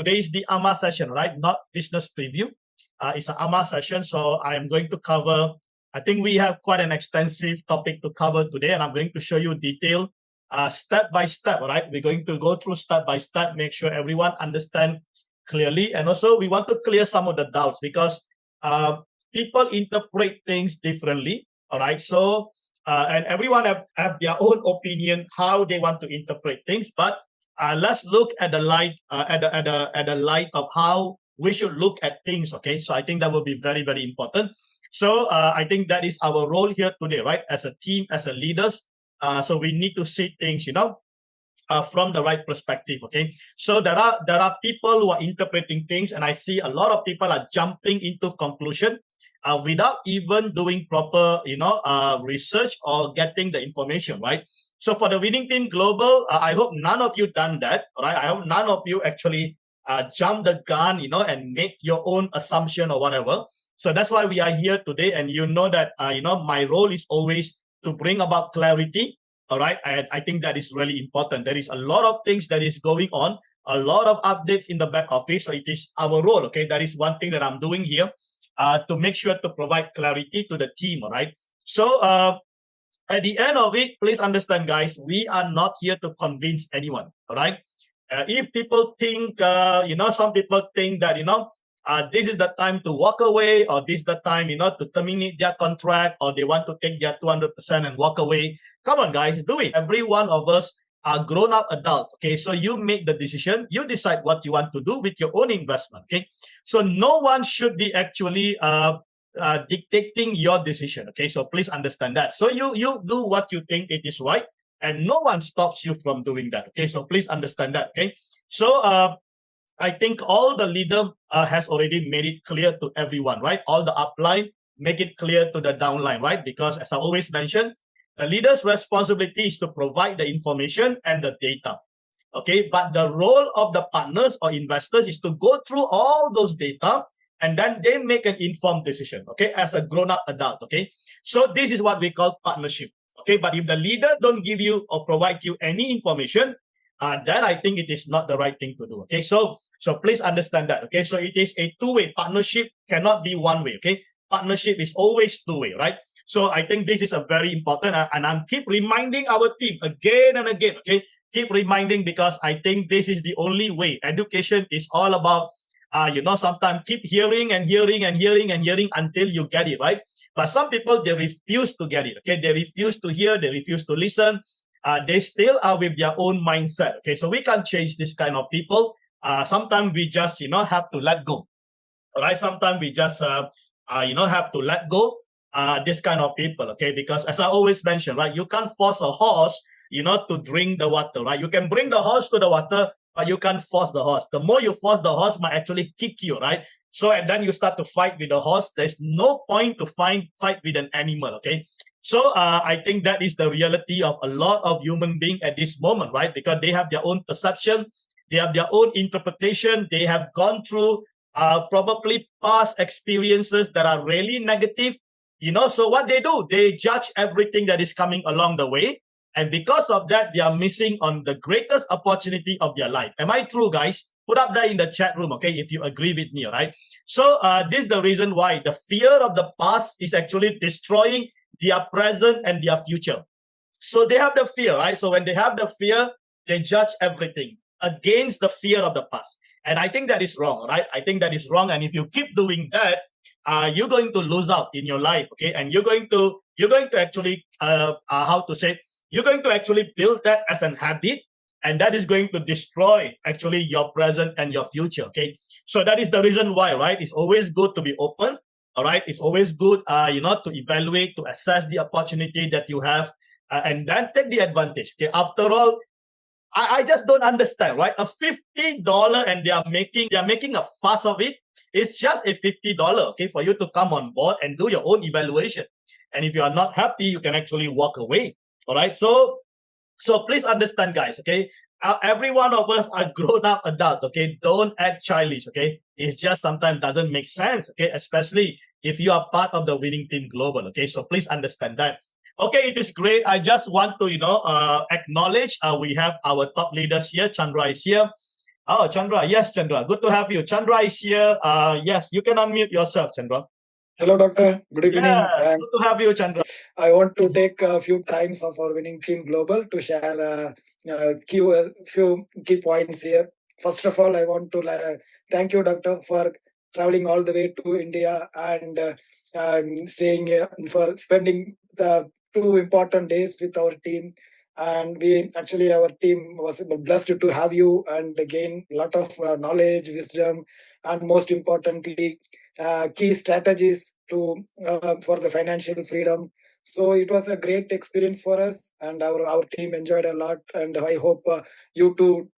today is the AMA session, right? Not business preview. It's an AMA session, so I am going to cover, I think we have quite an extensive topic to cover today, and I'm going to show you detail step by step, right? We're going to go through step by step, make sure everyone understand clearly. And also we want to clear some of the doubts because people interpret things differently, all right? So, and everyone have their own opinion, how they want to interpret things, but let's look at the light, at the light of how we should look at things, okay? So I think that will be very, very important. So I think that is our role here today, right? As a team, as a leaders, so we need to see things, from the right perspective, okay? So there are people who are interpreting things, and I see a lot of people are jumping into conclusion without even doing proper, research or getting the information, right? So for the winning team global, I hope none of you done that, right? I hope none of you actually jump the gun, and make your own assumption or whatever. So that's why we are here today, and you know that, my role is always to bring about clarity. All right, I think that is really important. There is a lot of things that is going on, a lot of updates in the back office. So it is our role, okay? That is one thing that I'm doing here to make sure to provide clarity to the team, all right? So at the end of it, please understand, guys, we are not here to convince anyone, all right? If people think, some people think that, this is the time to walk away, or this is the time, to terminate their contract, or they want to take their 200% and walk away. Come on, guys, do it. Every one of us are grown-up adults, okay? So you make the decision. You decide what you want to do with your own investment, okay? So no one should be actually dictating your decision, okay? So please understand that. So you do what you think it is right, and no one stops you from doing that, okay? So please understand that, okay? So I think all the leader has already made it clear to everyone, right? All the upline, make it clear to the downline, right? Because as I always mention, the leader's responsibility is to provide the information and the data, okay? But the role of the partners or investors is to go through all those data, and then they make an informed decision, okay? As a grown-up adult, okay? So this is what we call partnership, okay? But if the leader don't give you or provide you any information, then I think it is not the right thing to do, okay? So please understand that, okay? So it is a two-way. Partnership cannot be one way, okay? Partnership is always two-way, right? So I think this is a very important, and I'm keep reminding our team again and again, okay? Keep reminding, because I think this is the only way. Education is all about, sometimes keep hearing and hearing and hearing and hearing until you get it, right? But some people, they refuse to get it, okay? They refuse to hear, they refuse to listen. They still are with their own mindset, okay? So we can't change this kind of people. Sometimes we just, have to let go, all right? Sometimes we just, have to let go this kind of people, okay? Because as I always mention, right, you can't force a horse, to drink the water, right? You can bring the horse to the water, but you can't force the horse. The more you force, the horse might actually kick you, right? So, and then you start to fight with the horse. There's no point to fight with an animal, okay? So I think that is the reality of a lot of human beings at this moment, right? Because they have their own perception, they have their own interpretation, they have gone through probably past experiences that are really negative, so what they do, they judge everything that is coming along the way. And because of that, they are missing on the greatest opportunity of their life. Am I true, guys? Put up that in the chat room, okay, if you agree with me, all right? So this is the reason why the fear of the past is actually destroying their present and their future. So they have the fear, right? So when they have the fear, they judge everything against the fear of the past. And I think that is wrong, right? I think that is wrong. And if you keep doing that, you're going to lose out in your life, okay? And you're going to actually, you're going to actually build that as an habit, and that is going to destroy actually your present and your future, okay? So that is the reason why, right? It's always good to be open, all right? It's always good, to evaluate, to assess the opportunity that you have, and then take the advantage, okay? After all, I just don't understand, right? A $50, and they are making a fuss of it. It's just a $50, okay, for you to come on board and do your own evaluation. And if you are not happy, you can actually walk away, all right? So please understand, guys, okay? Every one of us are grown-up adults, okay? Don't act childish, okay? It just sometimes doesn't make sense, okay? Especially if you are part of the winning team global, okay? So please understand that. Okay, it is great. I just want to, acknowledge we have our top leaders here. Chandra is here. Oh, Chandra. Yes, Chandra. Good to have you. Chandra is here. Yes, you can unmute yourself, Chandra. Hello, Doctor. Good evening. Yes, good to have you, Chandra. I want to take a few times of our winning team global to share a few key points here. First of all, I want to thank you, Doctor, for traveling all the way to India and staying here for spending the 2 important days with our team. And our team was blessed to have you and gain a lot of knowledge, wisdom, and most importantly, key strategies to for the financial freedom. So it was a great experience for us, and our team enjoyed a lot. And I hope you too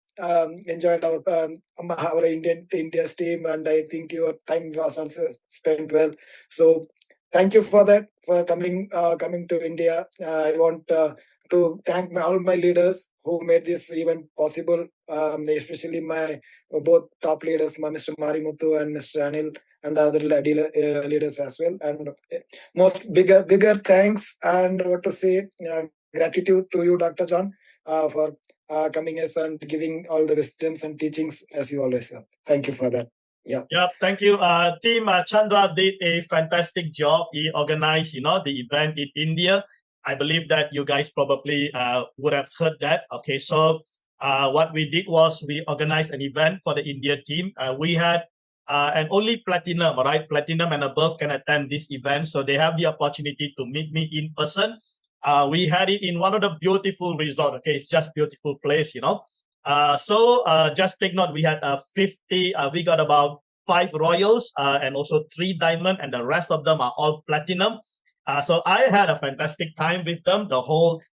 enjoyed our India's team, and I think your time was also spent well. So thank you for that, for coming to India. I want to thank all my leaders who made this event possible, especially my both top leaders, Mr. Marimuthu and Mr. Anil, and other leaders as well. And most bigger thanks and what to say, gratitude to you, Dr. John, for coming us and giving all the wisdoms and teachings as you always have. Thank you for that. Yeah. Yeah, thank you. Team Chandra did a fantastic job. He organized, the event in India. I believe that you guys probably would have heard that. Okay, so what we did was we organized an event for the India team. We had and only platinum, right? Platinum and above can attend this event, so they have the opportunity to meet me in person. We had it in one of the beautiful resorts. Okay, it's just beautiful place, So just take note, we had 50. We got about 5 royals and also 3 diamond, and the rest of them are all platinum. So I had a fantastic time with them.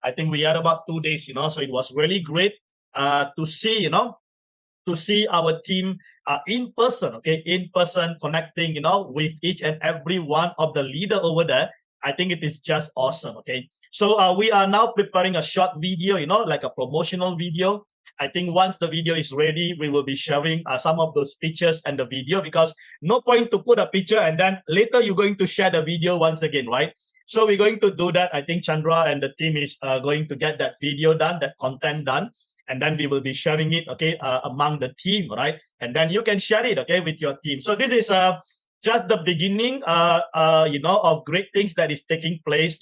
I think we had about 2 days, so it was really great to see, to see our team in person, okay, in person, connecting, with each and every one of the leader over there. I think it is just awesome, okay. So we are now preparing a short video, like a promotional video. I think once the video is ready, we will be sharing some of those pictures and the video, because no point to put a picture and then later you're going to share the video once again, right? So we're going to do that. I think Chandra and the team is going to get that video done, that content done, and then we will be sharing it, okay, among the team, right? And then you can share it, okay, with your team. So this is just the beginning, of great things that is taking place,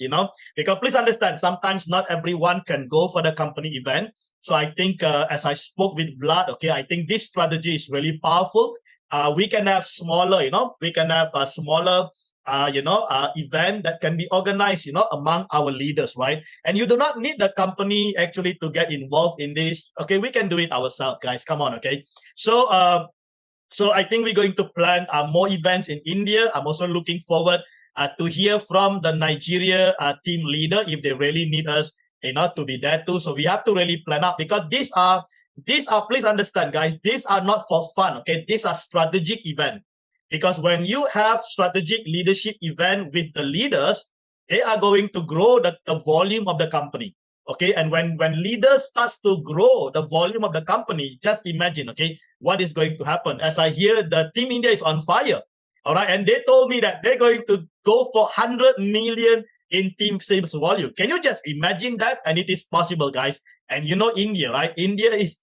because please understand, sometimes not everyone can go for the company event. So I think as I spoke with Vlad, okay, I think this strategy is really powerful. We can have smaller, we can have a smaller, event that can be organized, among our leaders, right? And you do not need the company actually to get involved in this. Okay, we can do it ourselves, guys. Come on, okay? So, so I think we're going to plan more events in India. I'm also looking forward to hear from the Nigeria team leader if they really need us, to be there too. So we have to really plan out, because these are, please understand, guys, these are not for fun, okay? These are strategic events. Because when you have strategic leadership event with the leaders, they are going to grow the volume of the company. Okay, and when leaders starts to grow the volume of the company, just imagine, okay, what is going to happen. As I hear, the Team India is on fire, all right, and they told me that they're going to go for 100 million in team sales volume. Can you just imagine that? And it is possible, guys. And India, right? India is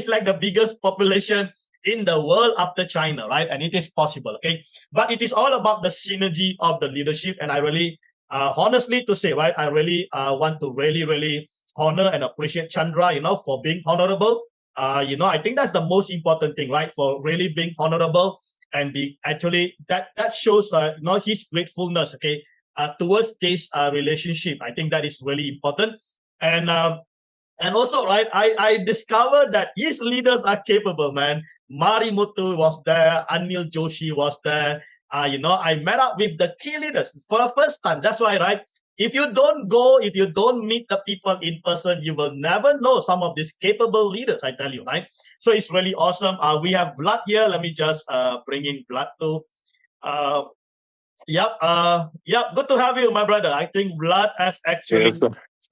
like the biggest population in the world after China, right? And it is possible, okay? But it is all about the synergy of the leadership, and I really honestly to say, right, I really want to really honor and appreciate Chandra, for being honorable. I think that's the most important thing, right? For really being honorable and be actually that shows his gratefulness, okay, towards this relationship. I think that is really important. And also, right, I discovered that his leaders are capable, man. Marimuthu was there, Anil Joshi was there. I met up with the key leaders for the first time. That's why, right? If you don't go, if you don't meet the people in person, you will never know some of these capable leaders, I tell you, right? So it's really awesome. We have Vlad here. Let me just bring in Vlad too. Yep. Good to have you, my brother. I think Vlad has actually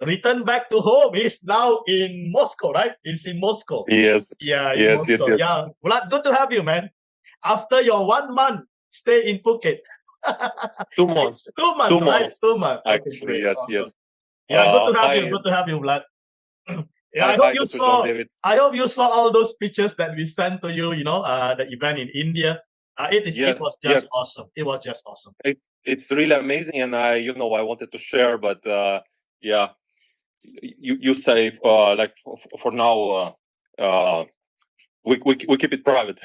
returned back to home. He's now in Moscow, right? He's in Moscow. Yes. Yeah. Yes. Yeah. Vlad, good to have you, man. After your 1 month stay in Phuket. 2 months. 2 months, right? 2 months. Actually, okay, yes, awesome. yes. Yeah, good to have Hi. you. Good to have you, Vlad. Yeah, Hi, I hope hi, you Dr. John saw. David. I hope you saw all those pictures that we sent to you. The event in India. It Yes, was just yes. awesome. It was just awesome. It's really amazing, and I wanted to share, but yeah, you say like for now, we keep it private.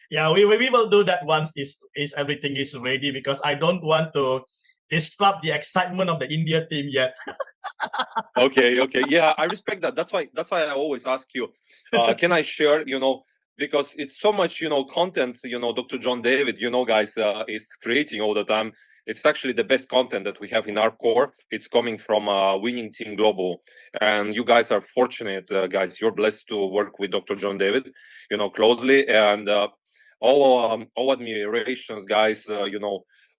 Yeah, we will do that once is everything is ready, because I don't want to disrupt the excitement of the India team yet. Okay, yeah, I respect that. That's why I always ask you, can I share? Because it's so much content. Dr. John David, guys, is creating all the time. It's actually the best content that we have in our core. It's coming from Winning Team Global, and you guys are fortunate, guys. You're blessed to work with Dr. John David, closely, and all admirations, guys.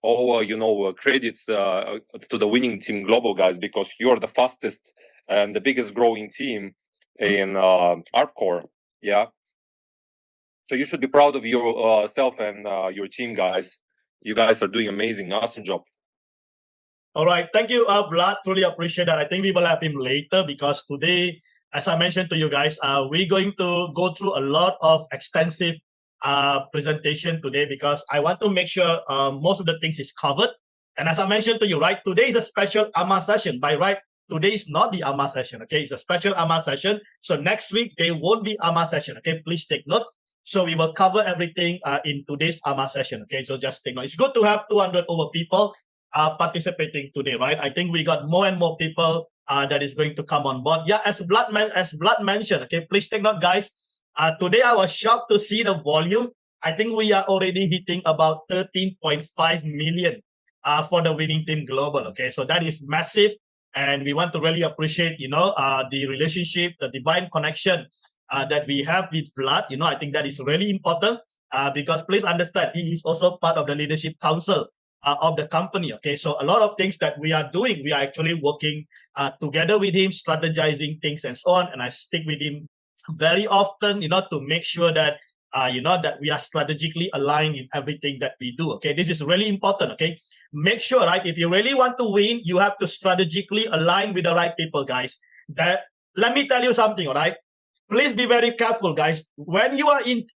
All credits to the Winning Team Global, guys, because you're the fastest and the biggest growing team in ARBCORE. Yeah. So you should be proud of yourself and your team, guys. You guys are doing amazing, awesome job. All right, thank you, Vlad. Truly appreciate that. I think we will have him later, because today, as I mentioned to you guys, we're going to go through a lot of extensive presentation today, because I want to make sure most of the things is covered. And as I mentioned to you, right, today is a special AMA session. By right, today is not the AMA session. Okay, it's a special AMA session. So next week there won't be AMA session. Okay, please take note. So we will cover everything in today's AMA session. Okay, so just take note. It's good to have 200 over people participating today, right? I think we got more and more people that is going to come on board. Yeah, as Vlad mentioned, okay, please take note, guys. Today I was shocked to see the volume. I think we are already hitting about 13.5 million for the Winning Team Global. Okay, so that is massive, and we want to really appreciate, the relationship, the divine connection that we have with Vlad. I think that is really important because please understand, he is also part of the leadership council of the company. Okay, so a lot of things that we are doing, we are actually working together with him, strategizing things and so on. And I speak with him very often, to make sure that that we are strategically aligned in everything that we do. Okay, this is really important. Okay, make sure, right, if you really want to win, you have to strategically align with the right people, guys. That, let me tell you something. All right, please be very careful, guys. When you are in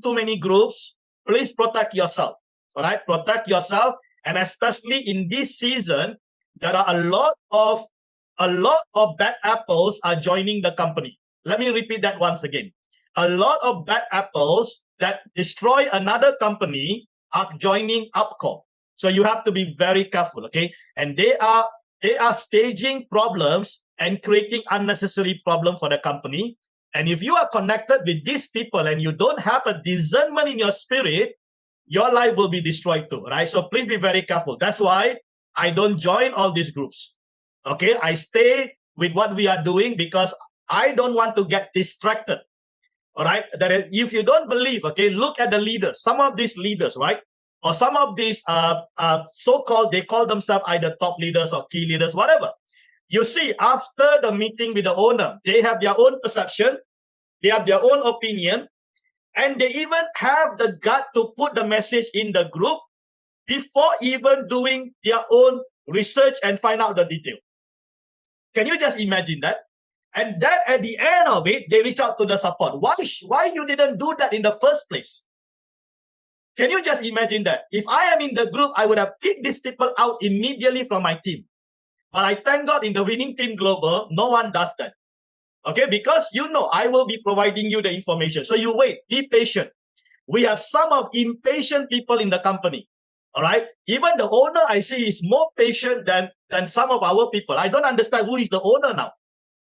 too many groups, please protect yourself. All right, protect yourself, and especially in this season, there are a lot of bad apples are joining the company. Let me repeat that once again. A lot of bad apples that destroy another company are joining ARBCORE. So you have to be very careful, okay? And they are staging problems and creating unnecessary problem for the company. And if you are connected with these people and you don't have a discernment in your spirit, your life will be destroyed too, right? So please be very careful. That's why I don't join all these groups. Okay, I stay with what we are doing because I don't want to get distracted. All right, that is, if you don't believe, okay, look at the leaders. Some of these leaders, right, or some of these so-called, they call themselves either top leaders or key leaders, whatever. You see, after the meeting with the owner, they have their own perception, they have their own opinion, and they even have the gut to put the message in the group before even doing their own research and find out the detail. Can you just imagine that? And then at the end of it, they reach out to the support. Why you didn't do that in the first place? Can you just imagine that? If I am in the group, I would have kicked these people out immediately from my team. But I thank God in the Winning Team Global, no one does that. Okay, because I will be providing you the information. So you wait, be patient. We have some of impatient people in the company. All right. Even the owner I see is more patient than some of our people. I don't understand who is the owner now.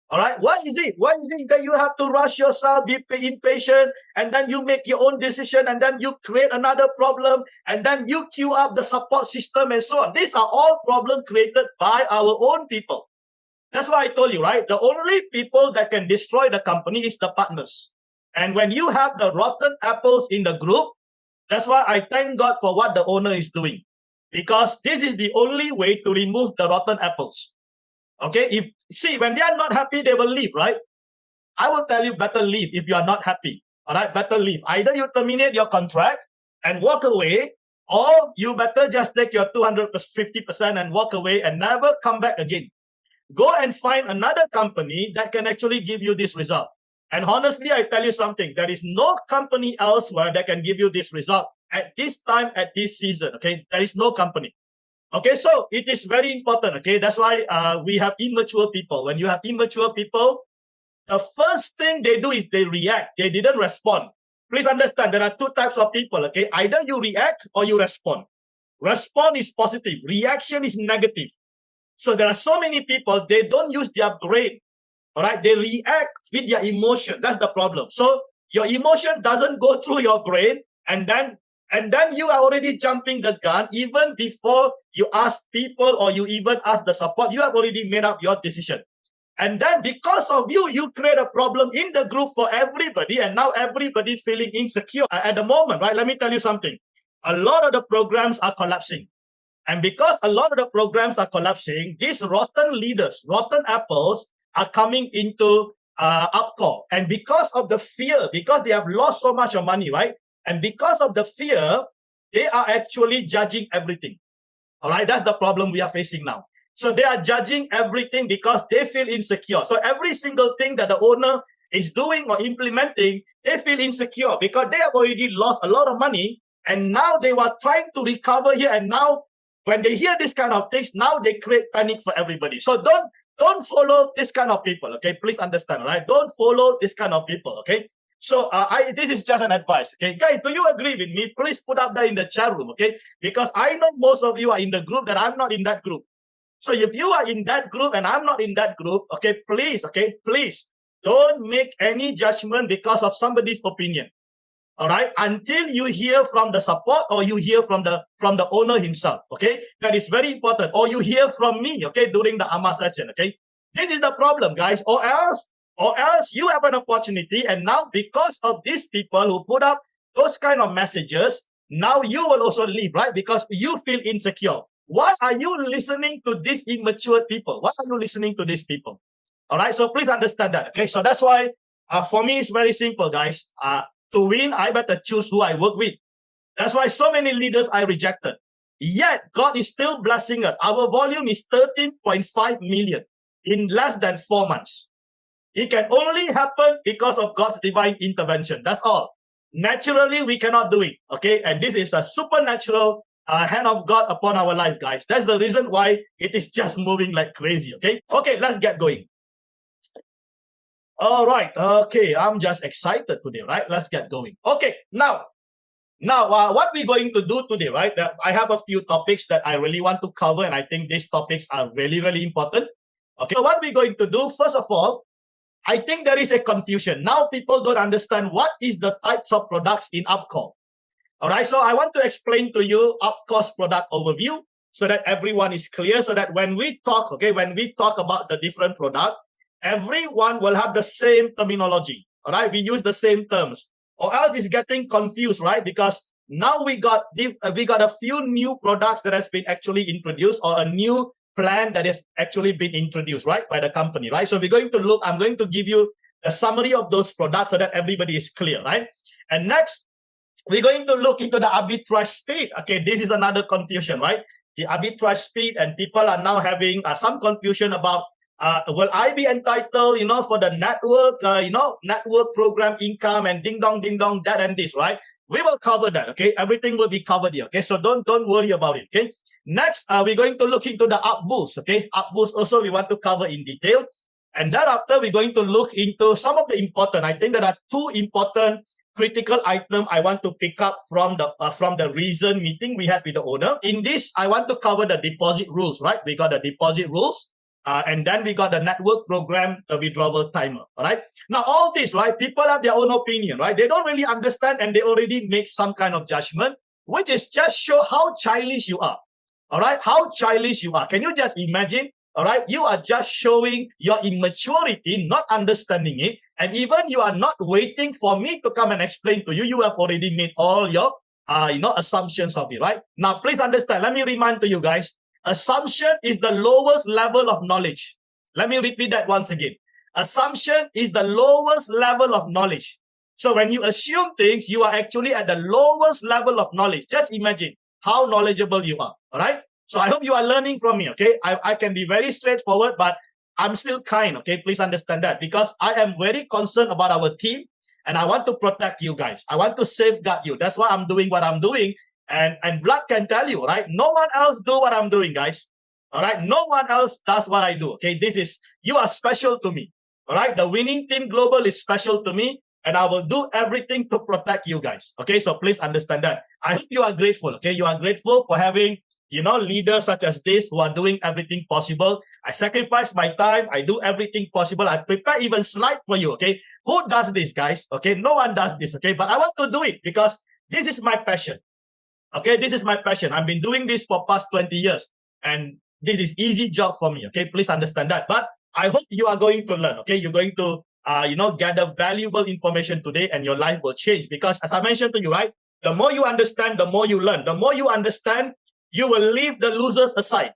All right. Why is it? Why is it that you have to rush yourself, be impatient, and then you make your own decision, and then you create another problem, and then you queue up the support system and so on? These are all problems created by our own people. That's why I told you, right? The only people that can destroy the company is the partners. And when you have the rotten apples in the group, that's why I thank God for what the owner is doing. Because this is the only way to remove the rotten apples. Okay? When they are not happy, they will leave, right? I will tell you, better leave if you are not happy. All right? Better leave. Either you terminate your contract and walk away, or you better just take your 250% and walk away and never come back again. go and find another company that can actually give you this result. And honestly, I tell you something, there is no company elsewhere that can give you this result at this time, at this season, okay? There is no company. Okay, so it is very important, okay? That's why we have immature people. When you have immature people, the first thing they do is they react. They didn't respond. Please understand, there are two types of people, okay? Either you react or you respond. Respond is positive. Reaction is negative. So there are so many people, they don't use their brain, all right? They react with their emotion. That's the problem. So your emotion doesn't go through your brain, and then you are already jumping the gun. Even before you ask people or you even ask the support, you have already made up your decision. And then because of you, you create a problem in the group for everybody, and now everybody feeling insecure at the moment, right? Let me tell you something. A lot of the programs are collapsing. And because a lot of the programs are collapsing, these rotten leaders, rotten apples are coming into ARBCORE. And because of the fear, because they have lost so much of money, right? And because of the fear, they are actually judging everything. All right, that's the problem we are facing now. So they are judging everything because they feel insecure. So every single thing that the owner is doing or implementing, they feel insecure because they have already lost a lot of money. And now they were trying to recover here. And now when they hear this kind of things, now they create panic for everybody. So don't follow this kind of people, okay? Please understand, right? Don't follow this kind of people, okay? So this is just an advice, okay? Guys, do you agree with me? Please put up that in the chat room, okay? Because I know most of you are in the group that I'm not in that group. So if you are in that group and I'm not in that group, okay, please don't make any judgment because of somebody's opinion. All right, until you hear from the support or you hear from the owner himself, okay? That is very important. Or you hear from me, okay, during the AMA session, okay? This is the problem, guys. Or else you have an opportunity, and now because of these people who put up those kind of messages, now you will also leave, right? Because you feel insecure. Why are you listening to these immature people? Why are you listening to these people? All right, so please understand that, okay? So that's why for me, it's very simple, guys. To win, I better choose who I work with. That's why so many leaders I rejected. Yet, God is still blessing us. Our volume is 13.5 million in less than 4 months. It can only happen because of God's divine intervention. That's all. Naturally, we cannot do it, okay? And this is a supernatural hand of God upon our life, guys. That's the reason why it is just moving like crazy, okay? Okay, let's get going. All right, okay, I'm just excited today, right? Let's get going. Okay, now, what we're going to do today, right? I have a few topics that I really want to cover, and I think these topics are really, really important. Okay, so what we're going to do, first of all, I think there is a confusion. Now people don't understand what is the types of products in ARBCORE. All right, so I want to explain to you ARBCORE's product overview so that everyone is clear, so that when we talk, okay, when we talk about the different product, everyone will have the same terminology, all right? We use the same terms, or else it's getting confused, right? Because now we got a few new products that has been actually introduced, or a new plan that has actually been introduced, right, by the company, right? So we're going to look, I'm going to give you a summary of those products so that everybody is clear, right? And next, we're going to look into the arbitrage speed. Okay, this is another confusion, right? The arbitrage speed, and people are now having some confusion about will I be entitled, for the network, network program income and ding dong, that and this, right? We will cover that, okay? Everything will be covered here, okay? So don't worry about it, okay? Next, we're going to look into the up bulls, okay? Up bulls also we want to cover in detail. And thereafter, we're going to look into some of the important, I think there are two important critical items I want to pick up from the recent meeting we had with the owner. In this, I want to cover the deposit rules, right? We got the deposit rules. And then we got the network program, the withdrawal timer, all right? Now, all this, right, people have their own opinion, right? They don't really understand, and they already make some kind of judgment, which is just show how childish you are, all right? How childish you are. Can you just imagine, all right? You are just showing your immaturity, not understanding it, and even you are not waiting for me to come and explain to you. You have already made all your, assumptions of it, right? Now, please understand. Let me remind to you guys, assumption is the lowest level of knowledge. Let me repeat that once again. Assumption is the lowest level of knowledge. So when you assume things, you are actually at the lowest level of knowledge. Just imagine how knowledgeable you are, all right? So I hope you are learning from me, okay? I can be very straightforward, but I'm still kind, okay? Please understand that, because I am very concerned about our team and I want to protect you guys. I want to safeguard you. That's why I'm doing what I'm doing. And Vlad can tell you, right? No one else do what I'm doing, guys. All right? No one else does what I do, okay? You are special to me, all right? The winning team global is special to me, and I will do everything to protect you guys, okay? So please understand that. I hope you are grateful, okay? You are grateful for having, leaders such as this who are doing everything possible. I sacrifice my time. I do everything possible. I prepare even slide for you, okay? Who does this, guys? Okay, no one does this, okay? But I want to do it because this is my passion, okay? This is my passion. I've been doing this for past 20 years, and this is easy job for me, okay? Please understand that. But I hope you are going to learn, okay? You're going to, gather valuable information today, and your life will change. Because as I mentioned to you, right? The more you understand, the more you learn. The more you understand, you will leave the losers aside.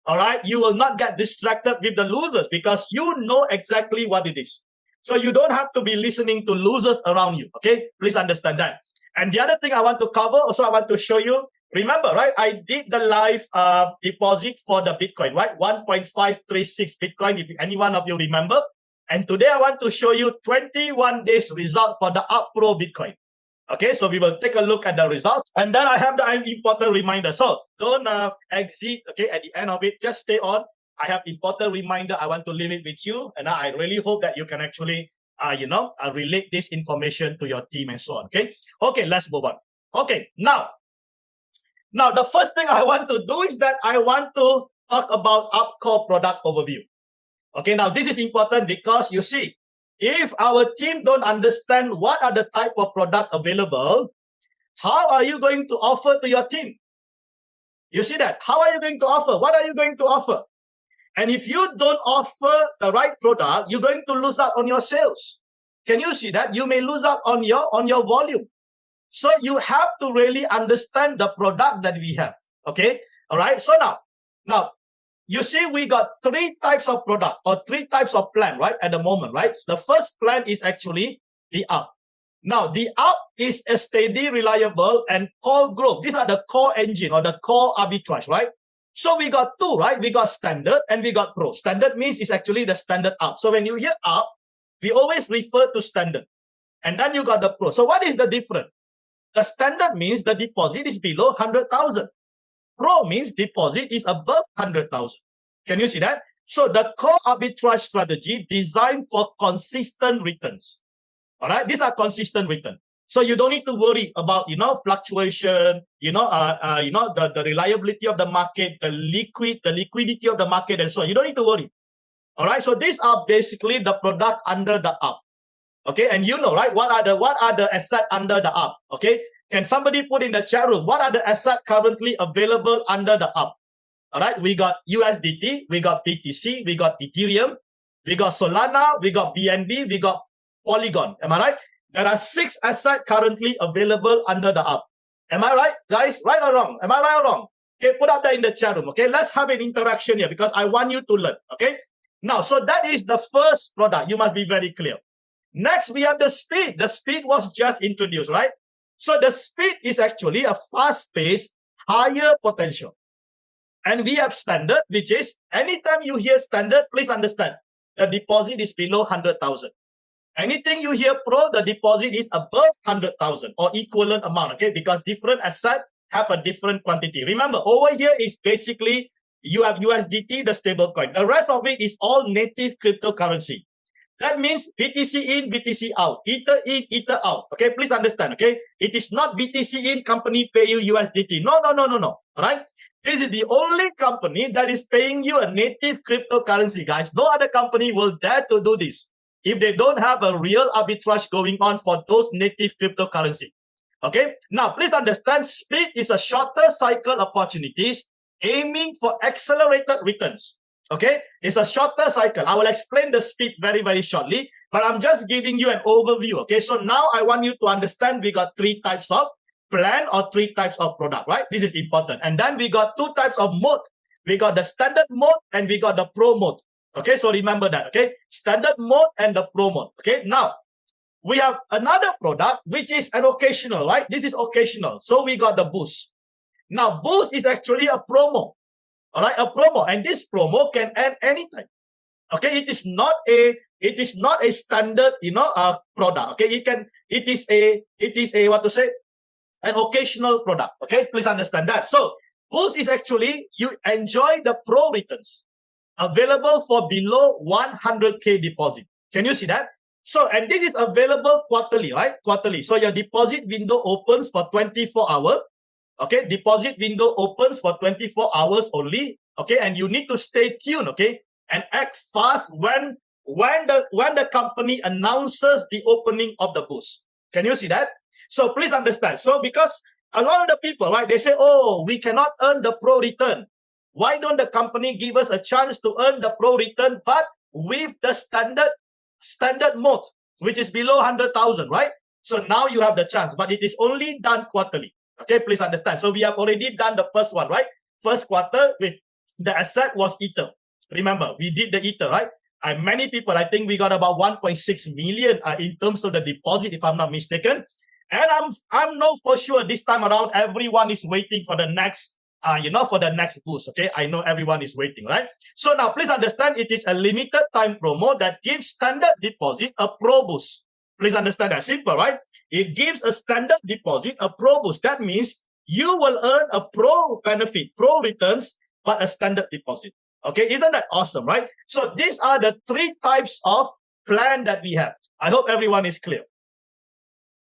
All right? You will not get distracted with the losers because you know exactly what it is. So you don't have to be listening to losers around you. Okay? Please understand that. And the other thing I want to cover, also I want to show you, remember, right? I did the live deposit for the Bitcoin, right? 1.536 Bitcoin, if any one of you remember. And today I want to show you 21 days result for the ARBCORE Bitcoin. Okay, so we will take a look at the results. And then I have the important reminder. So don't exit, okay, at the end of it. Just stay on. I have important reminder. I want to leave it with you. And I really hope that you can actually, relate this information to your team and so on, okay? Okay, let's move on. Okay, now, the first thing I want to do is that I want to talk about ARBCORE product overview. Okay, now this is important because you see, if our team don't understand what are the type of product available, how are you going to offer to your team? You see that? How are you going to offer? What are you going to offer? And if you don't offer the right product, you're going to lose out on your sales. Can you see that? You may lose out on your volume. So you have to really understand the product that we have. Okay? All right. So now, you see, we got 3 types of product or 3 types of plan, right? At the moment, right? The first plan is actually the ARB. Now, the ARB is a steady, reliable, and core growth. These are the core engine or the core arbitrage, right? So we got 2, right? We got standard and we got pro. Standard means it's actually the standard ARB. So when you hear ARB, we always refer to standard. And then you got the pro. So what is the difference? The standard means the deposit is below 100,000. Pro means deposit is above 100,000. Can you see that? So the core arbitrage strategy designed for consistent returns. All right, these are consistent returns. So you don't need to worry about fluctuation, the reliability of the market, the liquidity of the market, and so on. You don't need to worry. All right, so these are basically the product under the ARB. Okay, and right? What are the assets under the ARB? Okay. Can somebody put in the chat room, what are the assets currently available under the ARB? All right, we got USDT, we got BTC, we got Ethereum, we got Solana, we got BNB, we got Polygon. Am I right? There are 6 assets currently available under the ARB. Am I right, guys? Right or wrong? Am I right or wrong? Okay, put up that in the chat room. Okay, let's have an interaction here because I want you to learn. Okay, now, so that is the first product. You must be very clear. Next, we have the speed. The speed was just introduced, right? So the speed is actually a fast-paced, higher potential. And we have standard, which is anytime you hear standard, please understand, the deposit is below 100,000. Anything you hear pro, the deposit is above 100,000 or equivalent amount, okay? Because different assets have a different quantity. Remember, over here is basically you have USDT, the stable coin. The rest of it is all native cryptocurrency. That means BTC in, BTC out, Ether in, Ether out. Okay, please understand, okay? It is not BTC in, company pay you USDT. No. All right? This is the only company that is paying you a native cryptocurrency, guys. No other company will dare to do this if they don't have a real arbitrage going on for those native cryptocurrency. Okay? Now, please understand, speed is a shorter cycle opportunities aiming for accelerated returns. Okay, it's a shorter cycle. I will explain the speed very, very shortly, but I'm just giving you an overview. Okay, so now I want you to understand we got 3 types of plan or 3 types of product, right? This is important. And then we got 2 types of mode. We got the standard mode and we got the pro mode. Okay, so remember that. Okay, standard mode and the pro mode. Okay, now we have another product which is an occasional, right? This is occasional. So we got the boost. Now, boost is actually a promo. All right, a promo, and this promo can end anytime. Okay, it is not a standard, product. Okay, it is a what to say, an occasional product. Okay, please understand that. So Boost is actually, you enjoy the pro returns available for below 100K deposit. Can you see that? So, and this is available quarterly, right? Quarterly. So your deposit window opens for 24 hours. Okay, deposit window opens for 24 hours only. Okay, and you need to stay tuned, okay, and act fast when the company announces the opening of the boost. Can you see that? So please understand. So because a lot of the people, right, they say, oh, we cannot earn the pro return. Why don't the company give us a chance to earn the pro return, but with the standard mode, which is below 100,000, right? So now you have the chance, but it is only done quarterly. Okay, please understand. So we have already done the first one, right? First quarter with the asset was Ether. Remember, we did the Ether, right? And many people, I think we got about 1.6 million in terms of the deposit, if I'm not mistaken. And I'm know for sure this time around, everyone is waiting for the next, for the next boost. Okay, I know everyone is waiting, right? So now please understand, it is a limited time promo that gives standard deposit a pro boost. Please understand that. Simple, right? It gives a standard deposit a pro boost. That means you will earn a pro benefit, pro returns, but a standard deposit. Okay, isn't that awesome, right? So these are the three types of plan that we have. I hope everyone is clear.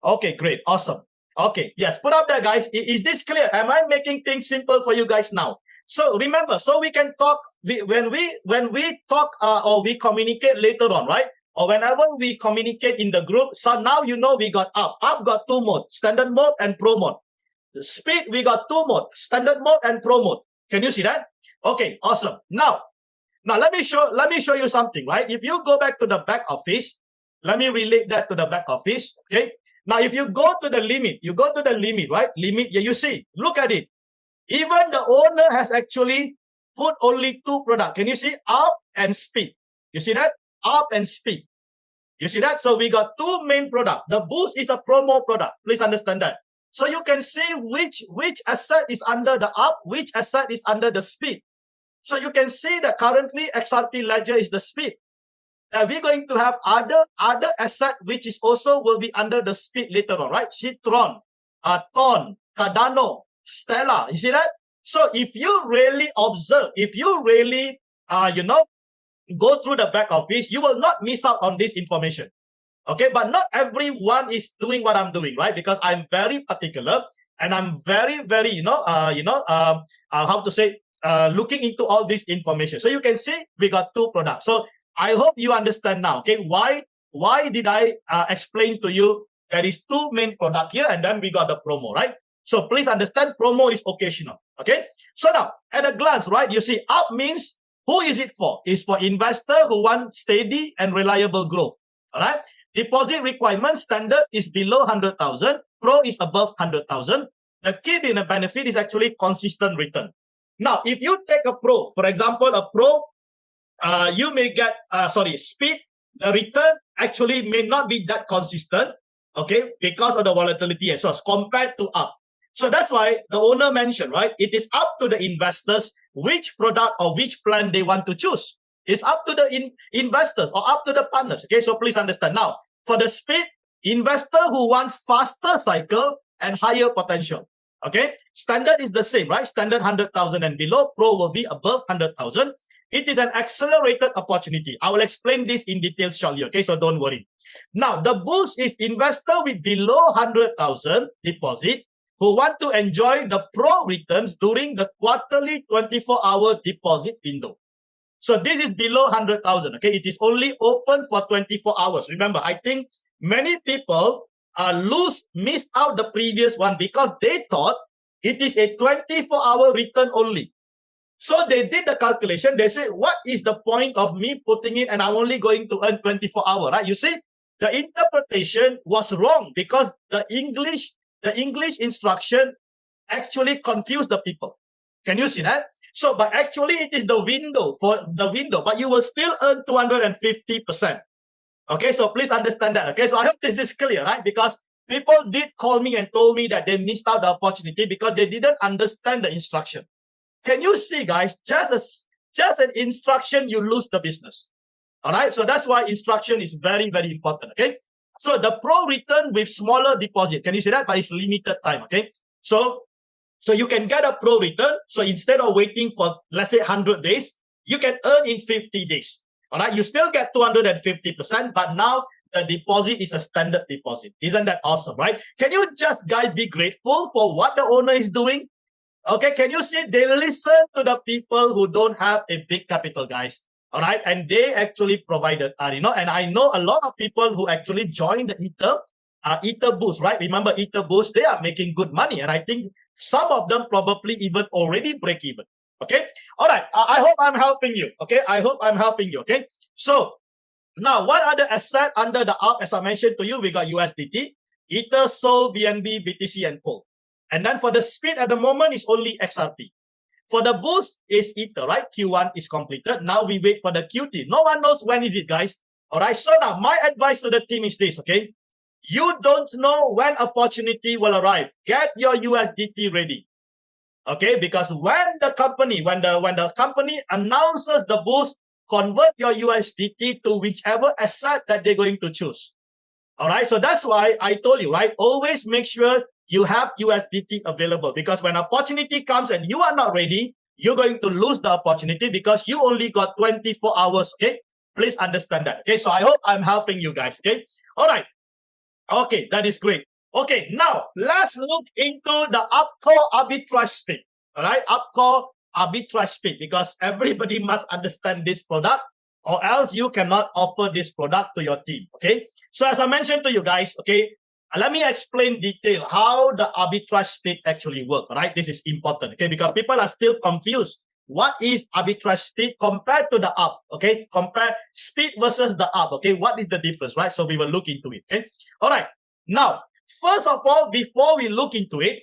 Okay, great, awesome. Okay, yes, put up there, guys. Is this clear? Am I making things simple for you guys now? So remember, so we can talk when we talk or we communicate later on, right? Or whenever we communicate in the group. So now you know we got up. Up got two modes, standard mode and pro mode. The speed, we got two modes, standard mode and pro mode. Can you see that? Okay, awesome. Now let me show you something, right? If you go back to the back office, let me relate that to the back office. Okay. Now, if you go to the limit, right? Limit, yeah, you see, look at it. Even the owner has actually put only two products. Can you see? Up and speed. You see that? Up and speed. You see that? So we got two main products. The boost is a promo product. Please understand that. So you can see which asset is under the up, which asset is under the speed. So you can see that currently XRP Ledger is the speed. We're going to have other asset which is also will be under the speed later on, right? Citron, Ton, Cardano, Stella. You see that? So if you really observe, if you really go through the back office, you will not miss out on this information. Okay, but not everyone is doing what I'm doing, right? Because I'm very particular and I'm very how to say, looking into all this information. So you can see we got two products. So I hope you understand now. Okay, why did I explain to you there is two main product here and then we got the promo, right? So please understand, promo is occasional. Okay, so now at a glance, right, you see up means who is it for? It's for investor who want steady and reliable growth. All right. Deposit requirement standard is below 100,000. Pro is above 100,000. The key benefit is actually consistent return. Now, if you take a pro, for example, a pro, you may get, speed. The return actually may not be that consistent, okay, because of the volatility as well, compared to up. So that's why the owner mentioned, right, it is up to the investors which product or which plan they want to choose. It's up to the investors or up to the partners. Okay, so please understand. Now, for the speed, investor who want faster cycle and higher potential. Okay, standard is the same, right? Standard 100,000 and below. Pro will be above 100,000. It is an accelerated opportunity. I will explain this in detail shortly. Okay, so don't worry. Now, the boost is investor with below 100,000 deposit who want to enjoy the pro returns during the quarterly 24-hour deposit window. So this is below 100,000. Okay, it is only open for 24 hours. Remember, I think many people missed out the previous one because they thought it is a 24-hour return only. So they did the calculation. They say, what is the point of me putting it and I'm only going to earn 24 hours, right? You see, the interpretation was wrong because the English instruction actually confused the people. Can you see that? So, but actually it is the window but you will still earn 250%. Okay, so please understand that. Okay, so I hope this is clear, right? Because people did call me and told me that they missed out the opportunity because they didn't understand the instruction. Can you see, guys, just an instruction, you lose the business. All right, so that's why instruction is very, very important. Okay, so the pro return with smaller deposit. Can you see that? But it's limited time. Okay, so you can get a pro return. So instead of waiting for, let's say, 100 days, you can earn in 50 days. All right, you still get 250%, but now the deposit is a standard deposit. Isn't that awesome, right? Can you just, guys, be grateful for what the owner is doing? Okay, can you see they listen to the people who don't have a big capital, guys? All right, and they actually provided, and I know a lot of people who actually joined the Ether boost, right? Remember Ether boost, they are making good money, and I think some of them probably even already break even. Okay, all right, I hope I'm helping you. Okay, I hope I'm helping you. Okay, so now what are the assets under the ARB? As I mentioned to you, we got USDT, Ether, Sol, BNB, BTC, and Pol. And then for the speed at the moment is only XRP. For the boost is Ether, right? Q1 is completed. Now we wait for the QT. No one knows when is it, guys. All right. So now my advice to the team is this, okay? You don't know when opportunity will arrive. Get your USDT ready. Okay? Because when the company announces the boost, convert your USDT to whichever asset that they're going to choose. All right. So that's why I told you, right? Always make sure you have USDT available, because when opportunity comes and you are not ready, you're going to lose the opportunity because you only got 24 hours. Okay, please understand that. Okay, so I hope I'm helping you guys. Okay, all right. Okay, that is great. Okay, now let's look into the ARBCORE arbitrage speed. All right, ARBCORE arbitrage speed, because everybody must understand this product, or else you cannot offer this product to your team. Okay, so as I mentioned to you guys, okay, let me explain detail how the arbitrage speed actually works. Right, this is important. Okay, because people are still confused. What is arbitrage speed compared to the ARB? Okay, compare speed versus the ARB. Okay, what is the difference? Right, so we will look into it. Okay, all right. Now, first of all, before we look into it,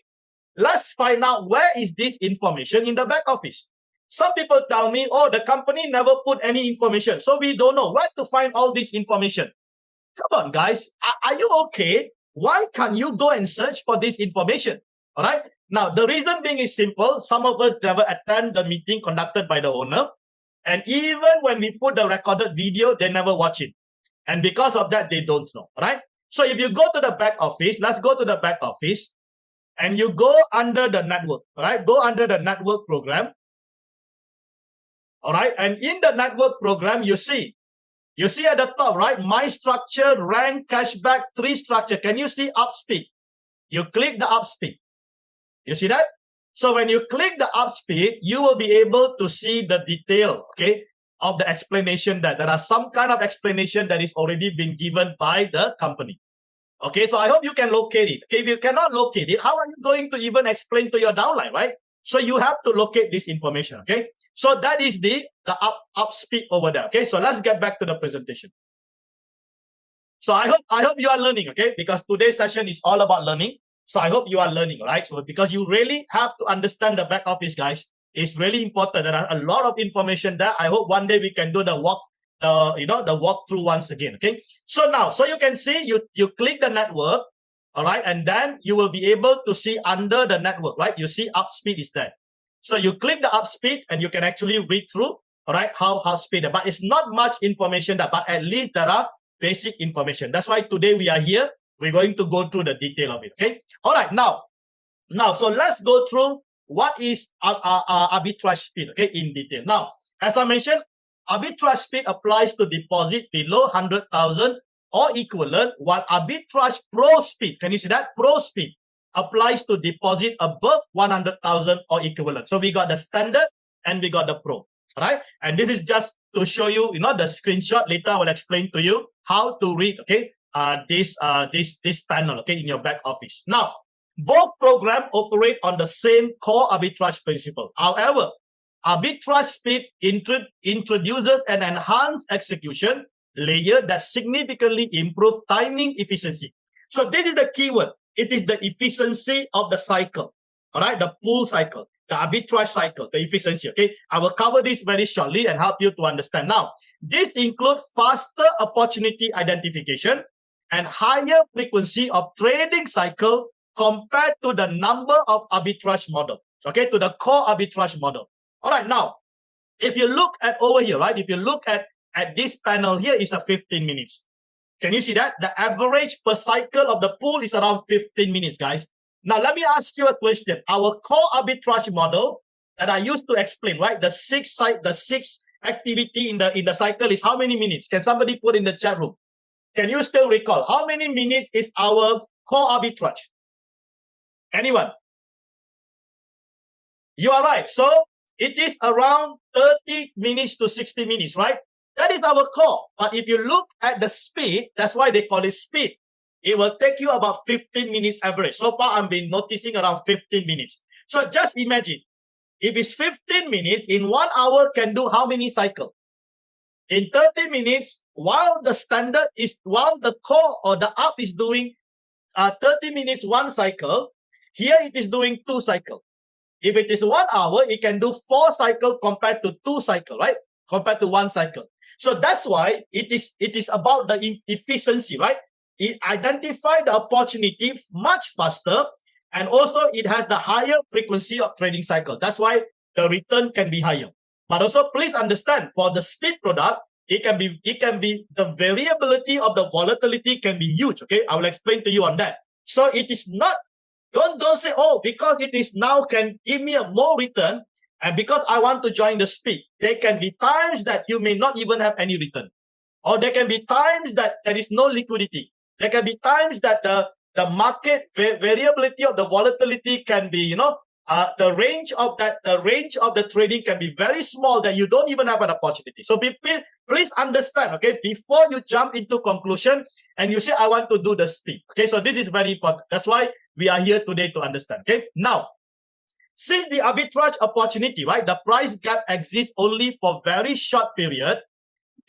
let's find out where is this information in the back office. Some people tell me, oh, the company never put any information, so we don't know where to find all this information. Come on, guys, are you okay? Why can't you go and search for this information? All right. Now, the reason being is simple. Some of us never attend the meeting conducted by the owner. And even when we put the recorded video, they never watch it. And because of that, they don't know. All right. So if you go to the back office, let's go to the back office. And you go under the network. All right. Go under the network program. All right. And in the network program, you see at the top, right? My structure, rank, cashback, 3 structure. Can you see up speed? You click the up speed. You see that? So when you click the up speed, you will be able to see the detail, okay, of the explanation that there are some kind of explanation that is already been given by the company. Okay, so I hope you can locate it. Okay, if you cannot locate it, how are you going to even explain to your downline, right? So you have to locate this information, okay? So that is the up speed over there. Okay, so let's get back to the presentation. So I hope you are learning, okay? Because today's session is all about learning. So I hope you are learning, right? So because you really have to understand the back office, guys. It's really important. There are a lot of information there. I hope one day we can do the walkthrough once again. Okay. So now, so you can see you click the network, all right, and then you will be able to see under the network, right? You see up speed is there. So you click the up speed and you can actually read through, all right, how speed. But it's not much information there, but at least there are basic information. That's why today we are here. We're going to go through the detail of it. Okay. All right. Now, so let's go through what is arbitrage speed, okay, in detail. Now, as I mentioned, arbitrage speed applies to deposit below 100,000 or equivalent, while arbitrage pro speed, can you see that? Pro speed applies to deposit above 100,000 or equivalent. So we got the standard and we got the pro, right? And this is just to show you, the screenshot. Later I will explain to you how to read, okay, this panel, okay, in your back office. Now, both programs operate on the same core arbitrage principle. However, arbitrage speed introduces an enhanced execution layer that significantly improves timing efficiency. So this is the keyword. It is the efficiency of the cycle, all right, the pool cycle, the arbitrage cycle, the efficiency, okay? I will cover this very shortly and help you to understand. Now, this includes faster opportunity identification and higher frequency of trading cycle compared to the number of arbitrage model, okay, to the core arbitrage model. All right, now, if you look at over here, right, if you look at at this panel here is a 15 minutes. Can you see that? The average per cycle of the pool is around 15 minutes, guys. Now, let me ask you a question. Our core arbitrage model that I used to explain, right? The six activity in the cycle is how many minutes? Can somebody put in the chat room? Can you still recall? How many minutes is our core arbitrage? Anyone? You are right. So it is around 30 minutes to 60 minutes, right? That is our core. But if you look at the speed, that's why they call it speed. It will take you about 15 minutes average. So far, I've been noticing around 15 minutes. So just imagine, if it's 15 minutes, in 1 hour can do how many cycles? In 30 minutes, while the core or the up is doing 30 minutes, 1 cycle, here it is doing 2 cycles. If it is 1 hour, it can do 4 cycles compared to 2 cycles, right? Compared to 1 cycle. So that's why it is about the efficiency, right? It identifies the opportunity much faster, and also it has the higher frequency of trading cycle. That's why the return can be higher. But also please understand, for the speed product, it can be the variability of the volatility can be huge. Okay, I will explain to you on that. So it is not, don't say, oh, because it is now can give me a more return, and because I want to join the speed. There can be times that you may not even have any return, or there can be times that there is no liquidity. There can be times that the market variability of the volatility can be, the range of the trading can be very small, that you don't even have an opportunity. So please understand, okay, before you jump into conclusion and you say, I want to do the speed. Okay, so this is very important. That's why we are here today to understand. Okay, now, since the arbitrage opportunity, right, the price gap exists only for very short period,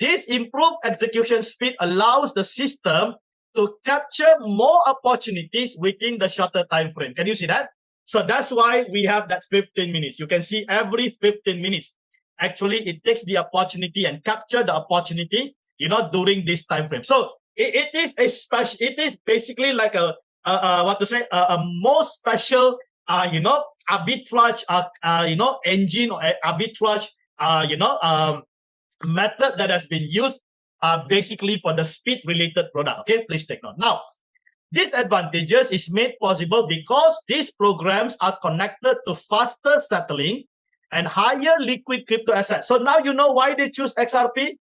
this improved execution speed allows the system to capture more opportunities within the shorter time frame. Can you see that? So that's why we have that 15 minutes. You can see every 15 minutes, actually it takes the opportunity and capture the opportunity, during this time frame. So it is basically like a more special, arbitrage, engine or arbitrage, method that has been used basically for the speed related product. Okay, please take note. Now, these advantages is made possible because these programs are connected to faster settling and higher liquid crypto assets. So now you know why they choose XRP,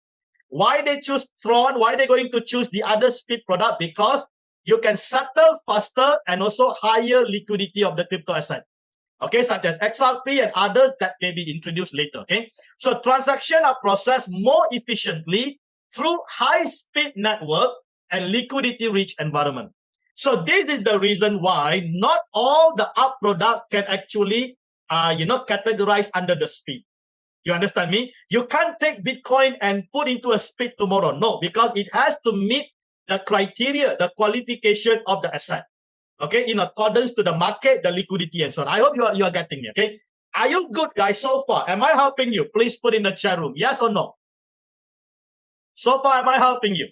why they choose Tron, why they're going to choose the other speed product, because you can settle faster and also higher liquidity of the crypto asset. Okay, such as XRP and others that may be introduced later. Okay, so transactions are processed more efficiently through high-speed network and liquidity-rich environment. So this is the reason why not all the up product can actually, categorize under the speed. You understand me? You can't take Bitcoin and put into a speed tomorrow. No, because it has to meet the criteria, the qualification of the asset. Okay, in accordance to the market, the liquidity, and so on. I hope you are getting me. Okay, are you good, guys? So far, am I helping you? Please put in the chat room. Yes or no? So far, am I helping you?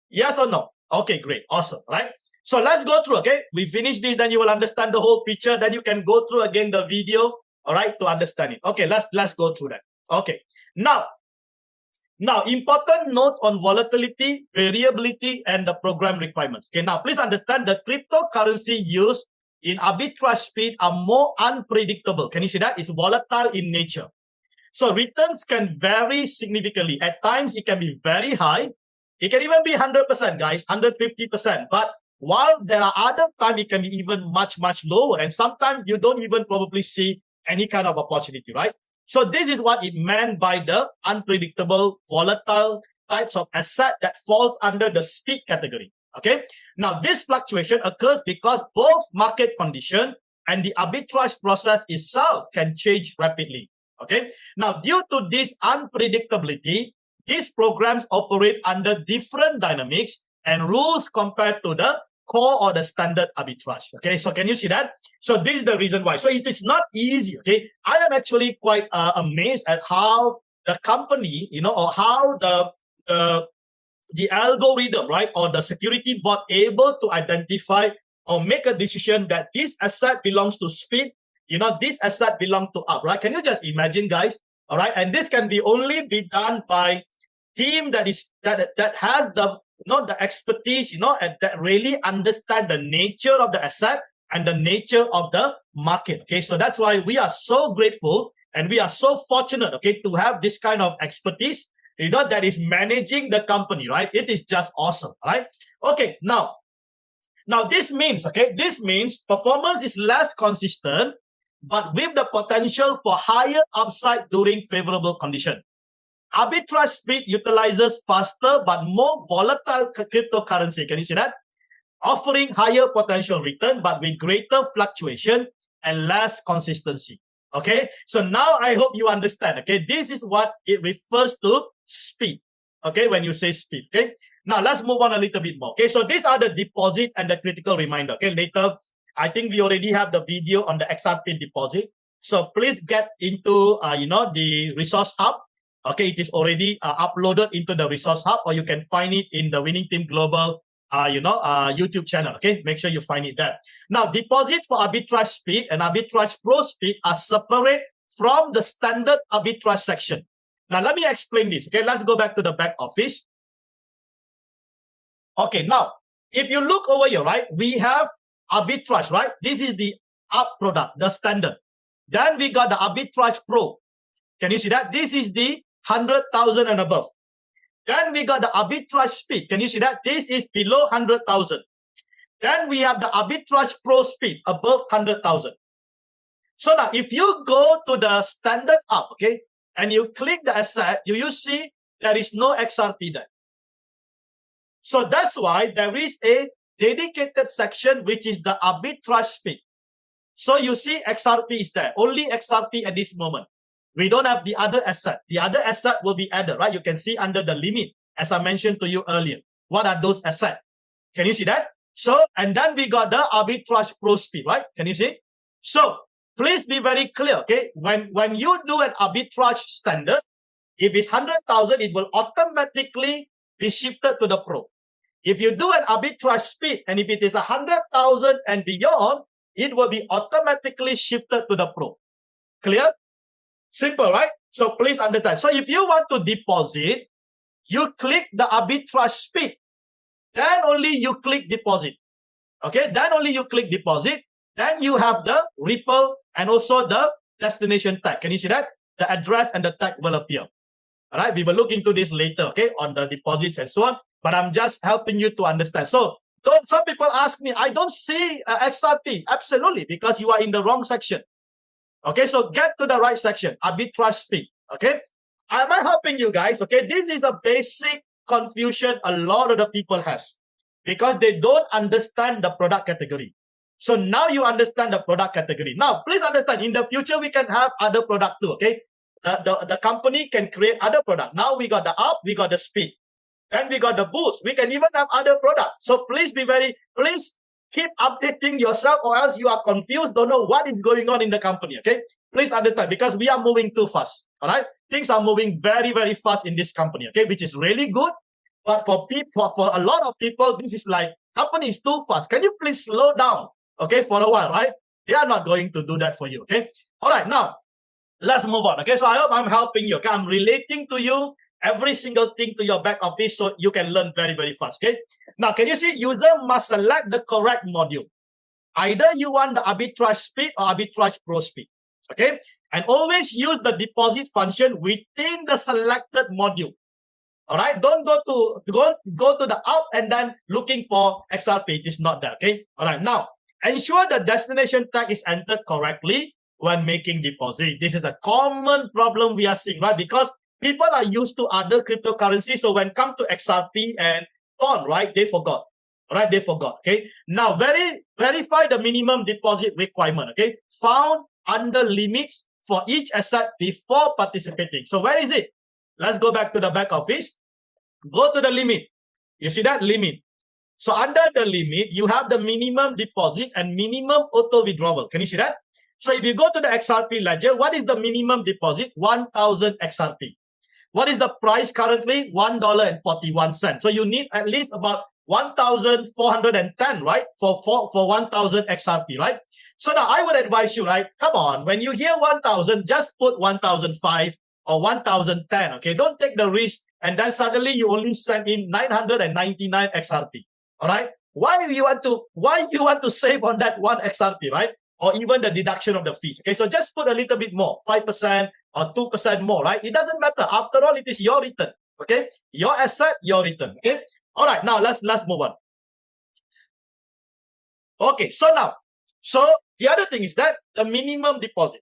Yes or no? Okay, great, awesome. Right. So let's go through. Okay, we finish this, then you will understand the whole picture. Then you can go through again the video. All right, to understand it. Okay, let's go through that. Okay, now, important note on volatility, variability, and the program requirements. Okay, now please understand the cryptocurrency used in arbitrage speed are more unpredictable. Can you see that? It's volatile in nature. So returns can vary significantly. At times, it can be very high. It can even be 100%, guys, 150%. But while there are other times, it can be even much, much lower. And sometimes you don't even probably see any kind of opportunity, right? So this is what it meant by the unpredictable, volatile types of asset that falls under the speed category. Okay. Now, this fluctuation occurs because both market condition and the arbitrage process itself can change rapidly. Okay. Now, due to this unpredictability, these programs operate under different dynamics and rules compared to the core or the standard arbitrage. Okay, so can you see that? So this is the reason why. So it is not easy. Okay, I am actually quite amazed at how the company, or how the algorithm, right, or the security bot able to identify or make a decision that this asset belongs to speed, this asset belongs to up, right? Can you just imagine, guys? All right, and this can be only be done by team that has the the expertise, and that really understand the nature of the asset and the nature of the market. Okay, so that's why we are so grateful and we are so fortunate, okay, to have this kind of expertise, that is managing the company, right? It is just awesome, right? Okay, now this means, performance is less consistent, but with the potential for higher upside during favorable condition. Arbitrage speed utilizes faster but more volatile cryptocurrency. Can you see that? Offering higher potential return, but with greater fluctuation and less consistency. Okay, so now I hope you understand. Okay, this is what it refers to speed. Okay, when you say speed. Okay, now let's move on a little bit more. Okay, so these are the deposit and the critical reminder. Okay, later I think we already have the video on the XRP deposit. So please get into the resource hub. Okay, it is already uploaded into the resource hub, or you can find it in the Winning Team Global YouTube channel. Okay, make sure you find it there. Now, deposits for arbitrage speed and arbitrage pro speed are separate from the standard arbitrage section. Now, let me explain this. Okay, let's go back to the back office. Okay, now, if you look over here, right, we have arbitrage, right? This is the up product, the standard. Then we got the arbitrage pro. Can you see that? This is the 100,000 and above. Then we got the arbitrage speed. Can you see that? This is below 100,000. Then we have the arbitrage pro speed above 100,000. So now, if you go to the standard up, okay, and you click the asset, you see there is no XRP there. So that's why there is a dedicated section which is the arbitrage speed. So you see XRP is there. Only XRP at this moment. We don't have the other asset. The other asset will be added, right? You can see under the limit, as I mentioned to you earlier. What are those assets? Can you see that? So, and then we got the arbitrage pro speed, right? Can you see? So, please be very clear, okay? When you do an arbitrage standard, if it's 100,000, it will automatically be shifted to the pro. If you do an arbitrage speed, and if it is 100,000 and beyond, it will be automatically shifted to the pro. Clear? Simple, right? So please understand. So if you want to deposit, you click the arbitrage speed. Then only you click deposit. Okay? Then only you click deposit. Then you have the Ripple and also the destination tag. Can you see that? The address and the tag will appear. All right? We will look into this later, okay? On the deposits and so on. But I'm just helping you to understand. So some people ask me, I don't see XRP. Absolutely, because you are in the wrong section. Okay, so get to the right section, arbitrage speed. Okay, am I helping you guys? Okay, this is a basic confusion a lot of the people has because they don't understand the product category. So now you understand the product category. Now, please understand, in the future, we can have other product too, okay? The company can create other product. Now we got the up, we got the speed. Then we got the boost. We can even have other products. So please keep updating yourself or else you are confused, don't know what is going on in the company, okay? Please understand, because we are moving too fast, all right? Things are moving very, very fast in this company, okay? Which is really good. But for a lot of people, this is like, company is too fast. Can you please slow down, okay, for a while, right? They are not going to do that for you, okay? All right, now, let's move on, okay? So I hope I'm helping you, okay? I'm relating to you every single thing to your back office so you can learn very, very fast, okay? Now, can you see? User must select the correct module. Either you want the arbitrage speed or arbitrage pro speed, okay? And always use the deposit function within the selected module. All right? Don't go to the up and then looking for XRP. It is not there, okay? All right, now, ensure the destination tag is entered correctly when making deposit. This is a common problem we are seeing, right? Because people are used to other cryptocurrencies. So when it comes to XRP and TON, right, they forgot. All right, they forgot. Okay. Now, verify the minimum deposit requirement. Okay. Found under limits for each asset before participating. So where is it? Let's go back to the back office. Go to the limit. You see that limit. So under the limit, you have the minimum deposit and minimum auto withdrawal. Can you see that? So if you go to the XRP ledger, what is the minimum deposit? 1,000 XRP. What is the price currently? $1.41. So you need at least about 1,410, right? For 1,000 XRP, right? So now I would advise you, right? Come on, when you hear 1,000, just put 1,005 or 1,010. Okay, don't take the risk and then suddenly you only send in 999 XRP. All right, why you want to save on that one XRP, right? Or even the deduction of the fees. Okay, so just put a little bit more, 5% or 2% more, right? It doesn't matter. After all, it is your return. Okay, your asset, your return. Okay, all right. Now let's move on. Okay, so the other thing is that the minimum deposit.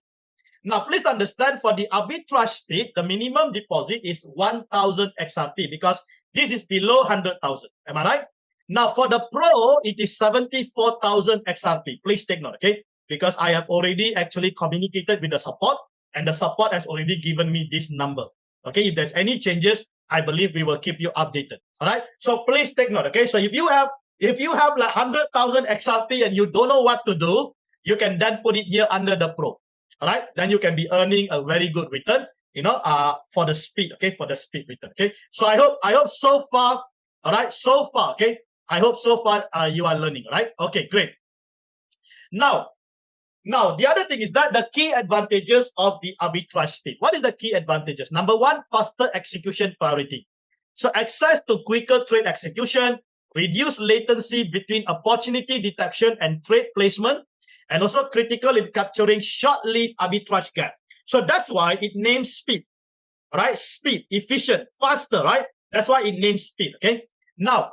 Now, please understand for the arbitrage speed, the minimum deposit is 1,000 XRP because this is below 100,000. Am I right? Now, for the Pro, it is 74,000 XRP. Please take note, okay? Because I have already actually communicated with the support and the support has already given me this number. Okay, if there's any changes, I believe we will keep you updated. All right, so please take note, okay? So if you have like 100,000 XRP and you don't know what to do, you can then put it here under the Pro. All right, then you can be earning a very good return, you know, for the speed, okay, for the speed return, okay. So I hope so far, all right, so far, okay. I hope so far you are learning, right? Okay, great. Now the other thing is that the key advantages of the arbitrage speed. What is the key advantages? Number one, faster execution priority. So access to quicker trade execution, reduce latency between opportunity detection and trade placement, and also critical in capturing short-lived arbitrage gap. So that's why it names speed, right? Speed, efficient, faster, right? That's why it names speed, okay? Now,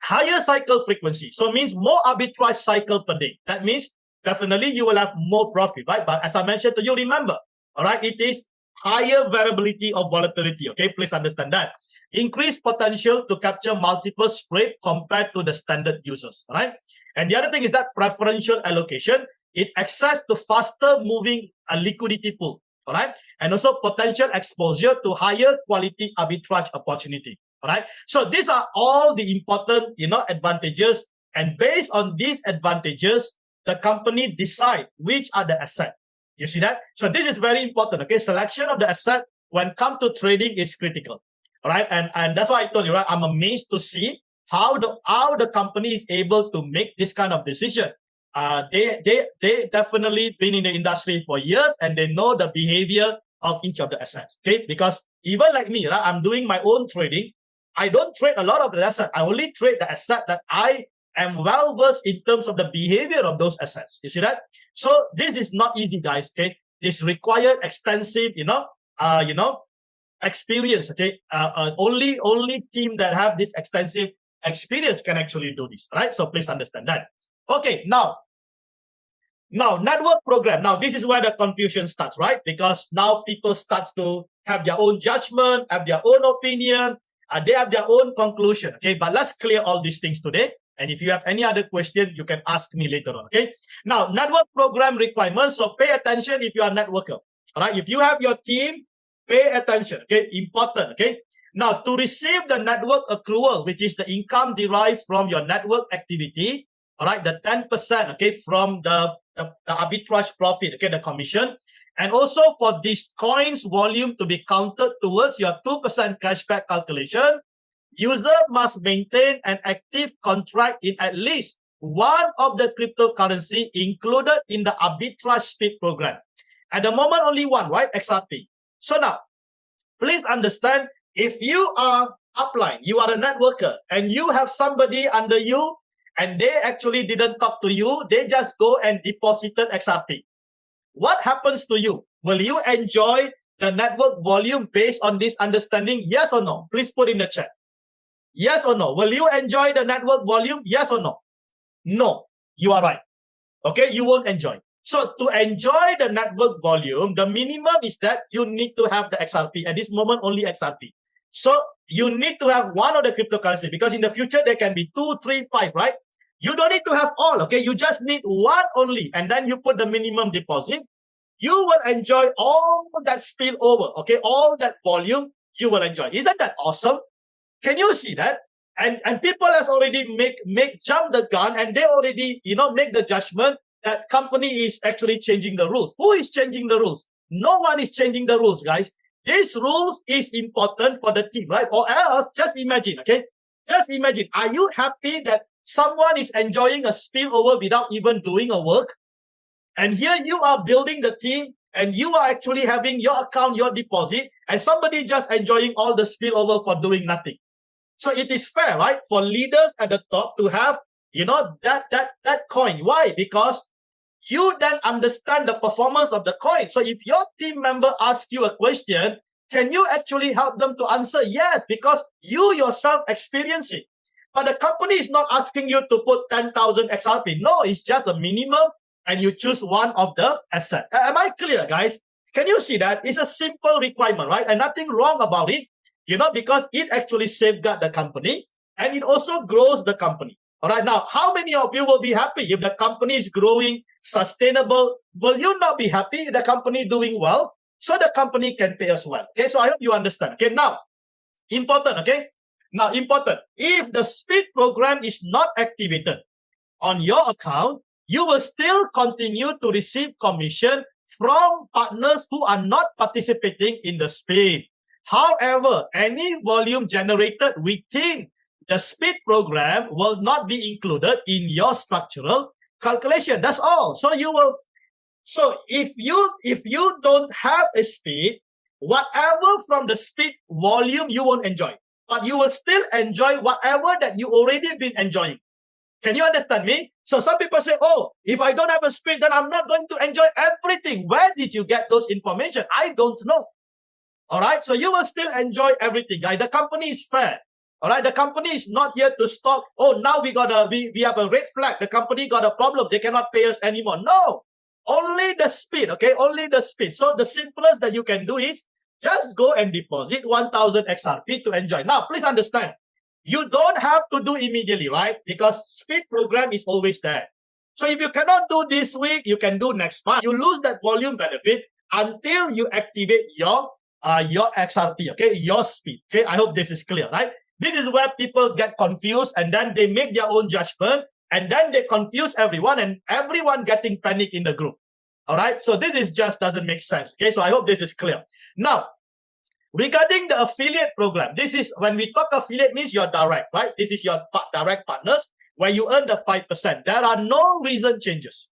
higher cycle frequency. So it means more arbitrage cycle per day. That means definitely you will have more profit, right? But as I mentioned to you, remember, all right, it is higher variability of volatility, okay? Please understand that. Increased potential to capture multiple spread compared to the standard users, right? And the other thing is that preferential allocation, it access to faster moving liquidity pool, all right? And also potential exposure to higher quality arbitrage opportunity, all right? So these are all the important, you know, advantages. And based on these advantages, the company decide which are the asset. You see that? So this is very important, okay? Selection of the asset when come to trading is critical, all right? And that's why I told you, right? I'm amazed to see how the company is able to make this kind of decision. They definitely been in the industry for years and they know the behavior of each of the assets, okay? Because even like me, right, I'm doing my own trading. I don't trade a lot of the asset. I only trade the asset that I am well versed in terms of the behavior of those assets. You see that? So this is not easy, guys, okay? This requires extensive, experience, okay? Only team that have this extensive experience can actually do this, right? So please understand that. Okay, now network program. Now this is where the confusion starts, right? Because now people start to have their own judgment, have their own opinion, they have their own conclusion, okay? But let's clear all these things today. And if you have any other question, you can ask me later on, okay? Now, network program requirements. So pay attention if you are a networker, all right? If you have your team, pay attention, okay? Important, okay? Now, to receive the network accrual, which is the income derived from your network activity, all right, the 10%, okay, from the arbitrage profit, okay, the commission. And also for this coins volume to be counted towards your 2% cashback calculation, user must maintain an active contract in at least one of the cryptocurrency included in the arbitrage speed program. At the moment, only one, right? XRP. So now, please understand, if you are upline, you are a networker, and you have somebody under you, and they actually didn't talk to you, they just go and deposited XRP. What happens to you? Will you enjoy the network volume based on this understanding? Yes or no? Please put in the chat. Yes or no? Will you enjoy the network volume? Yes or no? No, you are right. Okay, you won't enjoy. So to enjoy the network volume, the minimum is that you need to have the XRP. At this moment, only XRP. So you need to have one of the cryptocurrency because in the future, there can be 2, 3, 5, right? You don't need to have all, okay? You just need one only. And then you put the minimum deposit. You will enjoy all that spillover, okay? All that volume, you will enjoy. Isn't that awesome? Can you see that? And people has already make jump the gun and they already, make the judgment that company is actually changing the rules. Who is changing the rules? No one is changing the rules, guys. These rules is important for the team, right? Or else, just imagine, okay? Just imagine, are you happy that someone is enjoying a spillover without even doing a work? And here you are building the team and you are actually having your account, your deposit, and somebody just enjoying all the spillover for doing nothing. So it is fair, right, for leaders at the top to have, you know, that coin. Why? Because you then understand the performance of the coin. So if your team member asks you a question, can you actually help them to answer? Yes, because you yourself experience it. But the company is not asking you to put 10,000 XRP. No, it's just a minimum, and you choose one of the assets. Am I clear, guys? Can you see that? It's a simple requirement, right? And nothing wrong about it, you know, because it actually safeguards the company and it also grows the company. All right, now, how many of you will be happy if the company is growing, sustainable? Will you not be happy if the company doing well? So the company can pay us well. Okay, so I hope you understand. Okay, now, important, okay? Now, important, if the speed program is not activated on your account, you will still continue to receive commission from partners who are not participating in the speed. However, any volume generated within the speed program will not be included in your structural calculation. That's all. So you will. So if you don't have a speed, whatever from the speed volume you won't enjoy, but you will still enjoy whatever that you already been enjoying. Can you understand me? So some people say, oh, if I don't have a speed, then I'm not going to enjoy everything. Where did you get those information? I don't know. All right. So you will still enjoy everything, guys. The company is fair. All right. The company is not here to stop. Oh, now we have a red flag. The company got a problem. They cannot pay us anymore. No, only the speed. Okay. Only the speed. So the simplest that you can do is just go and deposit 1,000 XRP to enjoy. Now, please understand. You don't have to do immediately, right? Because speed program is always there. So if you cannot do this week, you can do next month. You lose that volume benefit until you activate your XRP, okay? Your speed, okay? I hope this is clear, right? This is where people get confused and then they make their own judgment and then they confuse everyone and everyone getting panic in the group, all right? So this is just doesn't make sense, okay? So I hope this is clear. Now, regarding the affiliate program, this is when we talk affiliate means you're direct, right? This is your direct partners where you earn the 5%. There are no recent changes.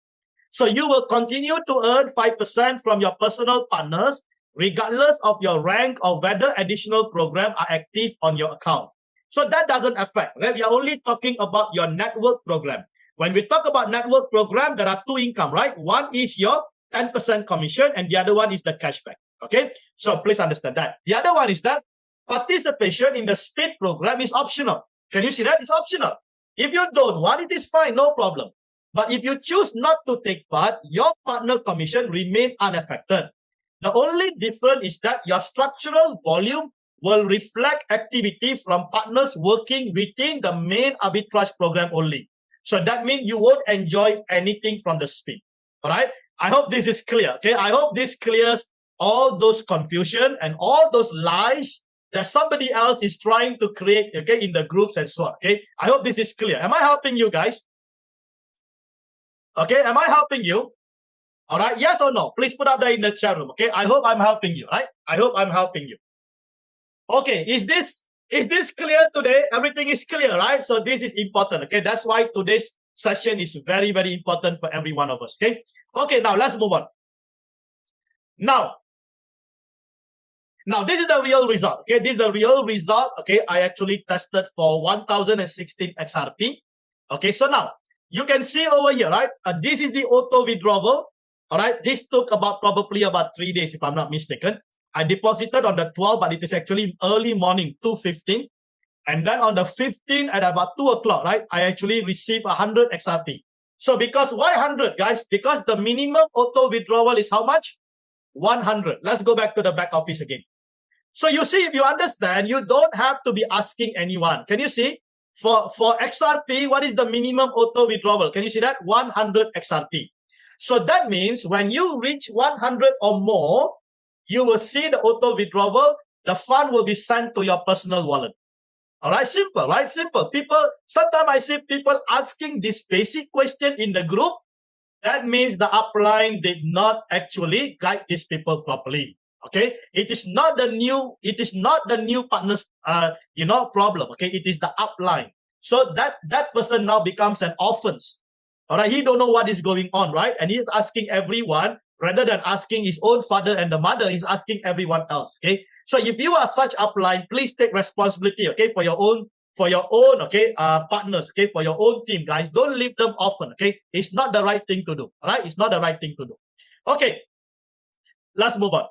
So you will continue to earn 5% from your personal partners regardless of your rank or whether additional programs are active on your account. So that doesn't affect, right? We are only talking about your network program. When we talk about network program, there are two income, right? One is your 10% commission and the other one is the cashback. Okay, so please understand that. The other one is that participation in the speed program is optional. Can you see that? It's optional. If you don't want it, is fine, no problem. But if you choose not to take part, your partner commission remain unaffected. The only difference is that your structural volume will reflect activity from partners working within the main arbitrage program only. So that means you won't enjoy anything from the speed. All right. I hope this is clear. Okay. I hope this clears all those confusion and all those lies that somebody else is trying to create, okay, in the groups and so on, okay? I hope this is clear. Am I helping you guys? Okay, am I helping you? All right, yes or no? Please put up there in the chat room, okay? I hope I'm helping you, right? I hope I'm helping you. Okay, is this clear today? Everything is clear, right? So this is important, okay? That's why today's session is very, very important for every one of us, okay? Okay, now let's move on. Now, this is the real result, okay? This is the real result, okay? I actually tested for 1,016 XRP. Okay, so now, you can see over here, right? This is the auto withdrawal, all right? This took probably about 3 days, if I'm not mistaken. I deposited on the 12th, but it is actually early morning, 2:15. And then on the 15th at about 2 o'clock, right? I actually received 100 XRP. So because why 100, guys? Because the minimum auto withdrawal is how much? 100. Let's go back to the back office again. So you see, if you understand, you don't have to be asking anyone. Can you see? For XRP, what is the minimum auto withdrawal? Can you see that? 100 XRP. So that means when you reach 100 or more, you will see the auto withdrawal. The fund will be sent to your personal wallet. All right, simple, right? Simple. Sometimes I see people asking this basic question in the group. That means the upline did not actually guide these people properly. Okay, it is not the new partners problem. Okay, it is the upline. So that person now becomes an offense. All right, he don't know what is going on, right? And he's asking everyone rather than asking his own father and the mother. He's asking everyone else. Okay, So if you are such upline, please take responsibility, okay, for your own, okay, partners, okay, for your own team, guys. Don't leave them often, okay? It's not the right thing to do, all right? It's not the right thing to do. Okay, let's move on.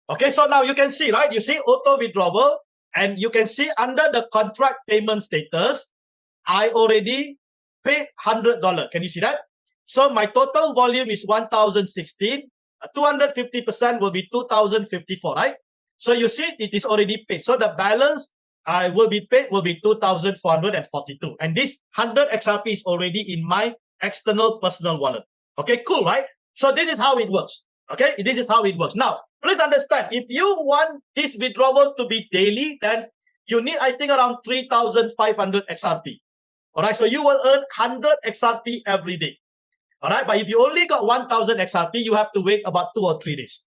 Okay, so now you can see, right? You see auto withdrawal, and you can see under the contract payment status, I already paid $100. Can you see that? So my total volume is 1,016. 250% will be 2,054, right? So you see it is already paid. So the balance will be paid will be 2,442. And this 100 XRP is already in my external personal wallet. Okay, cool, right? So this is how it works. Okay, this is how it works. Now, please understand, if you want this withdrawal to be daily, then you need, I think, around 3,500 XRP. All right, so you will earn 100 XRP every day. All right, but if you only got 1,000 XRP, you have to wait about 2 or 3 days.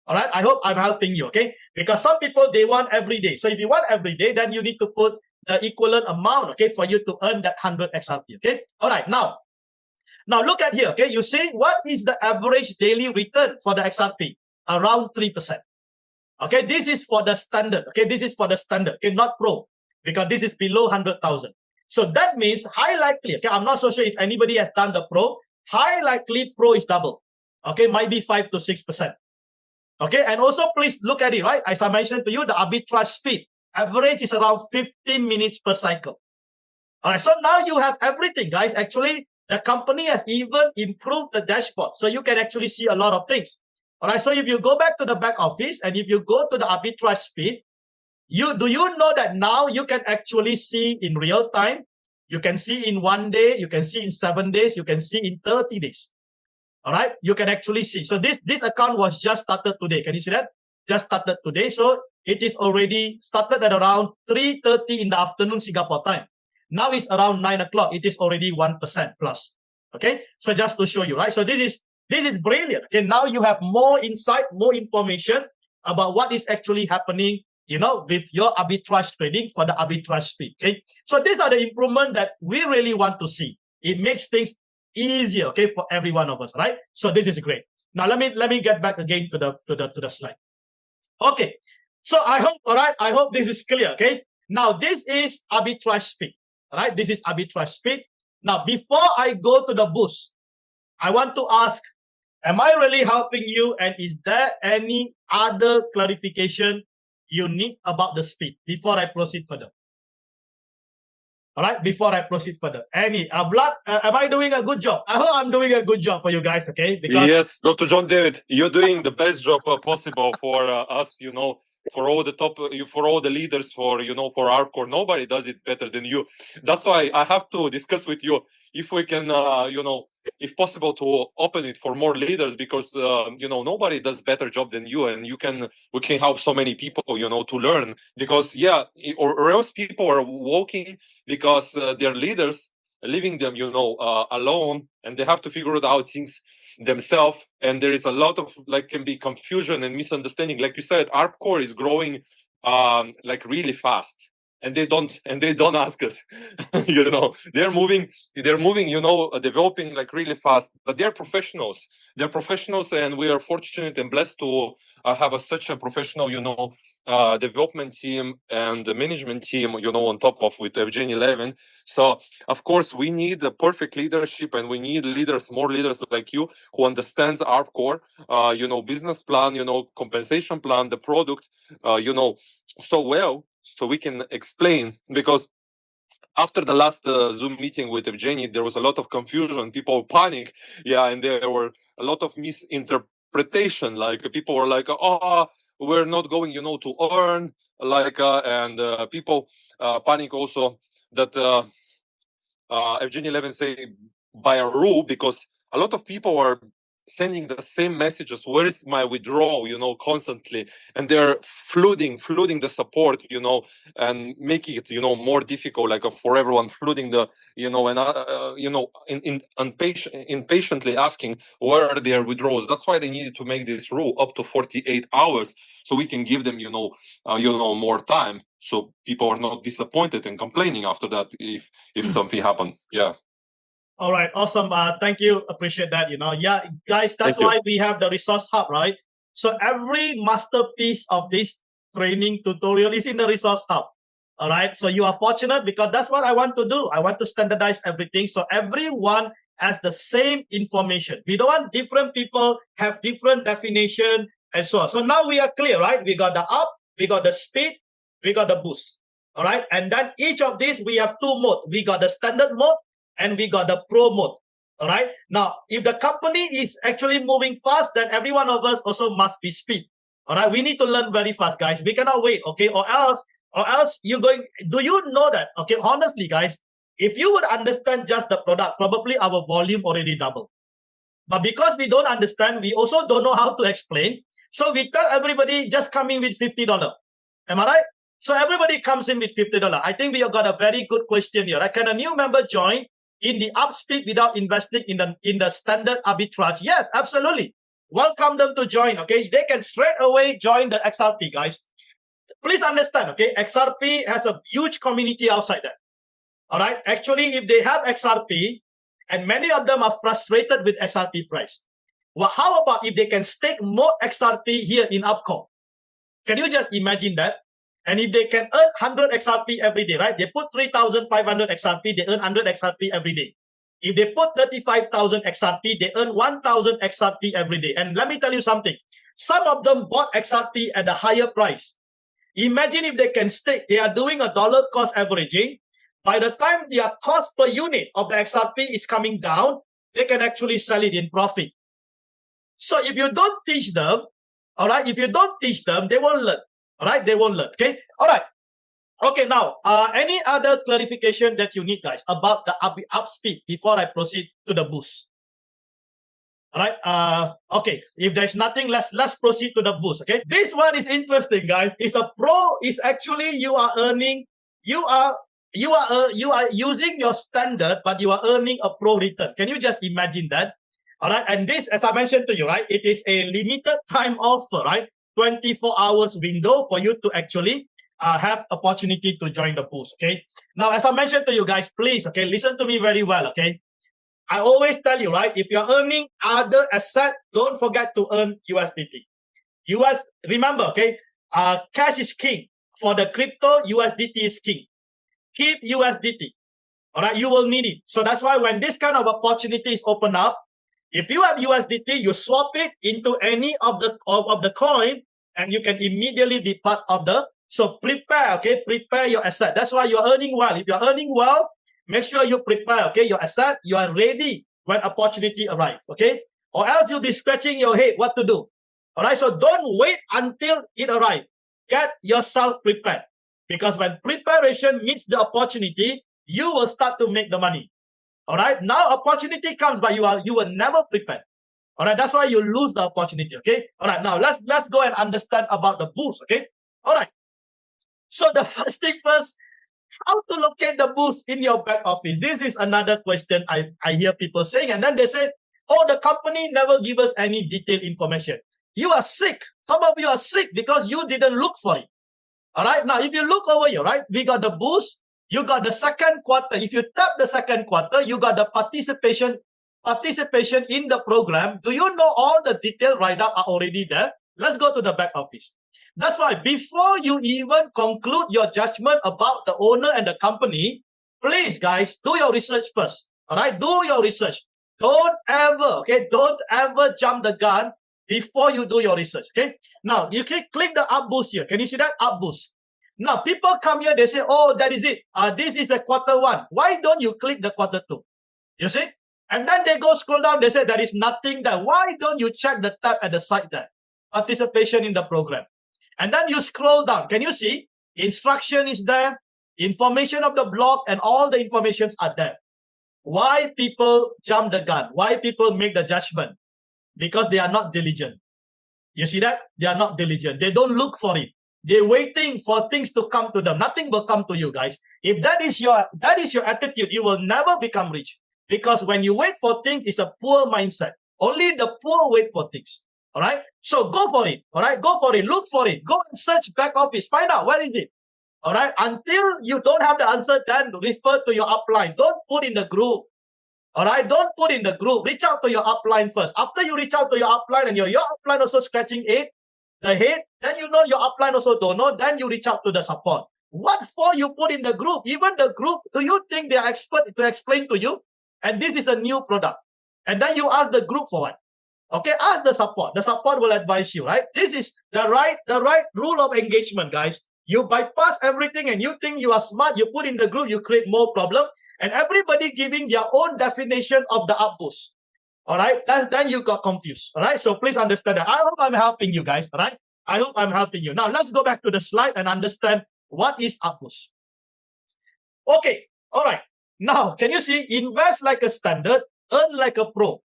All right, I hope I'm helping you, okay? Because some people, they want every day. So if you want every day, then you need to put the equivalent amount, okay, for you to earn that 100 XRP, okay? All right, now look at here, okay? You see, what is the average daily return for the XRP? Around 3%. Okay, this is for the standard, okay? This is for the standard, okay, not pro, because this is below 100,000. So that means high likely, okay? I'm not so sure if anybody has done the pro. High likely pro is double, okay? Might be 5 to 6%. Okay, and also please look at it, right? As I mentioned to you, the arbitrage speed, average is around 15 minutes per cycle. All right, so now you have everything, guys. Actually, the company has even improved the dashboard. So you can actually see a lot of things. All right, so if you go back to the back office and if you go to the arbitrage speed, do you know that now you can actually see in real time? You can see in 1 day, you can see in 7 days, you can see in 30 days. All right, you can actually see. So this account was just started today. Can you see that? Just started today. So it is already started at around 3:30 in the afternoon Singapore time. Now it's around 9 o'clock. It is already 1% plus. Okay, so just to show you, right? So this is brilliant. Okay, now you have more insight, more information about what is actually happening, you know, with your arbitrage trading for the arbitrage speed. Okay, so these are the improvements that we really want to see. It makes things easier, okay, for every one of us, right? So this is great. Now let me get back again to the slide. Okay, so I hope, all right, I hope this is clear. Okay, now this is arbitrage speed. All right, this is arbitrage speed. Now before I go to the boost, I want to ask, am I really helping you? And is there any other clarification you need about the speed before I proceed further? All right, before I proceed further, Vlad, am I doing a good job? I hope I'm doing a good job for you guys, okay? Because yes, Dr. John David, you're doing the best job possible for us, you know, for all the top, for all the leaders, for, you know, for ARBCORE. Nobody does it better than you. That's why I have to discuss with you if we can, you know, if possible, to open it for more leaders, because you know, nobody does better job than you, and we can help so many people, you know, to learn. Because yeah, or else people are walking because their leaders are leaving them, you know, alone, and they have to figure out things themselves. And there is a lot of, like, can be confusion and misunderstanding. Like you said, ARBCORE is growing like really fast. And they don't ask us. You know, they're moving, you know, developing like really fast, but they're professionals, and we are fortunate and blessed to have such a professional, you know, development team and the management team, you know, on top of with Evgeny Levin. So of course we need a perfect leadership, and we need leaders, more leaders like you, who understands ARBCORE, you know, business plan, you know, compensation plan, the product, you know, so well, so we can explain. Because after the last Zoom meeting with Evgeny, there was a lot of confusion, people panic, yeah, and there were a lot of misinterpretation. Like people were like, "Oh, we're not going, you know, to earn," like, and people panic also that Evgeny Levin say by a rule, because a lot of people are sending the same messages, where is my withdrawal, you know, constantly, and they're flooding the support, you know, and making it, you know, more difficult, like for everyone, flooding the, you know, and you know, impatiently asking where are their withdrawals. That's why they needed to make this rule up to 48 hours, so we can give them, you know, more time, so people are not disappointed and complaining after that if something happened. Yeah. all right, awesome. Thank you. Appreciate that. You know, yeah, guys, that's why we have the resource hub, right? So every masterpiece of this training tutorial is in the resource hub. All right. So you are fortunate because that's what I want to do. I want to standardize everything. So everyone has the same information. We don't want different people have different definition and so on. So now we are clear, right? We got the up, we got the speed, we got the boost. All right. And then each of these, we have two modes. We got the standard mode and we got the pro mode. All right. Now, if the company is actually moving fast, then every one of us also must be speed. All right. We need to learn very fast, guys. We cannot wait. Okay. Or else you're going, do you know that? Okay. Honestly, guys, if you would understand just the product, probably our volume already doubled. But because we don't understand, we also don't know how to explain. So we tell everybody just come in with $50. Am I right? So everybody comes in with $50. I think we have got a very good question here. Right? Can a new member join in the upspeed without investing in the standard arbitrage? Yes, absolutely. Welcome them to join. Okay, they can straight away join the XRP, guys. Please understand. Okay, XRP has a huge community outside there. All right. Actually, if they have XRP, and many of them are frustrated with XRP price, well, how about if they can stake more XRP here in ARBCORE? Can you just imagine that? And if they can earn 100 XRP every day, right? They put 3,500 XRP, they earn 100 XRP every day. If they put 35,000 XRP, they earn 1,000 XRP every day. And let me tell you something. Some of them bought XRP at a higher price. Imagine if they can stake. They are doing a dollar cost averaging. By the time their cost per unit of the XRP is coming down, they can actually sell it in profit. So if you don't teach them, all right, if you don't teach them, they won't learn. All right, they won't learn. Okay, all right. Okay, now, any other clarification that you need, guys, about the up speed before I proceed to the boost? All right. Okay, if there's nothing, let's proceed to the boost. Okay, this one is interesting, guys. It's a pro. Is actually you are earning. You are using your standard, but you are earning a pro return. Can you just imagine that? All right, and this, as I mentioned to you, right, it is a limited time offer, right? 24 hours window for you to actually have opportunity to join the boost. Okay. Now, as I mentioned to you guys, please, okay, listen to me very well. Okay. I always tell you, right, if you're earning other asset, don't forget to earn USDT. Remember, okay, cash is king. For the crypto, USDT is king. Keep USDT. All right, you will need it. So that's why when this kind of opportunities open up, if you have USDT, you swap it into any of the coin, and you can immediately be part of the. So prepare, okay, prepare your asset. That's why you're earning well. If you're earning well, make sure you prepare, okay, your asset. You are ready when opportunity arrives, okay? Or else you'll be scratching your head what to do. All right, so don't wait until it arrives. Get yourself prepared. Because when preparation meets the opportunity, you will start to make the money. All right, now opportunity comes, but you were never prepared. All right, that's why you lose the opportunity, okay? All right, now let's go and understand about the boost, okay? All right. So the first thing first, how to locate the boost in your back office? This is another question I hear people saying, and then they say, oh, the company never give us any detailed information. You are sick. Some of you are sick because you didn't look for it. All right, now if you look over here, right, we got the boost, you got the second quarter. If you tap the second quarter, you got the participation in the program. Do you know all the detailed write-up are already there? Let's go to the back office. That's why before you even conclude your judgment about the owner and the company, please, guys, do your research first. All right, do your research. Don't ever jump the gun before you do your research. Okay. Now you click the up boost here. Can you see that up boost? Now people come here, they say, oh, that is it. This is a quarter one. Why don't you click the quarter two? You see? And then they go scroll down. They say there is nothing there. Why don't you check the tab at the side there? Participation in the program. And then you scroll down. Can you see? Instruction is there. Information of the blog and all the informations are there. Why people jump the gun? Why people make the judgment? Because they are not diligent. You see that? They are not diligent. They don't look for it. They're waiting for things to come to them. Nothing will come to you, guys. If that is your attitude, you will never become rich. Because when you wait for things, it's a poor mindset. Only the poor wait for things. All right? So go for it. All right? Go for it. Look for it. Go and search back office. Find out where is it. All right? Until you don't have the answer, then refer to your upline. Don't put in the group. All right? Don't put in the group. Reach out to your upline first. After you reach out to your upline and your upline also scratching it, the head, then you know your upline also don't know, then you reach out to the support. What for you put in the group? Even the group, do you think they are expert to explain to you? And this is a new product. And then you ask the group for what? Okay, ask the support. The support will advise you, right? This is the right rule of engagement, guys. You bypass everything and you think you are smart, you put in the group, you create more problem, and everybody giving their own definition of the up boost. All right, then you got confused. All right, so please understand that. I hope I'm helping you guys. All right, I hope I'm helping you. Now let's go back to the slide and understand what is up boost. Okay, all right. Now can you see? Invest like a standard, earn like a pro.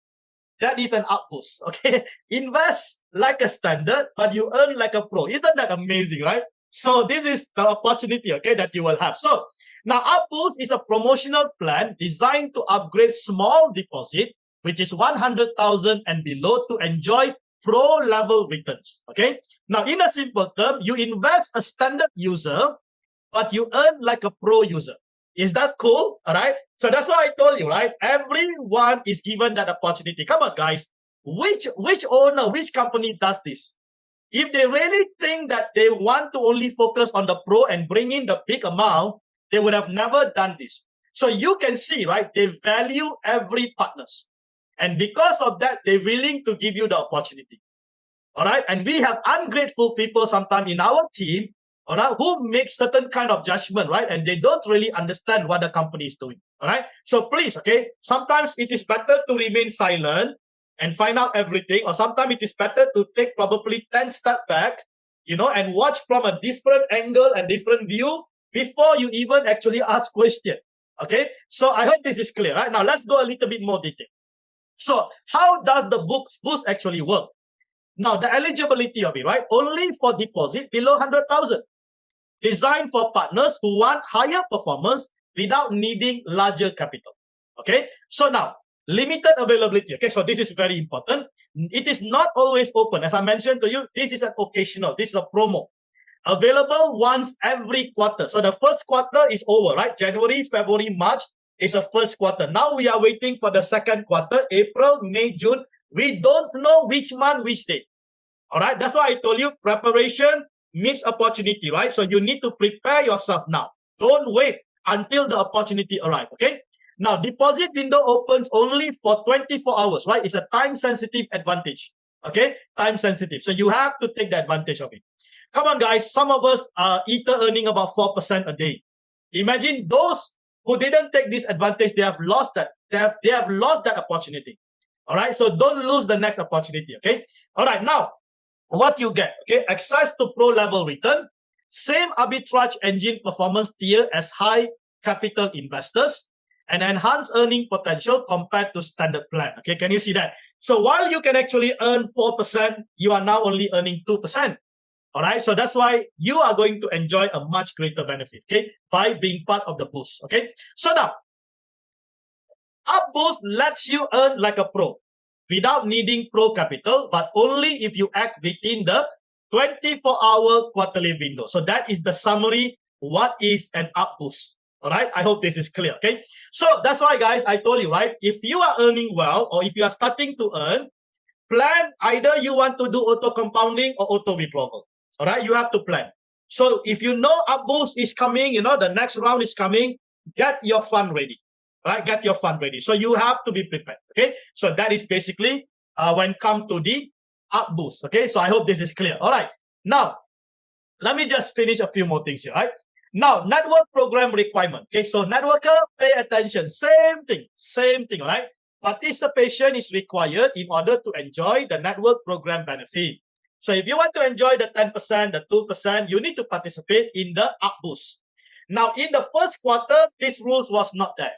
That is an up boost. Okay, invest like a standard, but you earn like a pro. Isn't that amazing, right? So this is the opportunity, okay, that you will have. So now up boost is a promotional plan designed to upgrade small deposit, which is 100,000 and below, to enjoy pro level returns. Okay. Now in a simple term, you invest a standard user, but you earn like a pro user. Is that cool? All right. So that's what I told you, right? Everyone is given that opportunity. Come on, guys. Which owner, which company does this? If they really think that they want to only focus on the pro and bring in the big amount, they would have never done this. So you can see, right? They value every partners. And because of that, they're willing to give you the opportunity. All right. And we have ungrateful people sometimes in our team, all right, who make certain kind of judgment, right? And they don't really understand what the company is doing. All right. So please, okay, sometimes it is better to remain silent and find out everything, or sometimes it is better to take probably 10 steps back, you know, and watch from a different angle and different view before you even actually ask question. Okay. So I hope this is clear, right? Now let's go a little bit more detail. So how does the boost actually work? Now the eligibility of it, right? Only for deposit below 100,000. Designed for partners who want higher performance without needing larger capital. Okay. So now, limited availability. Okay. So this is very important. It is not always open. As I mentioned to you, this is an occasional. This is a promo. Available once every quarter. So the first quarter is over, right? January, February, March is the first quarter. Now we are waiting for the second quarter, April, May, June. We don't know which month, which day. All right. That's why I told you preparation means opportunity, right? So you need to prepare yourself now. Don't wait until the opportunity arrives, okay? Now, deposit window opens only for 24 hours, right? It's a time-sensitive advantage, okay? Time-sensitive. So you have to take the advantage of it. Come on, guys. Some of us are either earning about 4% a day. Imagine those who didn't take this advantage, they have lost that. They have lost that opportunity, all right? So don't lose the next opportunity, okay? All right, now, what you get, okay? Access to pro level return, same arbitrage engine performance tier as high capital investors, and enhanced earning potential compared to standard plan. Okay, can you see that? So while you can actually earn 4%, you are now only earning 2%. All right, so that's why you are going to enjoy a much greater benefit, okay, by being part of the boost. Okay, so now, up boost lets you earn like a pro, without needing pro capital, but only if you act within the 24-hour quarterly window. So that is the summary. What is an up boost? All right. I hope this is clear. Okay. So that's why, guys, I told you, right? If you are earning well, or if you are starting to earn, plan either you want to do auto compounding or auto withdrawal. All right. You have to plan. So if you know up boost is coming, you know, the next round is coming, get your fund ready. Right, get your fund ready. So you have to be prepared. Okay, so that is basically when come to the up boost. Okay, so I hope this is clear. All right, now let me just finish a few more things here. Right now, network program requirement. Okay, so networker, pay attention. Same thing. All right, participation is required in order to enjoy the network program benefit. So if you want to enjoy the 10%, the 2%, you need to participate in the up boost. Now, in the first quarter, this rules was not there.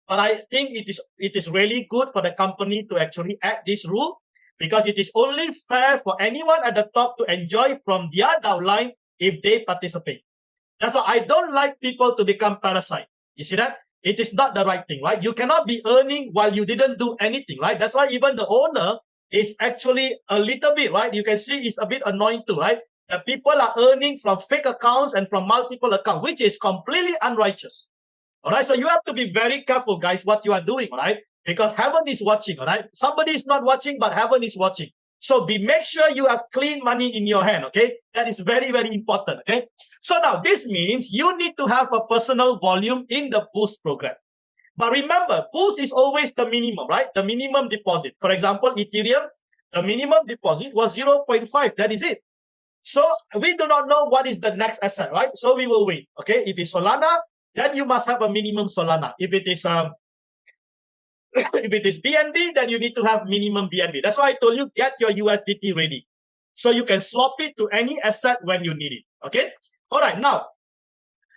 But I think it is really good for the company to actually add this rule, because it is only fair for anyone at the top to enjoy from their downline if they participate. That's why I don't like people to become parasite. You see that? It is not the right thing, right? You cannot be earning while you didn't do anything, right? That's why even the owner is actually a little bit, right? You can see it's a bit annoying too, right? The people are earning from fake accounts and from multiple accounts, which is completely unrighteous. All right, so you have to be very careful, guys, what you are doing, all right? Because heaven is watching, all right? Somebody is not watching, but heaven is watching. So make sure you have clean money in your hand, okay? That is very, very important, okay? So now this means you need to have a personal volume in the Boost program. But remember, Boost is always the minimum, right? The minimum deposit. For example, Ethereum, the minimum deposit was 0.5. That is it. So we do not know what is the next asset, right? So we will wait, okay? If it's Solana, then you must have a minimum Solana. If it is if it is BNB, then you need to have minimum BNB. That's why I told you, get your USDT ready. So you can swap it to any asset when you need it, okay? All right, now,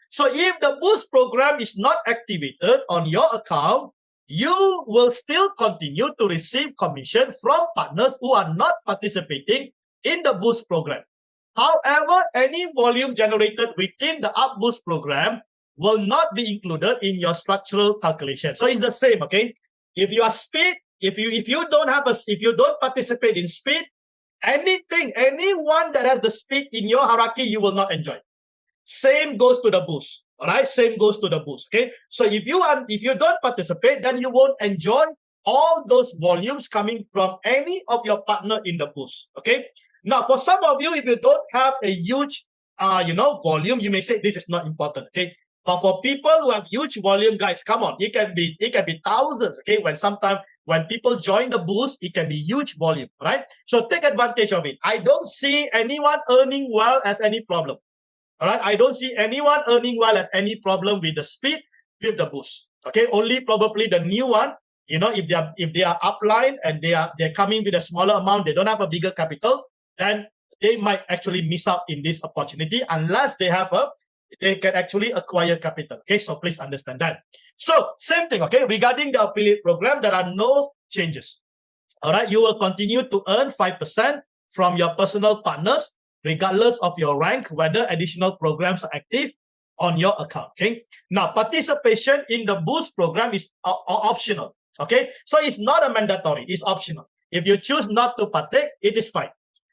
so if the Boost program is not activated on your account, you will still continue to receive commission from partners who are not participating in the Boost program. However, any volume generated within the UpBoost program will not be included in your structural calculation. So it's the same, okay? If you are speed, if you don't participate in speed, anyone that has the speed in your hierarchy, you will not enjoy. Same goes to the Boost. All right, same goes to the Boost. Okay, so if you don't participate, then you won't enjoy all those volumes coming from any of your partner in the Boost. Okay. Now, for some of you, if you don't have a huge, volume, you may say this is not important. Okay. But for people who have huge volume, guys, come on, it can be thousands. Okay. When people join the Boost, it can be huge volume. Right. So take advantage of it. I don't see anyone earning well as any problem. All right, I don't see anyone earning well as any problem with the speed with the Boost. Okay, only probably the new one. If they are upline and they're coming with a smaller amount, they don't have a bigger capital, then they might actually miss out in this opportunity unless they can actually acquire capital. Okay, so please understand that. So same thing. Okay, regarding the affiliate program, there are no changes. All right, you will continue to earn 5% from your personal partners, regardless of your rank, whether additional programs are active on your account, okay? Now, participation in the Boost program is optional, okay? So it's not a mandatory, it's optional. If you choose not to partake, it is fine,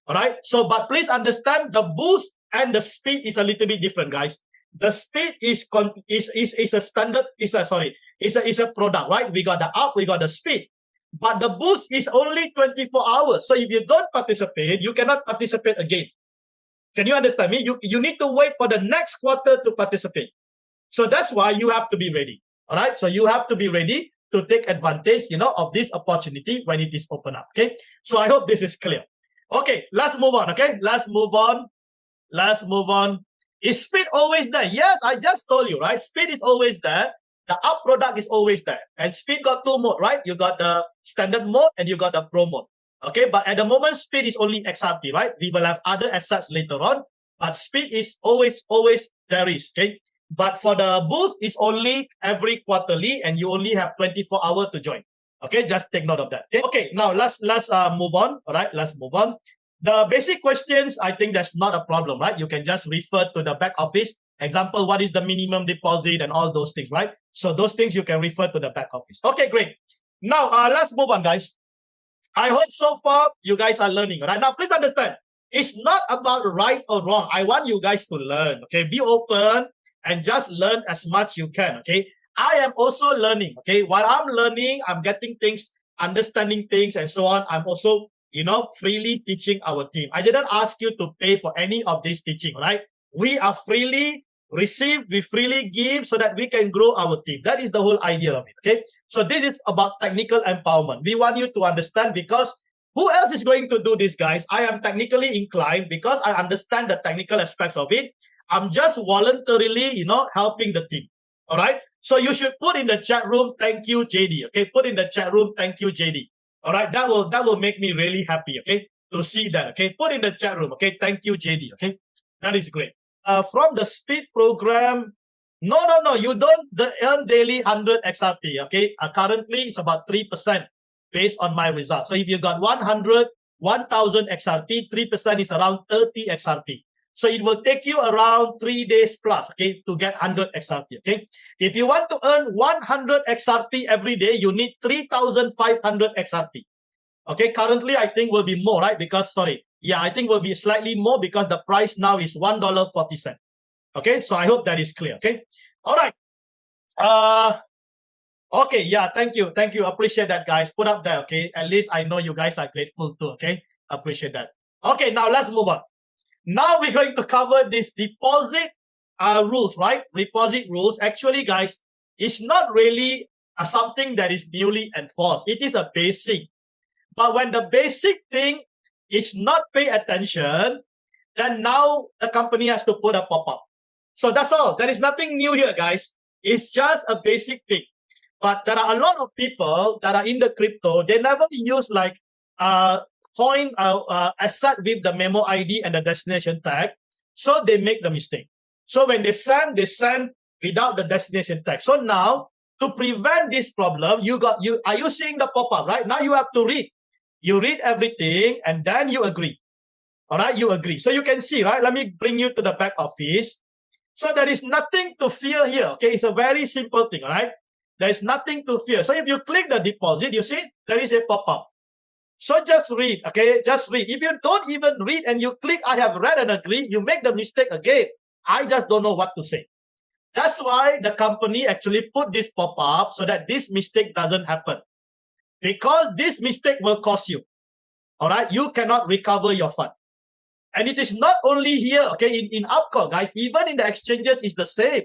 all right? So, but please understand the Boost and the speed is a little bit different, guys. The speed is a standard, is a product, right? We got the up, we got the speed. But the Boost is only 24 hours. So if you don't participate, you cannot participate again. Can you understand me? You need to wait for the next quarter to participate. So that's why you have to be ready. All right. So you have to be ready to take advantage, of this opportunity when it is open up. Okay. So I hope this is clear. Okay. Let's move on. Okay. Let's move on. Is speed always there? Yes. I just told you, right? Speed is always there. The up product is always there. And speed got two modes, right? You got the standard mode and you got the pro mode. Okay, but at the moment, speed is only XRP, right? We will have other assets later on, but speed is always there is, okay? But for the Boost, it's only every quarterly, and you only have 24 hours to join. Okay, just take note of that. Okay, now let's move on. All right, let's move on. The basic questions, I think that's not a problem, right? You can just refer to the back office. Example, what is the minimum deposit and all those things, right? So those things you can refer to the back office. Okay, great. Now, let's move on, guys. I hope so far you guys are learning, right? Now, please understand, it's not about right or wrong. I want you guys to learn, okay? Be open and just learn as much you can, okay? I am also learning, okay? While I'm learning, I'm getting things, understanding things, and so on. I'm also, freely teaching our team. I didn't ask you to pay for any of this teaching, right? We are freely receive, we freely give so that we can grow our team. That is the whole idea of it, okay? So this is about technical empowerment. We want you to understand because who else is going to do this, guys? I am technically inclined because I understand the technical aspects of it. I'm just voluntarily, helping the team, all right? So you should put in the chat room, thank you, JD, okay? Put in the chat room, thank you, JD, all right? That will make me really happy, okay? To see that, okay? Put in the chat room, okay? Thank you, JD, okay? That is great. From the speed program, no, you don't earn daily 100 XRP, okay? Currently, it's about 3% based on my results. So if you got 1,000 XRP, 3% is around 30 XRP. So it will take you around 3 days plus, okay, to get 100 XRP, okay? If you want to earn 100 XRP every day, you need 3,500 XRP. Okay, currently, I think will be more, right? Because, I think will be slightly more because the price now is $1.40. Okay, so I hope that is clear. Okay, all right. Okay, yeah, thank you. Appreciate that, guys. Put up there. Okay, at least I know you guys are grateful too. Okay, Appreciate that. Okay, now let's move on. Now we're going to cover this deposit rules, right? Deposit rules. Actually, guys, it's not really something that is newly enforced. It is a basic. But when the basic thing is not pay attention, then now the company has to put a pop-up. So that's all. There is nothing new here, guys. It's just a basic thing. But there are a lot of people that are in the crypto. They never use like coin asset with the memo ID and the destination tag. So they make the mistake. So when they send without the destination tag. So now to prevent this problem, are you seeing the pop-up, right? Now you have to read. You read everything and then you agree. All right, you agree. So you can see, right? Let me bring you to the back office. So there is nothing to fear here. Okay, it's a very simple thing, all right? There is nothing to fear. So if you click the deposit, you see there is a pop-up. So just read, okay? Just read. If you don't even read and you click, I have read and agree, you make the mistake again. I just don't know what to say. That's why the company actually put this pop-up so that this mistake doesn't happen. Because this mistake will cost you. All right? You cannot recover your fund. And it is not only here, okay, in ARBCORE, guys, even in the exchanges, it's the same.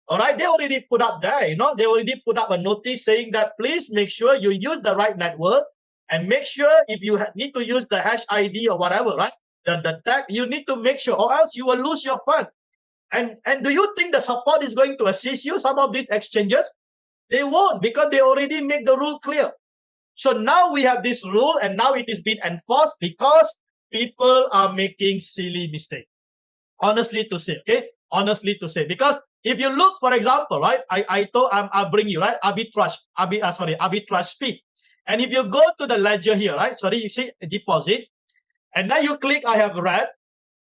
All right, they already put up there, they already put up a notice saying that please make sure you use the right network and make sure if you need to use the hash ID or whatever, right, the tag, you need to make sure or else you will lose your fund. And do you think the support is going to assist you, some of these exchanges? They won't because they already make the rule clear. So now we have this rule and now it is being enforced because people are making silly mistakes. Honestly to say, okay? Honestly to say. Because if you look, for example, right, I'll bring you, right, arbitrage speed. And if you go to the ledger here, right, you see deposit, and then you click, I have read.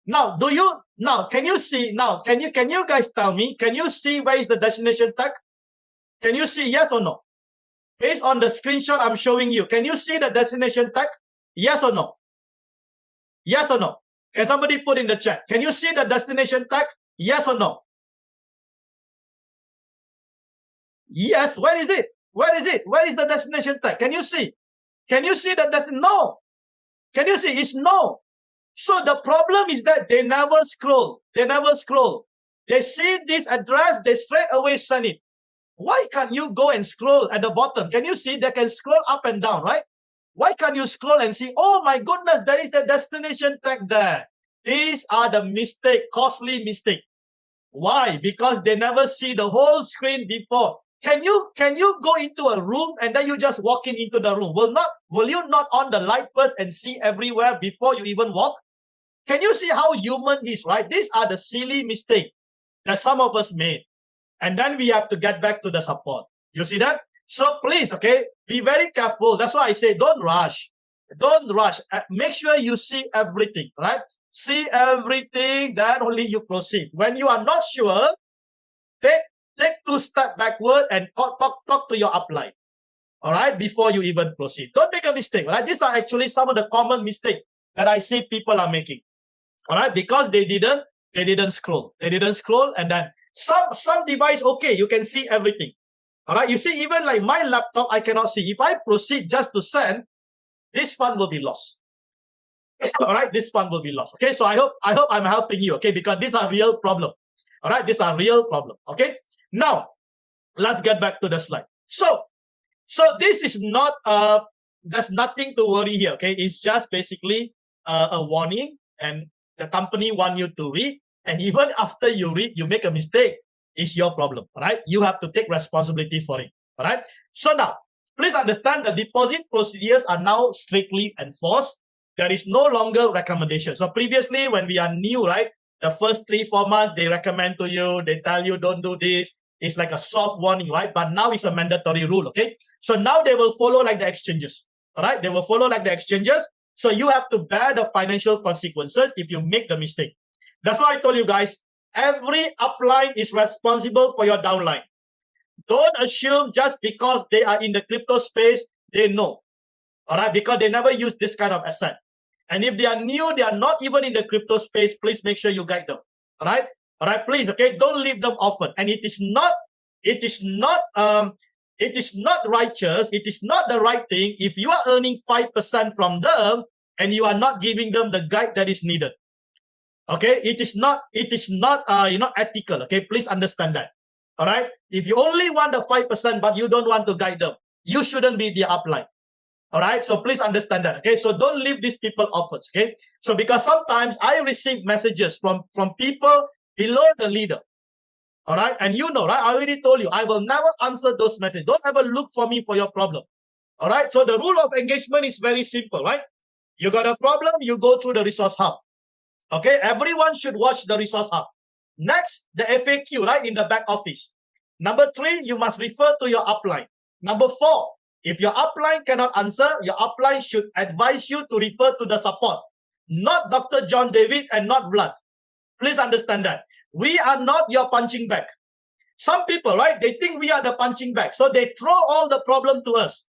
Now, can you see, can you guys tell me, can you see where is the destination tag? Can you see yes or no? Based on the screenshot I'm showing you, can you see the destination tag? Yes or no? Yes or no? Can somebody put in the chat? Can you see the destination tag? Yes or no? Yes. Where is it? Where is it? Where is the destination tag? Can you see? Can you see the destination? No. Can you see? It's no. So the problem is that they never scroll. They never scroll. They see this address, they straight away send it. Why can't you go and scroll at the bottom? Can you see? They can scroll up and down, right? Why can't you scroll and see, oh my goodness, there is the destination tag there. These are the mistake, costly mistake. Why? Because they never see the whole screen before. Can you go into a room and then you just walk into the room? Will you not on the light first and see everywhere before you even walk? Can you see how human is, right? These are the silly mistakes that some of us made. And then we have to get back to the support. You see that? So please, okay, be very careful. That's why I say don't rush. Don't rush. Make sure you see everything, right? See everything, then only you proceed. When you are not sure, take 2 steps backward and talk to your upline, all right, before you even proceed. Don't make a mistake, right? These are actually some of the common mistakes that I see people are making, all right, because they didn't scroll. They didn't scroll, and then some device, okay, you can see everything, all right. You see, even like my laptop, I cannot see. If I proceed just to send, this fund will be lost. All right, this fund will be lost. Okay, so I hope I'm helping you. Okay, because these are real problem. All right, these are real problem. Okay. Now, let's get back to the slide. So this is not, there's nothing to worry here, okay? It's just basically a warning, and the company want you to read, and even after you read, you make a mistake, it's your problem, all right? You have to take responsibility for it, all right? So now, please understand the deposit procedures are now strictly enforced. There is no longer recommendation. So previously, when we are new, right, the first 3-4 months, they recommend to you, they tell you don't do this. It's like a soft warning, right? But now it's a mandatory rule, okay? So now they will follow like the exchanges, all right? They will follow like the exchanges. So you have to bear the financial consequences if you make the mistake. That's why I told you guys, every upline is responsible for your downline. Don't assume just because they are in the crypto space, they know, all right? Because they never use this kind of asset. And if they are new, they are not even in the crypto space, please make sure you guide them, all right? All right, please, okay, don't leave them often. And it is not righteous, it is not the right thing if you are earning 5% from them and you are not giving them the guide that is needed. Okay, it is not ethical. Okay, please understand that. All right, if you only want the 5%, but you don't want to guide them, you shouldn't be the upline. All right, so please understand that. Okay, so don't leave these people offers. Okay, so because sometimes I receive messages from people below the leader. All right, and you know, right? I already told you, I will never answer those messages. Don't ever look for me for your problem. All right, so the rule of engagement is very simple, right? You got a problem, you go through the resource hub. Okay, everyone should watch the resource hub. Next, the FAQ, right, in the back office. Number 3, you must refer to your upline. Number 4, if your upline cannot answer, your upline should advise you to refer to the support, not Dr. John David and not Vlad. Please understand that. We are not your punching bag. Some people, right, they think we are the punching bag, so they throw all the problem to us.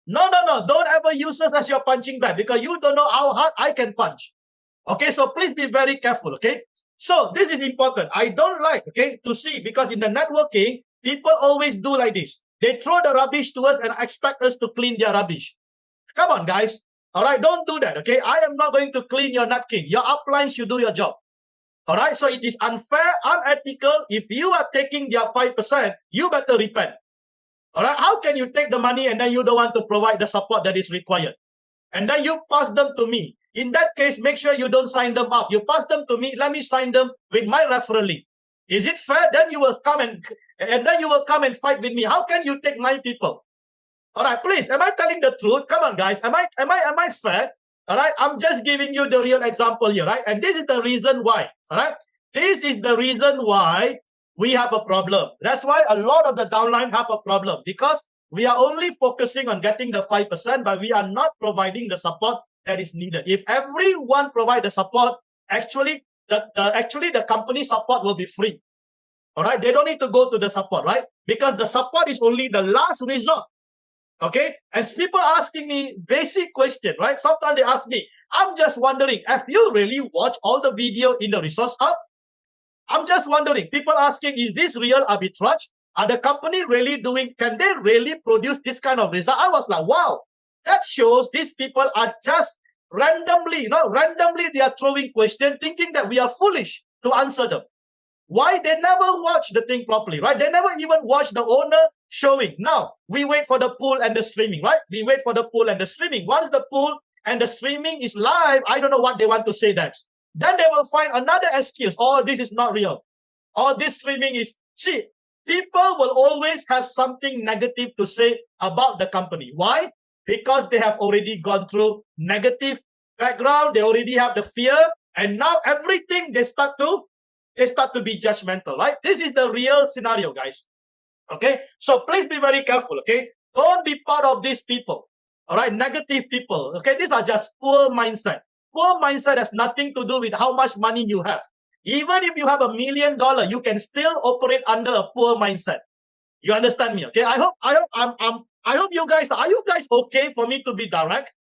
No, don't ever use us as your punching bag because you don't know how hard I can punch. Okay, so please be very careful, okay? So this is important. I don't like, okay, to see, because in the networking, people always do like this. They throw the rubbish to us and expect us to clean their rubbish. Come on, guys. All right, don't do that, okay? I am not going to clean your napkin. Your upline should do your job. All right, so it is unfair, unethical. If you are taking their 5%, you better repent. All right, how can you take the money and then you don't want to provide the support that is required? And then you pass them to me. In that case, make sure you don't sign them up. You pass them to me, let me sign them with my referral link. Is it fair? Then you will come and then you will come and fight with me. How can you take my people? All right, please, am I telling the truth? Come on, guys. Am I fair? All right, I'm just giving you the real example here, right? And this is the reason why. All right, this is the reason why we have a problem. That's why a lot of the downline have a problem, because we are only focusing on getting the 5%, but we are not providing the support that is needed. If everyone provide the support, actually the company support will be free. All right, they don't need to go to the support, right? Because the support is only the last resort. Okay, and people asking me basic question, right? Sometimes they ask me, I'm just wondering, have you really watched all the video in the resource hub? I'm just wondering, people asking, is this real arbitrage? Are the company really doing, can they really produce this kind of result? I was like, wow, that shows these people are just randomly, randomly they are throwing questions thinking that we are foolish to answer them. Why? They never watch the thing properly, right? They never even watch the owner showing. Now, we wait for the pool and the streaming, right? We wait for the pool and the streaming. Once the pool and the streaming is live, I don't know what they want to say next. Then they will find another excuse. Oh, this is not real. Oh, this streaming is... See, people will always have something negative to say about the company. Why? Because they have already gone through negative background. They already have the fear. And now everything they start to be judgmental, right? This is the real scenario, guys. Okay? So please be very careful, okay? Don't be part of these people. All right? Negative people. Okay? These are just poor mindset. Poor mindset has nothing to do with how much money you have. Even if you have $1 million, you can still operate under a poor mindset. You understand me? Okay? I hope you guys are you guys okay for me to be direct?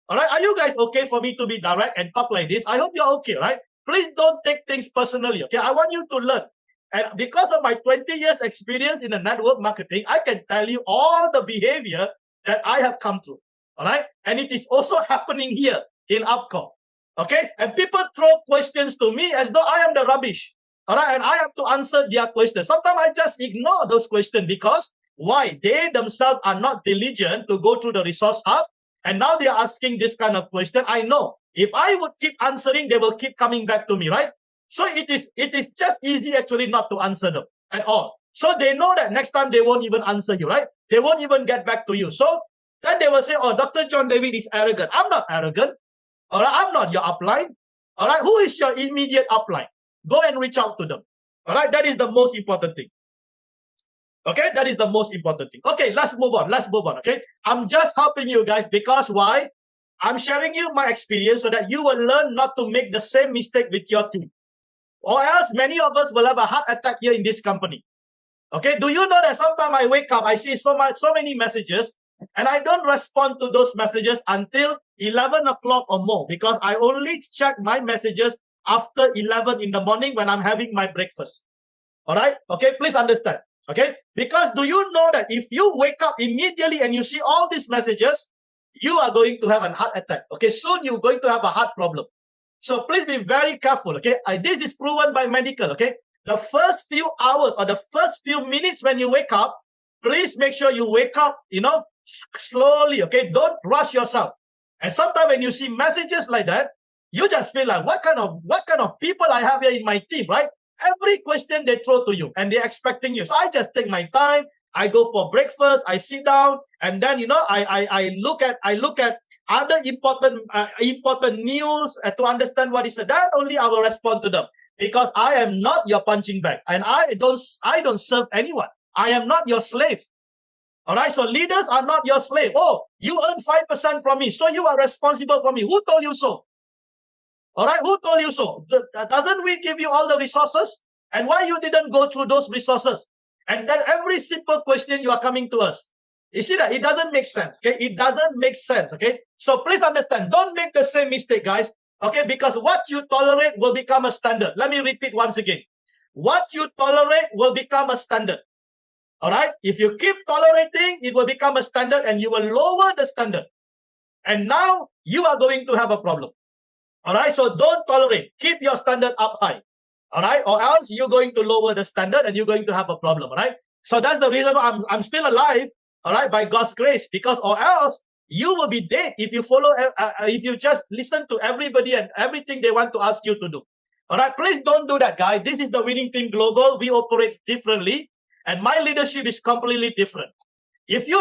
All right? Are you guys okay for me to be direct and talk like this? I hope you're okay, right? Please don't take things personally, okay? I want you to learn. And because of my 20 years experience in the network marketing, I can tell you all the behavior that I have come through, all right? And it is also happening here in ARBCORE, okay? And people throw questions to me as though I am the rubbish, all right? And I have to answer their questions. Sometimes I just ignore those questions because why? They themselves are not diligent to go through the resource hub. And now they are asking this kind of question. I know. If I would keep answering, they will keep coming back to me, right? So it is just easy actually not to answer them at all. So they know that next time they won't even answer you, right? They won't even get back to you. So then they will say, oh, Dr. John David is arrogant. I'm not arrogant. All right, I'm not your upline. All right, who is your immediate upline? Go and reach out to them. All right, that is the most important thing. Okay, that is the most important thing. Okay, let's move on. Let's move on, okay? I'm just helping you guys because why? I'm sharing you my experience so that you will learn not to make the same mistake with your team. Or else many of us will have a heart attack here in this company. Okay, do you know that sometimes I wake up, I see so many messages, and I don't respond to those messages until 11 o'clock or more because I only check my messages after 11 in the morning when I'm having my breakfast. All right? Okay, please understand. Okay, because do you know that if you wake up immediately and you see all these messages, you are going to have a heart attack. Okay, soon you're going to have a heart problem. So please be very careful. Okay, this is proven by medical. Okay, the first few hours or the first few minutes when you wake up, please make sure you wake up, slowly. Okay, don't rush yourself. And sometimes when you see messages like that, you just feel like, what kind of people I have here in my team, right? Every question they throw to you and they're expecting you. So I just take my time. I go for breakfast. I sit down, and then I look at other important news to understand what is it. Then only I will respond to them, because I am not your punching bag, and I don't serve anyone. I am not your slave. All right. So leaders are not your slave. Oh, you earn 5% from me, so you are responsible for me. Who told you so? All right, who told you so? Doesn't we give you all the resources? And why you didn't go through those resources? And then every simple question you are coming to us. You see that? It doesn't make sense, okay? It doesn't make sense, okay? So please understand, don't make the same mistake, guys, okay? Because what you tolerate will become a standard. Let me repeat once again. What you tolerate will become a standard, all right? If you keep tolerating, it will become a standard, and you will lower the standard. And now you are going to have a problem. All right, so don't tolerate. Keep your standard up high. All right, or else you're going to lower the standard and you're going to have a problem. All right, so that's the reason why I'm still alive. All right, by God's grace, because or else you will be dead if you follow, if you just listen to everybody and everything they want to ask you to do. All right, please don't do that, guys. This is the Winning Team Global. We operate differently, and my leadership is completely different. If you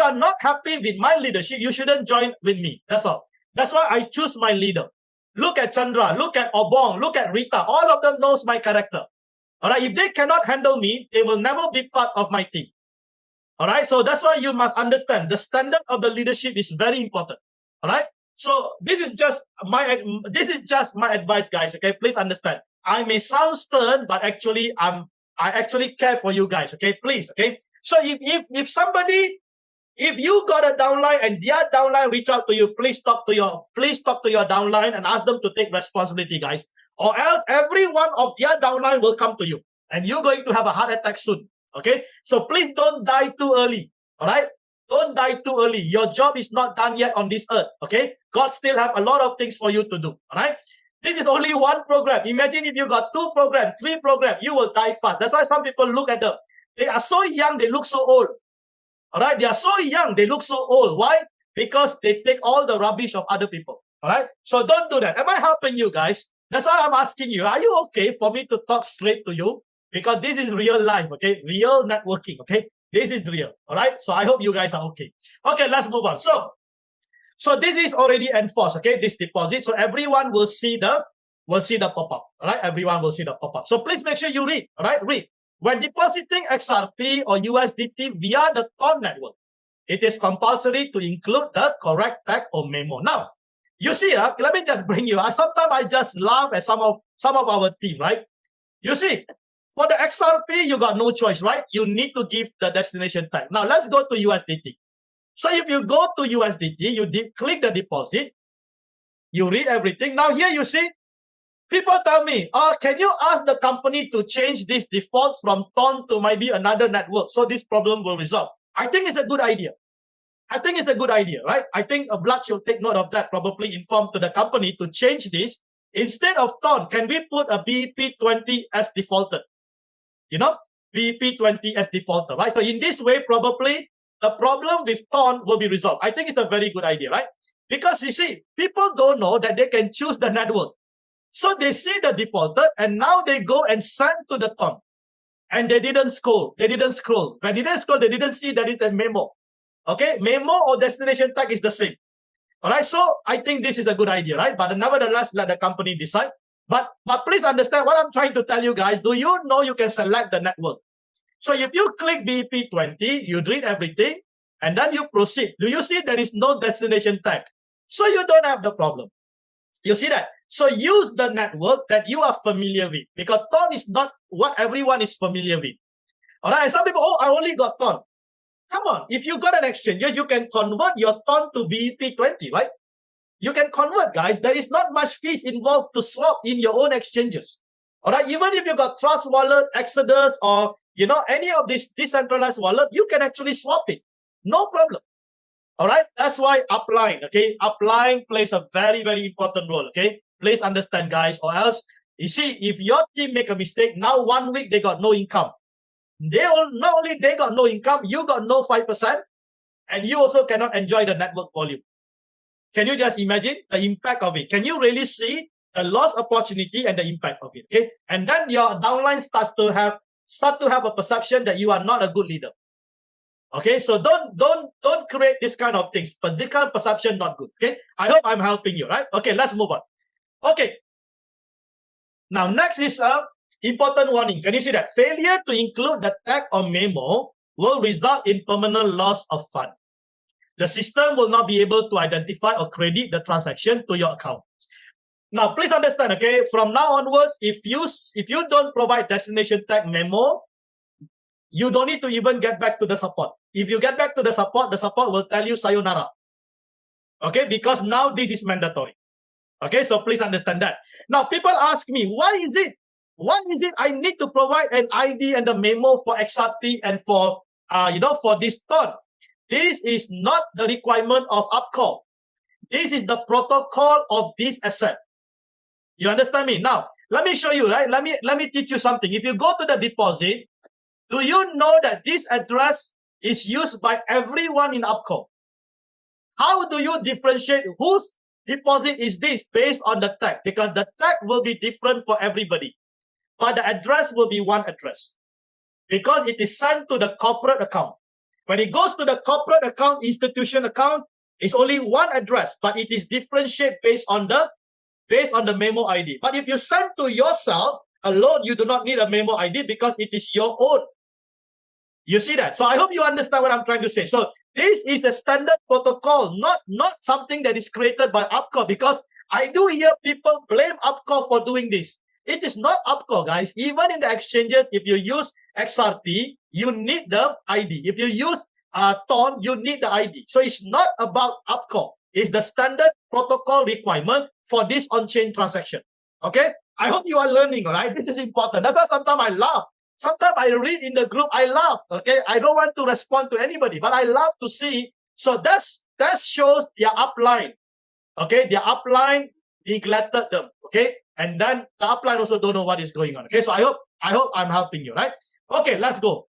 are not happy with my leadership, you shouldn't join with me. That's all. That's why I choose my leader. Look at Chandra, look at Obong, look at Rita. All of them knows my character. All right, if they cannot handle me, they will never be part of my team. All right, so that's why you must understand the standard of the leadership is very important. All right, so this is just my advice, guys. Okay, please understand. I may sound stern, but actually I actually care for you guys. Okay, please. Okay, so if you got a downline and their downline reach out to you, please talk to your downline and ask them to take responsibility, guys. Or else every one of their downline will come to you and you're going to have a heart attack soon. Okay? So please don't die too early. All right? Don't die too early. Your job is not done yet on this earth. Okay? God still have a lot of things for you to do. All right? This is only one program. Imagine if you got 2 programs, 3 programs, you will die fast. That's why some people look at them. They are so young, they look so old. All right, they are so young, they look so old. Why? Because they take all the rubbish of other people. All right, so don't do that. Am I helping you guys? That's why I'm asking you, are you okay for me to talk straight to you? Because this is real life, okay? Real networking, okay? This is real, all right? So I hope you guys are okay. Okay, let's move on. So this is already enforced, okay? This deposit. So everyone will see the pop-up, all right? Everyone will see the pop-up. So please make sure you read, all right? Read. When depositing XRP or USDT via the TON network, it is compulsory to include the correct tag or memo. Now, you see, let me just bring you. Sometimes I just laugh at some of our team, right? You see, for the XRP, you got no choice, right? You need to give the destination tag. Now, let's go to USDT. So if you go to USDT, you click the deposit, you read everything. Now here you see, people tell me, can you ask the company to change this default from TON to maybe another network so this problem will resolve? I think it's a good idea. I think it's a good idea, right? I think Vlad should take note of that, probably inform to the company to change this. Instead of TON, can we put a BEP20 as defaulted? You know, BEP20 as defaulted, right? So in this way, probably the problem with TON will be resolved. I think it's a very good idea, right? Because you see, people don't know that they can choose the network. So they see the defaulted and now they go and send to the TON. And they didn't scroll. They didn't scroll. When they didn't scroll, they didn't see that it's a memo. Okay, memo or destination tag is the same. All right, so I think this is a good idea, right? But nevertheless, let the company decide. But please understand what I'm trying to tell you guys. Do you know you can select the network? So if you click BEP20, you read everything, and then you proceed. Do you see there is no destination tag? So you don't have the problem. You see that? So use the network that you are familiar with, because TON is not what everyone is familiar with. All right, and some people, I only got TON. Come on, if you got an exchange, you can convert your TON to BEP20, right? You can convert, guys. There is not much fees involved to swap in your own exchanges. All right, even if you got Trust Wallet, Exodus, or any of these decentralized wallet, you can actually swap it. No problem. All right, that's why upline, okay, upline plays a very, very important role, okay. Please understand, guys, or else you see, if your team make a mistake, now 1 week they got no income. Not only they got no income, you got no 5%, and you also cannot enjoy the network volume. Can you just imagine the impact of it? Can you really see the lost opportunity and the impact of it? Okay, and then your downline starts to have a perception that you are not a good leader. Okay, so don't create this kind of things, but this kind of perception not good. Okay, I hope I'm helping you, right? Okay, let's move on. Okay, now next is a important warning. Can you see that? Failure to include the tag or memo will result in permanent loss of fund. The system will not be able to identify or credit the transaction to your account. Now, please understand, okay, from now onwards, if you don't provide destination tag memo, you don't need to even get back to the support. If you get back to the support will tell you sayonara. Okay, because now this is mandatory. Okay, so please understand that. Now, people ask me, why is it I need to provide an ID and a memo for XRP and for for this ton? This is not the requirement of ARBCORE. This is the protocol of this asset. You understand me? Now, let me show you, right? Let me teach you something. If you go to the deposit, do you know that this address is used by everyone in ARBCORE? How do you differentiate whose deposit is this based on the tag? Because the tag will be different for everybody, but the address will be one address because it is sent to the corporate account. When it goes to the corporate account, institution account, it's only one address, but it is differentiated based on the memo ID. But if you send to yourself alone, you do not need a memo ID because it is your own. You see that? So I hope you understand what I'm trying to say. So this is a standard protocol, not something that is created by ARBCORE, because I do hear people blame ARBCORE for doing this. It is not ARBCORE, guys. Even in the exchanges, if you use XRP, you need the ID. If you use TON, you need the ID. So it's not about ARBCORE. It's the standard protocol requirement for this on-chain transaction. Okay? I hope you are learning, all right? This is important. That's why sometimes I laugh. Sometimes I read in the group, I laugh. Okay? I don't want to respond to anybody, but I love to see. So that shows their upline. Okay? Their upline neglected them. Okay? And then the upline also don't know what is going on. Okay? So I hope I'm helping you, right? Okay, let's go.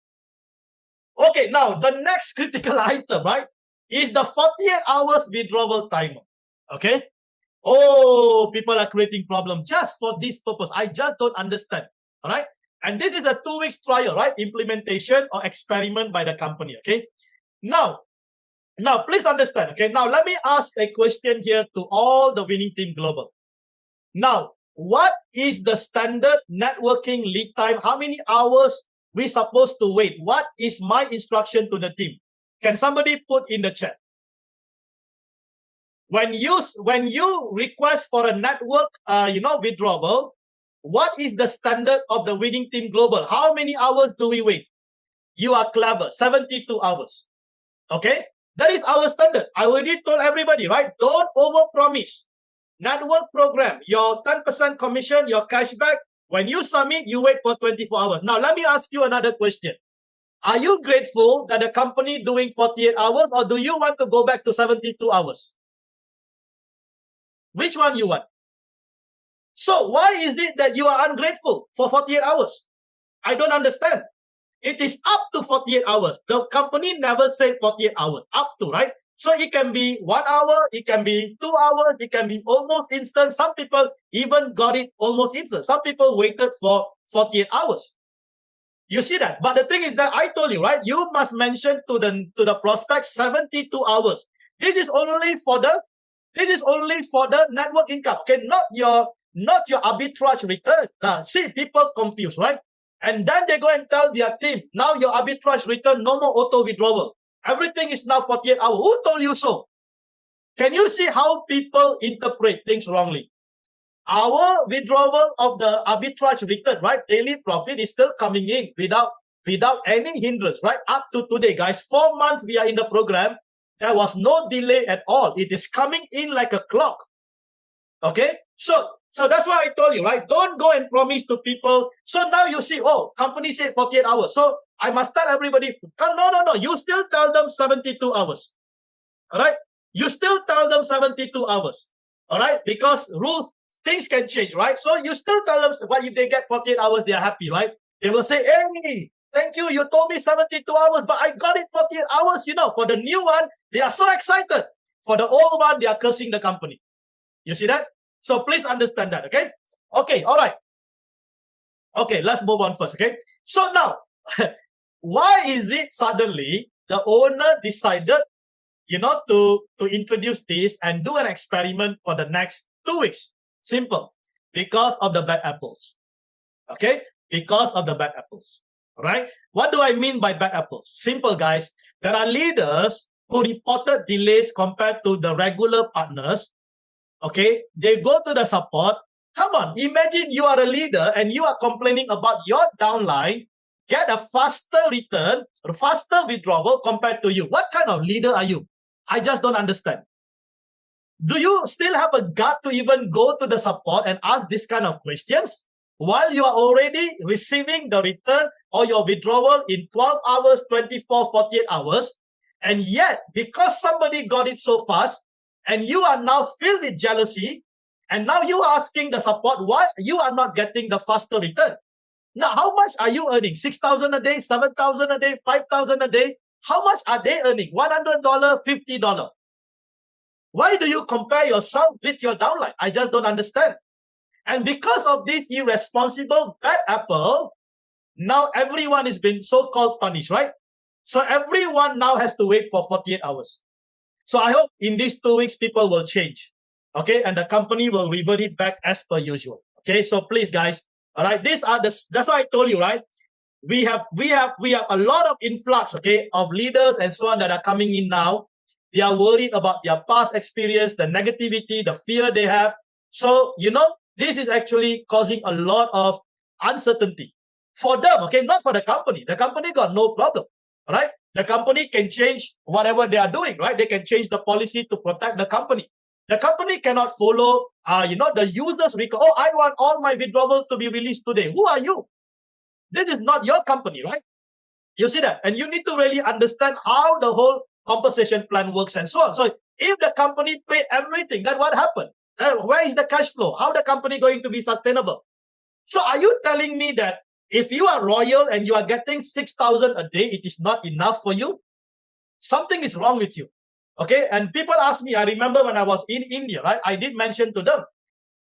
Okay, now the next critical item, right, is the 48 hours withdrawal timer. Okay? Oh, people are creating problems just for this purpose. I just don't understand. All right? And this is a 2 weeks trial, right? Implementation or experiment by the company. Okay? Now, please understand. Okay? Now, let me ask a question here to all the winning team global. Now, what is the standard networking lead time? How many hours we supposed to wait? What is my instruction to the team? Can somebody put in the chat? When you request for a network, withdrawal, what is the standard of the winning team global? How many hours do we wait? You are clever. 72 hours. Okay, that is our standard. I already told everybody, right? Don't overpromise. Network program, your 10% commission, your cashback. When you submit, you wait for 24 hours. Now, let me ask you another question. Are you grateful that the company doing 48 hours, or do you want to go back to 72 hours? Which one you want? So why is it that you are ungrateful for 48 hours? I don't understand. It is up to 48 hours. The company never said 48 hours. Up to, right? So it can be 1 hour, it can be 2 hours, it can be almost instant. Some people even got it almost instant. Some people waited for 48 hours. You see that? But the thing is that I told you, right? You must mention to the prospect 72 hours. This is only for the network income. Okay, not your arbitrage return. See, people confused, right? And then they go and tell their team, now your arbitrage return, no more auto withdrawal. Everything is now 48 hours. Who told you so? Can you see how people interpret things wrongly? Our withdrawal of the arbitrage return, right? Daily profit is still coming in without any hindrance, right? Up to today, guys, 4 months we are in the program. There was no delay at all. It is coming in like a clock. Okay? So that's why I told you, right? Don't go and promise to people. So now you see, oh, company said 48 hours. So I must tell everybody, no. You still tell them 72 hours. All right. You still tell them 72 hours. All right. Because rules, things can change, right? So you still tell them, what if they get 48 hours, they are happy, right? They will say, hey, thank you. You told me 72 hours, but I got it 48 hours. You know, for the new one, they are so excited. For the old one, they are cursing the company. You see that? So please understand that, okay? Okay, all right. Okay, let's move on first, okay? So now, why is it suddenly the owner decided, you know, to introduce this and do an experiment for the next 2 weeks? Simple. Because of the bad apples. Okay? Because of the bad apples. All right? What do I mean by bad apples? Simple, guys. There are leaders who reported delays compared to the regular partners. Okay? They go to the support. Come on, imagine you are a leader and you are complaining about your downline, get a faster return, a faster withdrawal compared to you. What kind of leader are you? I just don't understand. Do you still have a gut to even go to the support and ask this kind of questions while you are already receiving the return or your withdrawal in 12 hours, 24, 48 hours? And yet, because somebody got it so fast and you are now filled with jealousy, and now you are asking the support why you are not getting the faster return. Now, how much are you earning? 6,000 a day, 7,000 a day, 5,000 a day? How much are they earning? $100, $50? Why do you compare yourself with your downline? I just don't understand. And because of this irresponsible bad apple, now everyone is being so-called punished, right? So everyone now has to wait for 48 hours. So I hope in these 2 weeks, people will change. Okay, and the company will revert it back as per usual. Okay, so please, guys, all right, these are the, that's what I told you, right? We have a lot of influx, okay, of leaders and so on that are coming in now. They are worried about their past experience, the negativity, the fear they have. So, you know, this is actually causing a lot of uncertainty for them, okay, not for the company. The company got no problem, all right? The company can change whatever they are doing, right? They can change the policy to protect the company. The company cannot follow, the users. Oh, I want all my withdrawal to be released today. Who are you? This is not your company, right? You see that? And you need to really understand how the whole compensation plan works and so on. So if the company pay everything, then what happened? Where is the cash flow? How the company going to be sustainable? So are you telling me that if you are royal and you are getting 6,000 a day, it is not enough for you? Something is wrong with you. Okay, and people ask me, I remember when I was in India, right? I did mention to them,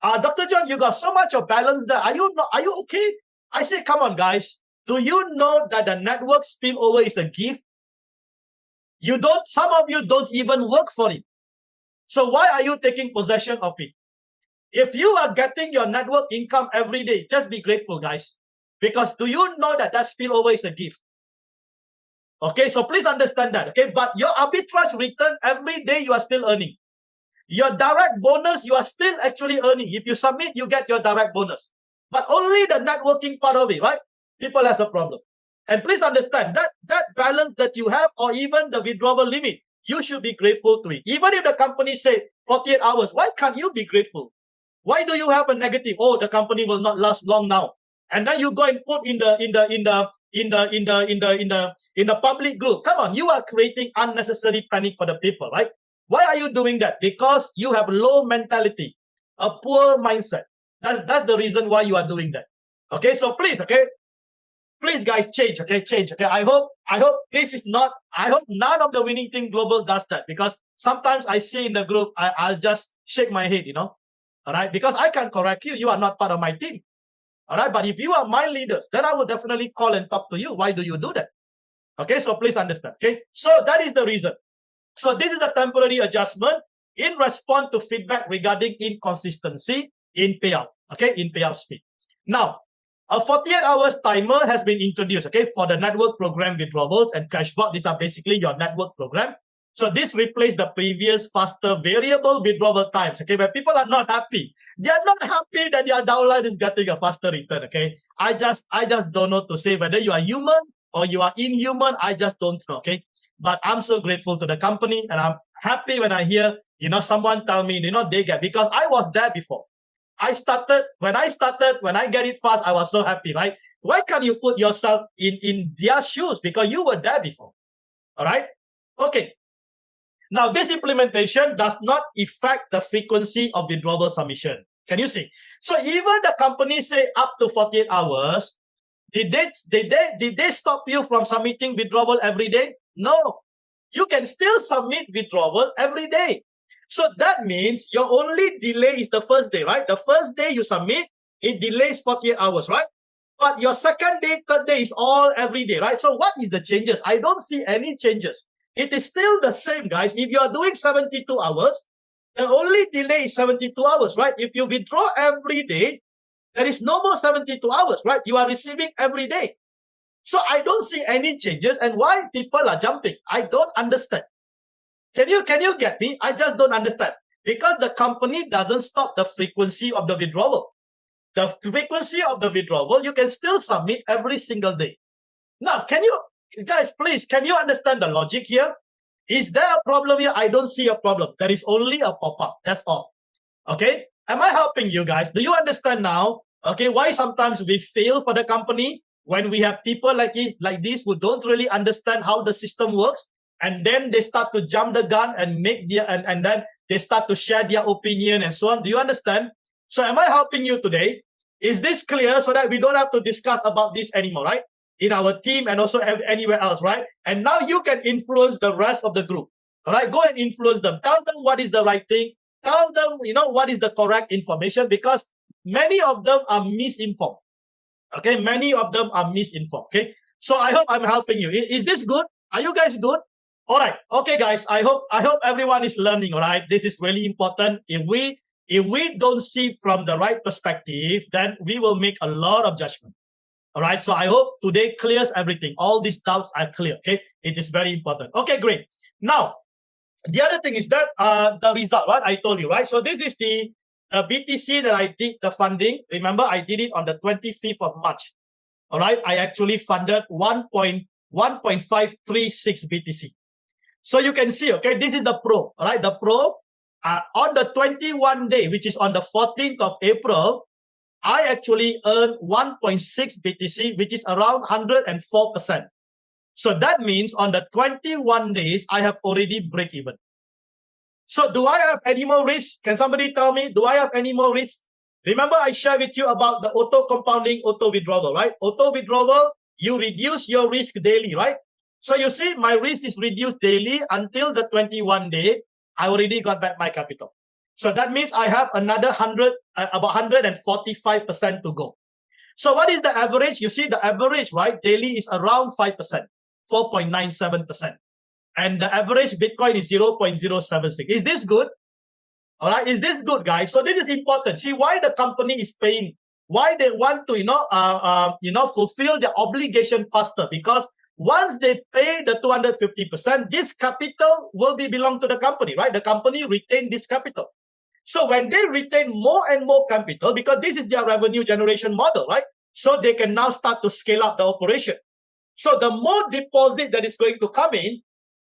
Dr. John, you got so much of balance there. Are you okay? I say, come on, guys. Do you know that the network spillover is a gift? Some of you don't even work for it. So why are you taking possession of it? If you are getting your network income every day, just be grateful, guys. Because do you know that that spillover is a gift? Okay, so please understand that, okay? But your arbitrage return every day, you are still earning. Your direct bonus, you are still actually earning. If you submit, you get your direct bonus. But only the networking part of it, right? People has a problem. And please understand that balance that you have, or even the withdrawal limit, you should be grateful to it. Even if the company say 48 hours, why can't you be grateful? Why do you have a negative? Oh, the company will not last long now. And then you go and put in the public group. Come on, you are creating unnecessary panic for the people, right? Why are you doing that? Because you have low mentality, a poor mindset. That's the reason why you are doing that. Okay, so please, okay, please, guys, change. Okay, change. Okay, I hope this is not. I hope none of the winning team global does that, because sometimes I see in the group, I'll just shake my head, you know. All right, because I can correct you. You are not part of my team. All right, but if you are my leaders, then I will definitely call and talk to you. Why do you do that? Okay, so please understand. Okay, so that is the reason. So this is a temporary adjustment in response to feedback regarding inconsistency in payout. Okay, in payout speed. Now, a 48 hours timer has been introduced. Okay, for the network program withdrawals and cashback. These are basically your network program. So this replaced the previous faster variable withdrawal times. Okay, where people are not happy. They are not happy that their downline is getting a faster return. Okay, I just don't know to say whether you are human or you are inhuman. I just don't know. Okay, but I'm so grateful to the company, and I'm happy when I hear, you know, someone tell me, you know, they get, because I was there before. When I get it fast, I was so happy, right? Why can't you put yourself in their shoes? Because you were there before. All right, okay. Now, this implementation does not affect the frequency of withdrawal submission. Can you see? So even the company say up to 48 hours, did they stop you from submitting withdrawal every day? No. You can still submit withdrawal every day. So that means your only delay is the first day, right? The first day you submit, it delays 48 hours, right? But your second day, third day is all every day, right? So what is the changes? I don't see any changes. It is still the same, guys. If you are doing 72 hours, the only delay is 72 hours, right? If you withdraw every day, there is no more 72 hours, right? You are receiving every day. So I don't see any changes. And why people are jumping, I don't understand. Can you get me? I just don't understand. Because the company doesn't stop the frequency of the withdrawal. The frequency of the withdrawal, you can still submit every single day. Now, guys, please, can you understand the logic here? Is there a problem here? I don't see a problem. There is only a pop-up. That's all. Okay? Am I helping you guys? Do you understand now? Okay, why sometimes we fail for the company when we have people like this who don't really understand how the system works, and then they start to jump the gun and make and then they start to share their opinion and so on. Do you understand? So am I helping you today? Is this clear so that we don't have to discuss about this anymore, right? In our team and also anywhere else, right? And now you can influence the rest of the group, all right? Go and influence them. Tell them what is the right thing. Tell them, what is the correct information, because many of them are misinformed, okay? Many of them are misinformed, okay? So I hope I'm helping you. Is this good? Are you guys good? All right. Okay, guys. I hope everyone is learning, all right? This is really important. If we don't see from the right perspective, then we will make a lot of judgment. All right. So I hope today clears everything. All these doubts are clear. Okay. It is very important. Okay, great. Now, the other thing is that the result, right? I told you, right? So this is the BTC that I did the funding. Remember, I did it on the 25th of March. All right. I actually funded 1.536 BTC. So you can see, okay, this is the pro. All right. The pro on the 21 day, which is on the 14th of April, I actually earned 1.6 BTC, which is around 104%. So that means on the 21 days, I have already break even. So do I have any more risk? Can somebody tell me, do I have any more risk? Remember, I shared with you about the auto compounding, auto withdrawal, right? Auto withdrawal, you reduce your risk daily, right? So you see, my risk is reduced daily until the 21 day. I already got back my capital. So that means I have another about 145% to go. So what is the average? You see the average, right? Daily is around 5%, 4.97%. And the average Bitcoin is 0.076. Is this good? All right. Is this good, guys? So this is important. See why the company is paying, why they want to, fulfill their obligation faster, because once they pay the 250%, this capital will belong to the company, right? The company retain this capital. So when they retain more and more capital, because this is their revenue generation model, right? So they can now start to scale up the operation. So the more deposit that is going to come in,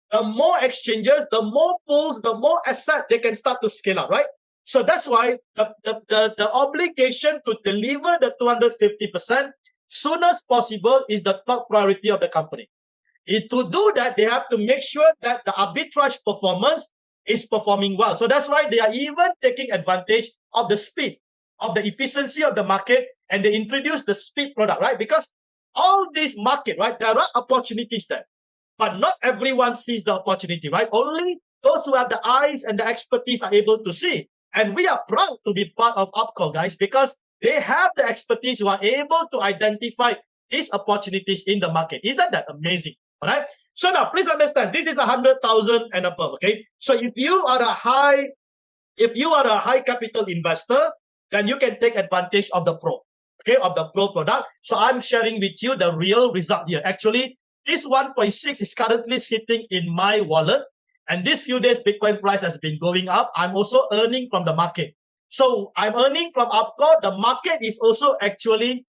the more exchanges, the more pools, the more asset they can start to scale up, right? So that's why the obligation to deliver the 250% soon as possible is the top priority of the company. To do that, they have to make sure that the arbitrage performance is performing well. So that's why they are even taking advantage of the speed, of the efficiency of the market, and they introduce the speed product, right? Because all this market, right, there are opportunities there, but not everyone sees the opportunity, right? Only those who have the eyes and the expertise are able to see. And we are proud to be part of ARBCORE, guys, because they have the expertise who are able to identify these opportunities in the market. Isn't that amazing? All right. So now, please understand, this is 100,000 and above. Okay. So if you are a high capital investor, then you can take advantage of the pro. Okay, of the pro product. So I'm sharing with you the real result here. Actually, this 1.6 is currently sitting in my wallet, and this few days Bitcoin price has been going up. I'm also earning from the market. So I'm earning from ARBCORE. The market is also actually,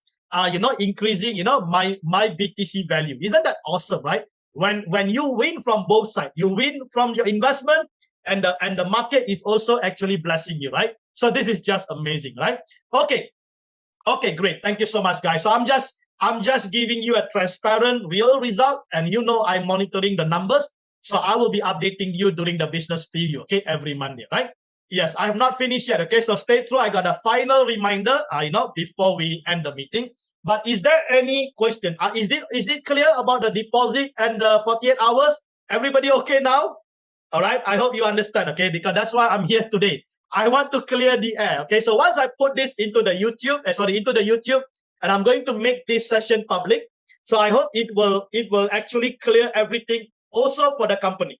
increasing, my BTC value. Isn't that awesome, right? When you win from both sides, you win from your investment, and the market is also actually blessing you, right? So this is just amazing, right? Okay, great. Thank you so much, guys. So I'm just giving you a transparent, real result, and I'm monitoring the numbers. So I will be updating you during the business preview, okay, every Monday, right? Yes, I have not finished yet, okay? So stay through. I got a final reminder, before we end the meeting. But is there any question? Is it clear about the deposit and the 48 hours? Everybody okay now? All right, I hope you understand, okay? Because that's why I'm here today. I want to clear the air, okay? So once I put this into the YouTube, and I'm going to make this session public. So I hope it will actually clear everything also for the company.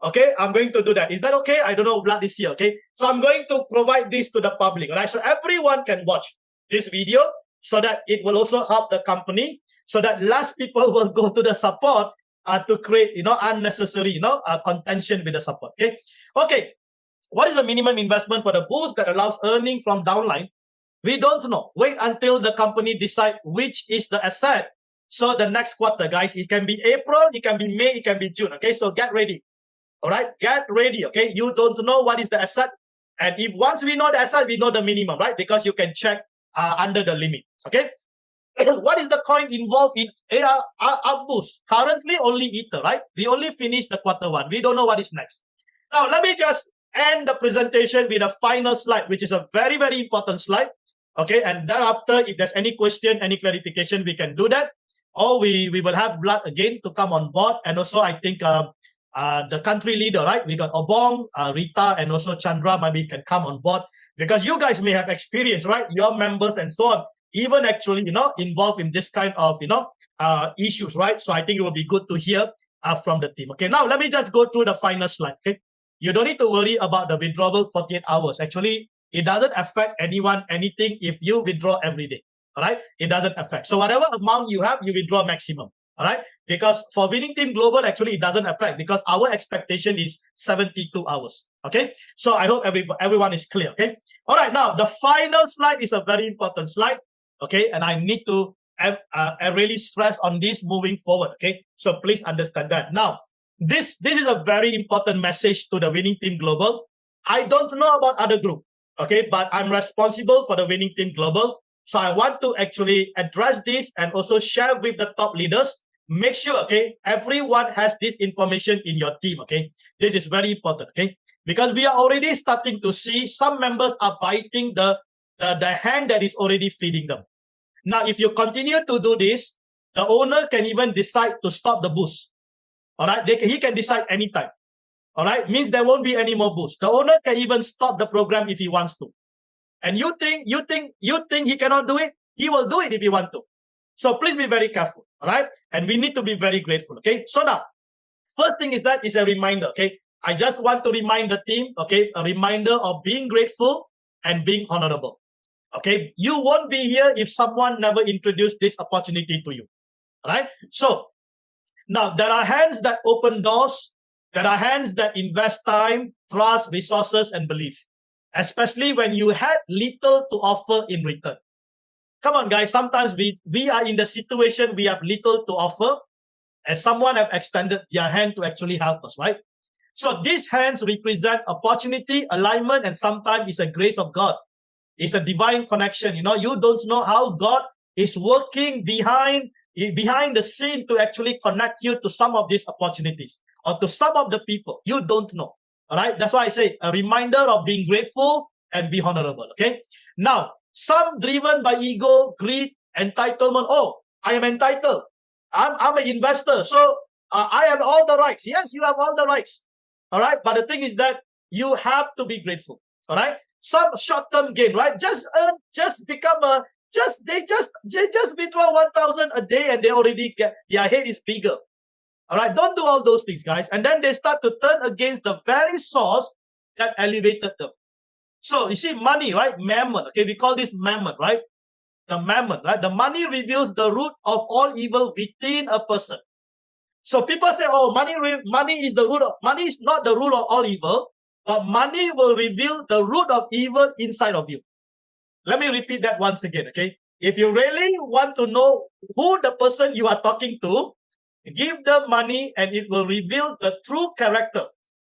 Okay, I'm going to do that. Is that okay? I don't know, Vlad is here, okay? So I'm going to provide this to the public, right? So everyone can watch this video so that it will also help the company, so that less people will go to the support to create, unnecessary, contention with the support, okay? Okay, what is the minimum investment for the boost that allows earning from downline? We don't know. Wait until the company decide which is the asset. So the next quarter, guys, it can be April, it can be May, it can be June, okay? So get ready. All right, get ready, okay? You don't know what is the asset. And if once we know the asset, we know the minimum, right? Because you can check under the limit, okay? What is the coin involved in AR boost? Currently, only Ether, right? We only finished the quarter one. We don't know what is next. Now, let me just end the presentation with a final slide, which is a very, very important slide, okay? And thereafter, if there's any question, any clarification, we can do that. Or we will have Vlad again to come on board. And also, I think the country leader, right? We got Obong, Rita, and also Chandra maybe can come on board, because you guys may have experience, right? Your members and so on, even actually, involved in this kind of, issues, right? So I think it will be good to hear from the team. Okay, now let me just go through the final slide, okay? You don't need to worry about the withdrawal 48 hours. Actually, it doesn't affect anyone, anything if you withdraw every day, all right? It doesn't affect. So whatever amount you have, you withdraw maximum, all right? Because for Winning Team Global, actually, it doesn't affect, because our expectation is 72 hours, okay? So I hope everyone is clear, okay? All right, now, the final slide is a very important slide, okay? And I need to really stress on this moving forward, okay? So please understand that. Now, this is a very important message to the Winning Team Global. I don't know about other group, okay? But I'm responsible for the Winning Team Global. So I want to actually address this and also share with the top leaders. Make sure, okay, everyone has this information in your team, okay? This is very important, okay? Because we are already starting to see some members are biting the hand that is already feeding them. Now, if you continue to do this, the owner can even decide to stop the boost. All right, he can decide anytime. All right, means there won't be any more boost. The owner can even stop the program if he wants to. And you think he cannot do it? He will do it if he wants to. So please be very careful. All right, and we need to be very grateful. Okay, so now, first thing is a reminder. Okay, I just want to remind the team. Okay, a reminder of being grateful and being honorable. Okay, you won't be here if someone never introduced this opportunity to you. All right, so now there are hands that open doors. There are hands that invest time, trust, resources, and belief, especially when you had little to offer in return. Come on, guys. Sometimes we are in the situation we have little to offer, and someone have extended their hand to actually help us, right? So these hands represent opportunity, alignment, and sometimes it's a grace of God. It's a divine connection. You don't know how God is working behind the scene to actually connect you to some of these opportunities or to some of the people. You don't know. All right. That's why I say a reminder of being grateful and be honorable. Okay. Now, some driven by ego, greed, entitlement. Oh, I am entitled. I'm an investor. So I have all the rights. Yes, you have all the rights. All right. But the thing is that you have to be grateful. All right. Some short-term gain, right? They just withdraw 1,000 a day and they already get, their head is bigger. All right. Don't do all those things, guys. And then they start to turn against the very source that elevated them. So you see money, right? Mammon. Okay. We call this mammon, right? The mammon, right? The money reveals the root of all evil within a person. So people say, oh, money is the root of, money is not the root of all evil, but money will reveal the root of evil inside of you. Let me repeat that once again, okay? If you really want to know who the person you are talking to, give them money and it will reveal the true character.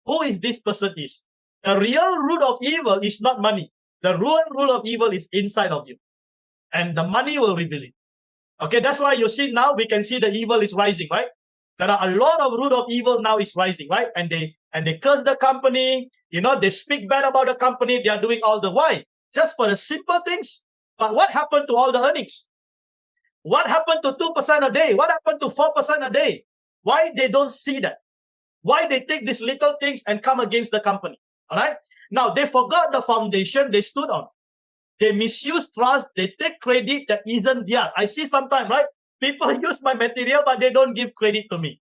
Who is this person is. The real root of evil is not money. The real root of evil is inside of you. And the money will reveal it. Okay, that's why you see now we can see the evil is rising, right? there are a lot of root of evil now is rising, right? And they curse the company, they speak bad about the company, they are doing all the why? Just for the simple things. But what happened to all the earnings? What happened to 2% a day? What happened to 4% a day? Why they don't see that? Why they take these little things and come against the company? All right. Now they forgot the foundation they stood on. They misuse trust. They take credit that isn't theirs. I see sometimes, right? People use my material, but they don't give credit to me.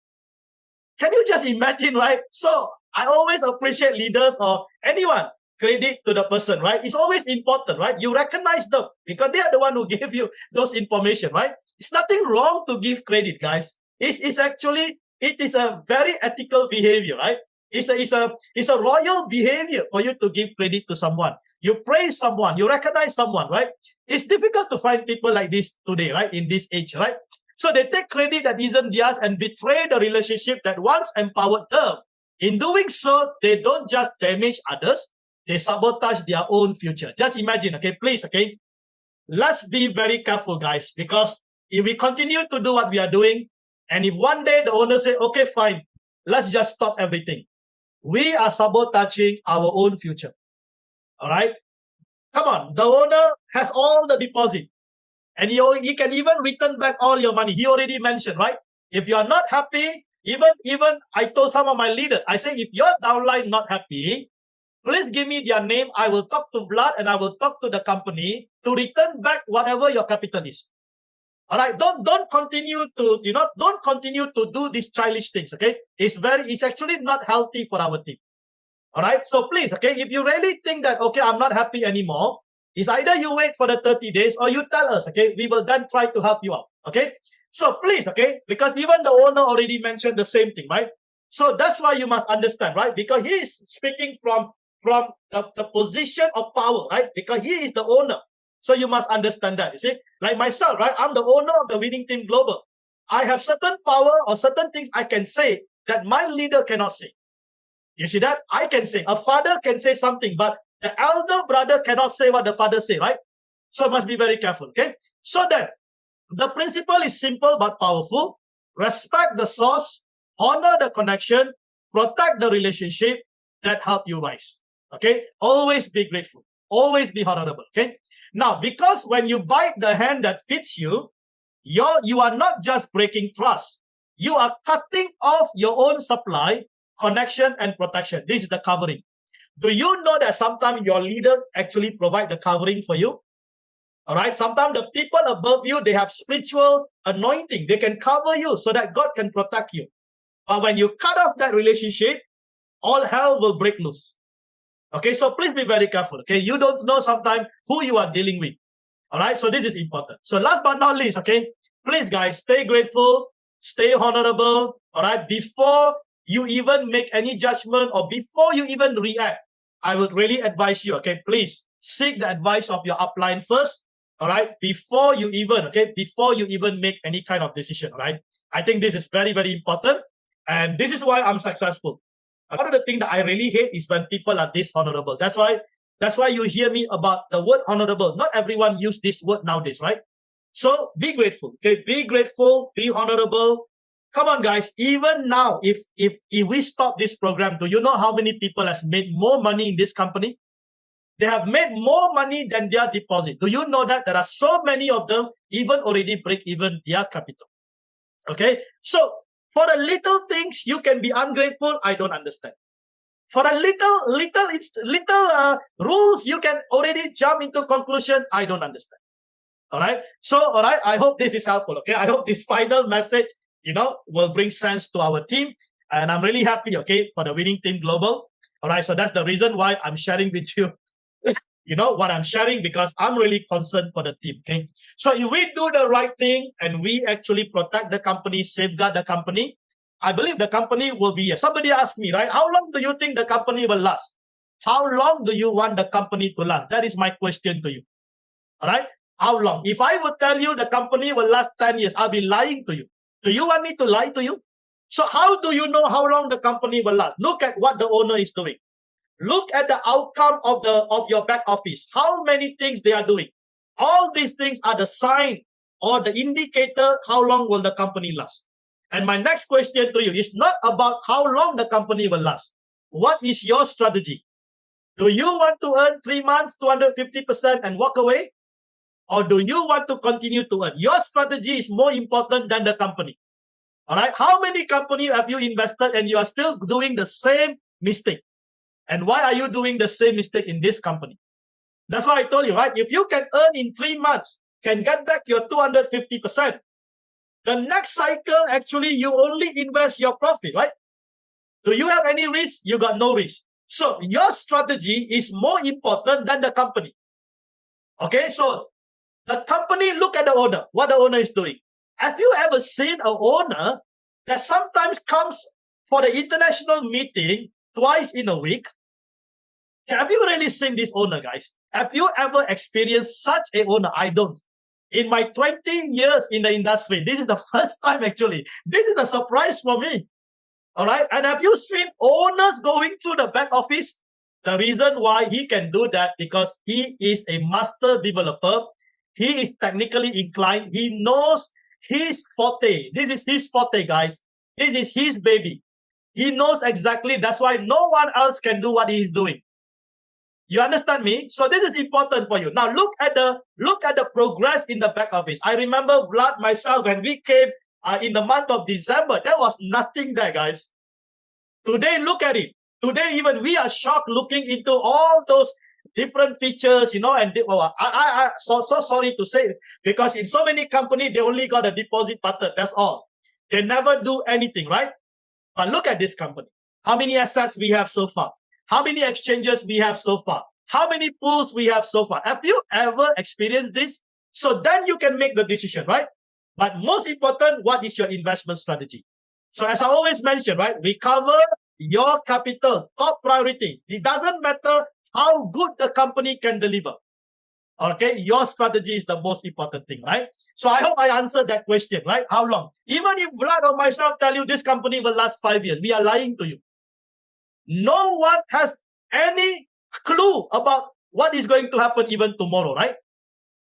Can you just imagine, right? So I always appreciate leaders or anyone. Credit to the person, right? It's always important, right? You recognize them because they are the one who gave you those information, right? It's nothing wrong to give credit, guys. It is a very ethical behavior, right? It's a royal behavior for you to give credit to someone. You praise someone, you recognize someone, right? It's difficult to find people like this today, right? In this age, right? So they take credit that isn't theirs and betray the relationship that once empowered them. In doing so, they don't just damage others, they sabotage their own future. Just imagine, okay, please, okay? Let's be very careful, guys, because if we continue to do what we are doing, and if one day the owner say, okay, fine, let's just stop everything, we are sabotaging our own future. All right? Come on, the owner has all the deposit, and he can even return back all your money. He already mentioned, right? If you are not happy, even I told some of my leaders, I say, if your downline not happy, please give me their name. I will talk to Vlad and I will talk to the company to return back whatever your capital is. All right, don't continue to don't continue to do these childish things. Okay, it's actually not healthy for our team. All right, so please, okay, if you really think that okay, I'm not happy anymore, it's either you wait for the 30 days or you tell us. Okay, we will then try to help you out. Okay, so please, okay, because even the owner already mentioned the same thing, right? So that's why you must understand, right? Because he is speaking from the position of power, right? Because he is the owner. So you must understand that, you see? Like myself, right? I'm the owner of the winning team global. I have certain power or certain things I can say that my leader cannot say. You see that? I can say. A father can say something, but the elder brother cannot say what the father say, right? So must be very careful, okay? So then, the principle is simple but powerful. Respect the source, honor the connection, protect the relationship that help you rise. Okay, always be grateful, always be honorable. Okay, now because when you bite the hand that fits you, you are not just breaking trust, you are cutting off your own supply, connection, and protection. This is the covering. Do you know that sometimes your leaders actually provide the covering for you? All right, sometimes the people above you, they have spiritual anointing, they can cover you so that God can protect you. But when you cut off that relationship, all hell will break loose. Okay, so please be very careful. Okay, you don't know sometimes who you are dealing with. All right, so this is important. So last but not least, okay, please guys, stay grateful, stay honorable. All right, before you even make any judgment or before you even react, I would really advise you, okay, please seek the advice of your upline first. All right, before you even make any kind of decision. All right, I think this is very, very important, and this is why I'm successful. One of the things that I really hate is when people are dishonorable. That's why you hear me about the word honorable. Not everyone use this word nowadays, right? So be grateful. Okay, be grateful, be honorable. Come on, guys. Even now, if we stop this program, do you know how many people has made more money in this company? They have made more money than their deposit. Do you know that there are so many of them even already break even their capital? Okay, so for the little things, you can be ungrateful. I don't understand. For a little rules, you can already jump into conclusion. I don't understand. All right. So, all right. I hope this is helpful. Okay. I hope this final message, will bring sense to our team. And I'm really happy. Okay, for the winning team global. All right. So that's the reason why I'm sharing with you. What I'm sharing, because I'm really concerned for the team. Okay, so if we do the right thing and we actually protect the company, safeguard the company, I believe the company will be here. Somebody asked me, right, how long do you think the company will last? How long do you want the company to last? That is my question to you. All right, how long? If I would tell you the company will last 10 years, I'll be lying to you. Do you want me to lie to you? So how do you know how long the company will last? Look at what the owner is doing. Look at the outcome of your back office. How many things they are doing. All these things are the sign or the indicator how long will the company last. And my next question to you is not about how long the company will last. What is your strategy? Do you want to earn 3 months, 250% and walk away? Or do you want to continue to earn? Your strategy is more important than the company. All right. How many companies have you invested and you are still doing the same mistake? And why are you doing the same mistake in this company? That's why I told you, right? If you can earn in 3 months, can get back your 250%, the next cycle, actually, you only invest your profit, right? Do you have any risk? You got no risk. So your strategy is more important than the company. Okay, so the company, look at the owner, what the owner is doing. Have you ever seen an owner that sometimes comes for the international meeting twice in a week? Have you really seen this owner, guys? Have you ever experienced such a owner? I don't. In my 20 years in the industry, this is the first time actually. This is a surprise for me. All right. And have you seen owners going through the back office? The reason why he can do that, because he is a master developer. He is technically inclined. He knows his forte. This is his forte, guys. This is his baby. He knows exactly. That's why no one else can do what he is doing. You understand me? So this is important for you. Now look at the progress in the back office. I remember Vlad, myself, when we came in the month of December, there was nothing there, guys. Today, look at it. Today, even we are shocked looking into all those different features, you know, and I so sorry to say, because in so many companies, they only got a deposit button. That's all. They never do anything, right? But look at this company. How many assets we have so far? How many exchanges we have so far? How many pools we have so far? Have you ever experienced this? So then you can make the decision, right? But most important, what is your investment strategy? So as I always mention, right, recover your capital, top priority. It doesn't matter how good the company can deliver. Okay, your strategy is the most important thing, right? So I hope I answered that question, right? How long? Even if Vlad or myself tell you this company will last 5 years, we are lying to you. No one has any clue about what is going to happen even tomorrow, right?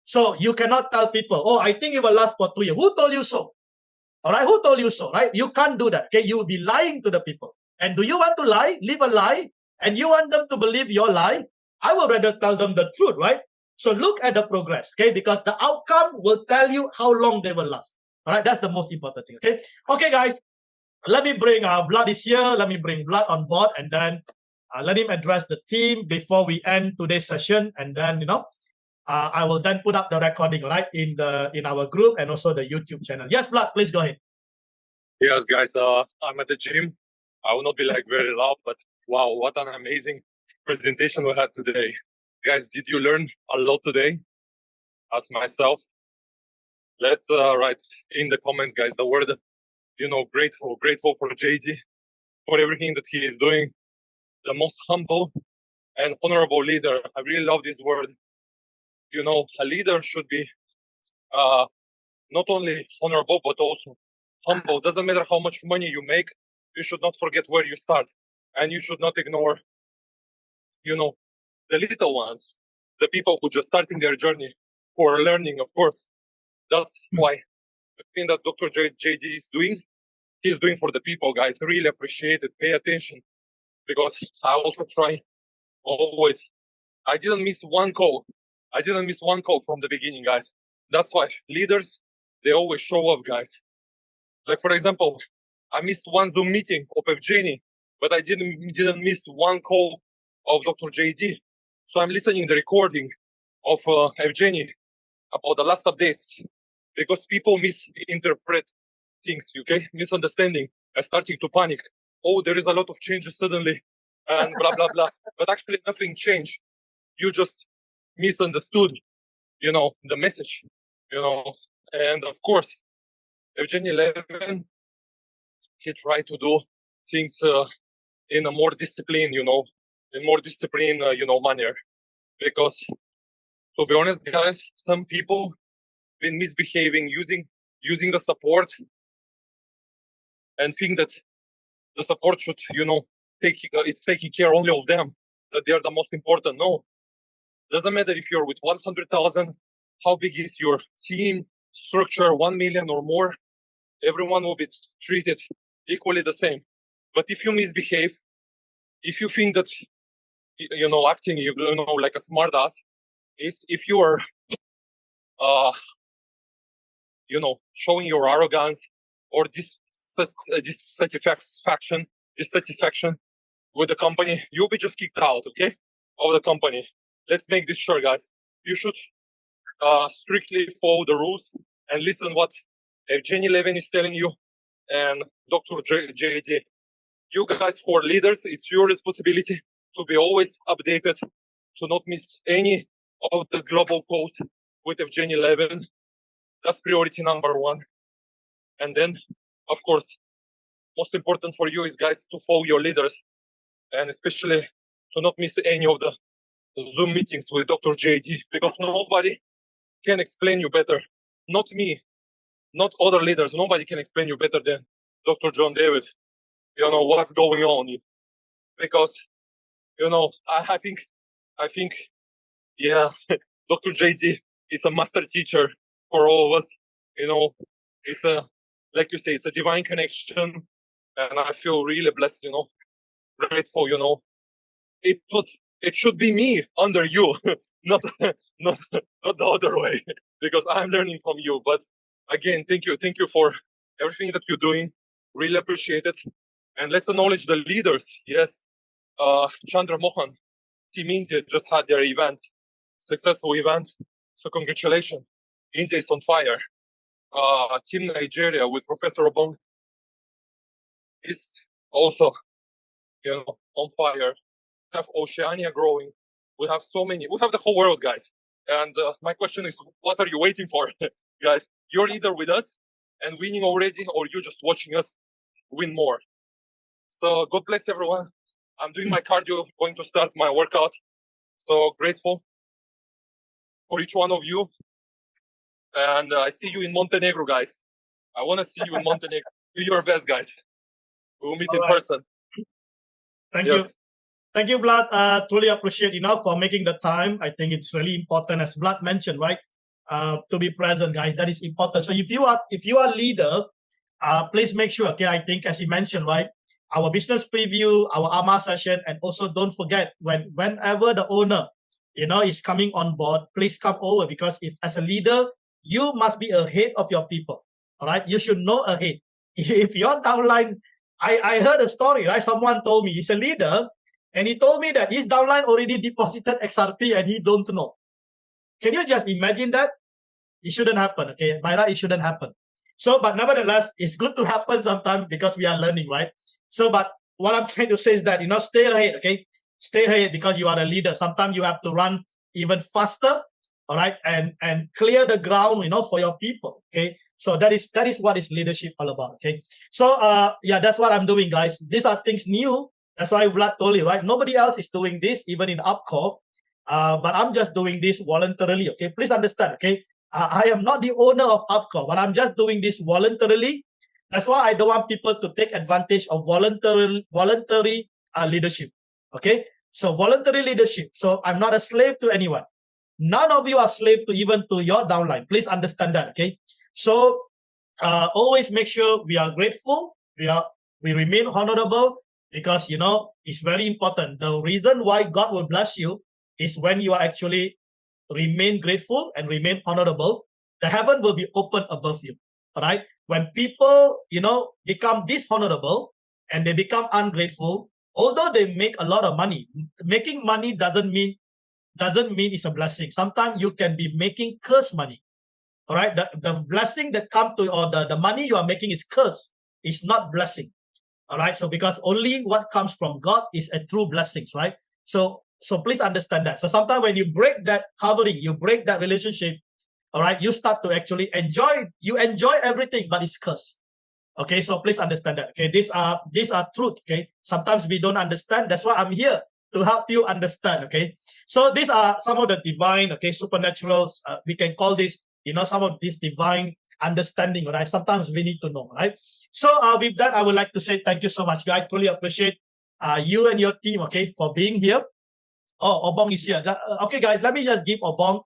So you cannot tell people, oh, I think it will last for 2 years. Who told you so? All right, who told you so, right? You can't do that, okay? You will be lying to the people. And do you want to lie, live a lie, and you want them to believe your lie? I would rather tell them the truth, right? So look at the progress, okay? Because the outcome will tell you how long they will last. All right, that's the most important thing, okay? Okay, guys. Let me bring Vlad is here. Let me bring Vlad on board, and then let him address the team before we end today's session. And then, you know, I will then put up the recording, right, in our group and also the YouTube channel. Yes, Vlad, please go ahead. Yes, guys. I'm at the gym. I will not be like very loud, but wow, what an amazing presentation we had today, guys. Did you learn a lot today? Ask myself. Let's write in the comments, guys, the word. You know, grateful for JD, for everything that he is doing. The most humble and honorable leader. I really love this word. You know, a leader should be not only honorable, but also humble. Doesn't matter how much money you make, you should not forget where you start. And you should not ignore, you know, the little ones, the people who just starting their journey, who are learning, of course. That's why the thing that Dr. JD is doing, he's doing for the people, guys. Really appreciate it. Pay attention. Because I also try always. I didn't miss one call. I didn't miss one call from the beginning, guys. That's why leaders, they always show up, guys. Like, for example, I missed one Zoom meeting of Evgeny, but I didn't miss one call of Dr. JD. So I'm listening the recording of Evgeny about the last updates, because people misinterpret things, okay? Misunderstanding. I'm starting to panic. Oh, there is a lot of changes suddenly, and blah, blah, blah. But actually nothing changed. You just misunderstood, you know, the message, you know. And of course, Evgeny Levin, he tried to do things in a more disciplined, you know, manner. Because, to be honest, guys, some people been misbehaving, using the support, and think that the support should, you know, it's taking care only of them, that they are the most important. No, doesn't matter if you're with 100,000, how big is your team structure, 1 million or more. everyone will be treated equally the same. But if you misbehave, if you think that, acting, like a smartass, is if you are, showing your arrogance or dissatisfaction with the company, you'll be just kicked out, okay, of the company. Let's make this sure, guys. You should strictly follow the rules and listen what Evgeny Levin is telling you and Dr. JD. You guys who are leaders, it's your responsibility to be always updated, to not miss any of the global posts with Evgeny Levin. That's priority number one. And then, of course, most important for you is, guys, to follow your leaders, and especially to not miss any of the Zoom meetings with Dr. JD, because nobody can explain you better. Not me, not other leaders. Nobody can explain you better than Dr. John David. What's going on, because I think, yeah, Dr. JD is a master teacher for all of us. It's like you say, it's a divine connection, and I feel really blessed. Grateful. It should be me under you, not the other way, because I'm learning from you. But again, thank you for everything that you're doing. Really appreciate it. And let's acknowledge the leaders. Yes, Chandra Mohan, Team India just had their event, successful event. So congratulations, India is on fire. Team Nigeria with Professor Obong is also, on fire. We have Oceania growing. We have so many. We have the whole world, guys. And my question is, what are you waiting for, guys? You're either with us and winning already, or you're just watching us win more. So God bless everyone. I'm doing my cardio, going to start my workout. So grateful for each one of you. And I see you in Montenegro, guys. I want to see you in Montenegro. Do your best, guys. We'll meet in person. Thank you. Thank you, Vlad. Truly appreciate for making the time. I think it's really important, as Vlad mentioned, right? To be present, guys. That is important. So if you are a leader, please make sure. Okay, I think as he mentioned, right? Our business preview, our AMA session, and also don't forget whenever the owner, is coming on board, please come over, because if as a leader, you must be ahead of your people. All right, you should know ahead. If your downline, I heard a story, right? Someone told me he's a leader, and he told me that his downline already deposited XRP and he don't know. Can you just imagine that? It shouldn't happen. Okay, by right, it shouldn't happen. So, but nevertheless, it's good to happen sometimes because we are learning, right? So, but what I'm trying to say is that, stay ahead, okay? Stay ahead because you are a leader. Sometimes you have to run even faster, all right? And clear the ground, for your people, okay? So that is what is leadership all about, okay? So, yeah, that's what I'm doing, guys. These are things new. That's why Vlad told you, right? Nobody else is doing this, even in ARBCORE. But I'm just doing this voluntarily, okay? Please understand, okay? I am not the owner of ARBCORE, but I'm just doing this voluntarily. That's why I don't want people to take advantage of voluntary leadership. Okay, so voluntary leadership. So I'm not a slave to anyone. None of you are slave to even to your downline. Please understand that. Okay, so always make sure we are grateful. We remain honorable, because it's very important. The reason why God will bless you is when you are actually remain grateful and remain honorable. The heaven will be open above you. All right. When people, become dishonorable and they become ungrateful, although they make a lot of money, making money doesn't mean it's a blessing. Sometimes you can be making curse money. All right. The blessing that come to, or the money you are making is curse. It's not blessing. All right. So because only what comes from God is a true blessings, right? So please understand that. So sometimes when you break that covering, you break that relationship, all right, you start to actually enjoy everything, but it's cursed. Okay, so please understand that. Okay, these are truth. Okay, sometimes we don't understand. That's why I'm here to help you understand. Okay, so these are some of the divine, supernatural. We can call this, some of this divine understanding. Right? Sometimes we need to know. Right. So with that, I would like to say thank you so much, guys. Truly appreciate you and your team. Okay, for being here. Oh, Obong is here. Okay, guys, let me just give Obong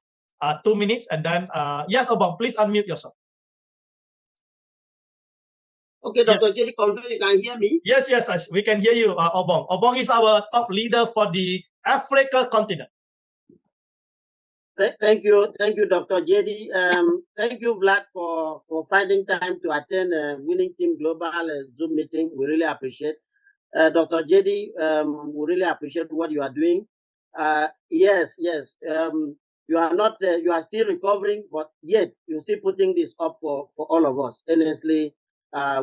2 minutes, and then yes, Obong, please unmute yourself. Okay, Dr. Jerry, confirm you can hear me? Yes, we can hear you, Obong. Obong is our top leader for the Africa continent. Thank you, Dr. JD. Thank you, Vlad, for finding time to attend Winning Team Global Zoom meeting. We really appreciate. Dr. JD, we really appreciate what you are doing. Yes. You are not, you are still recovering, but yet you're still putting this up for all of us. Honestly,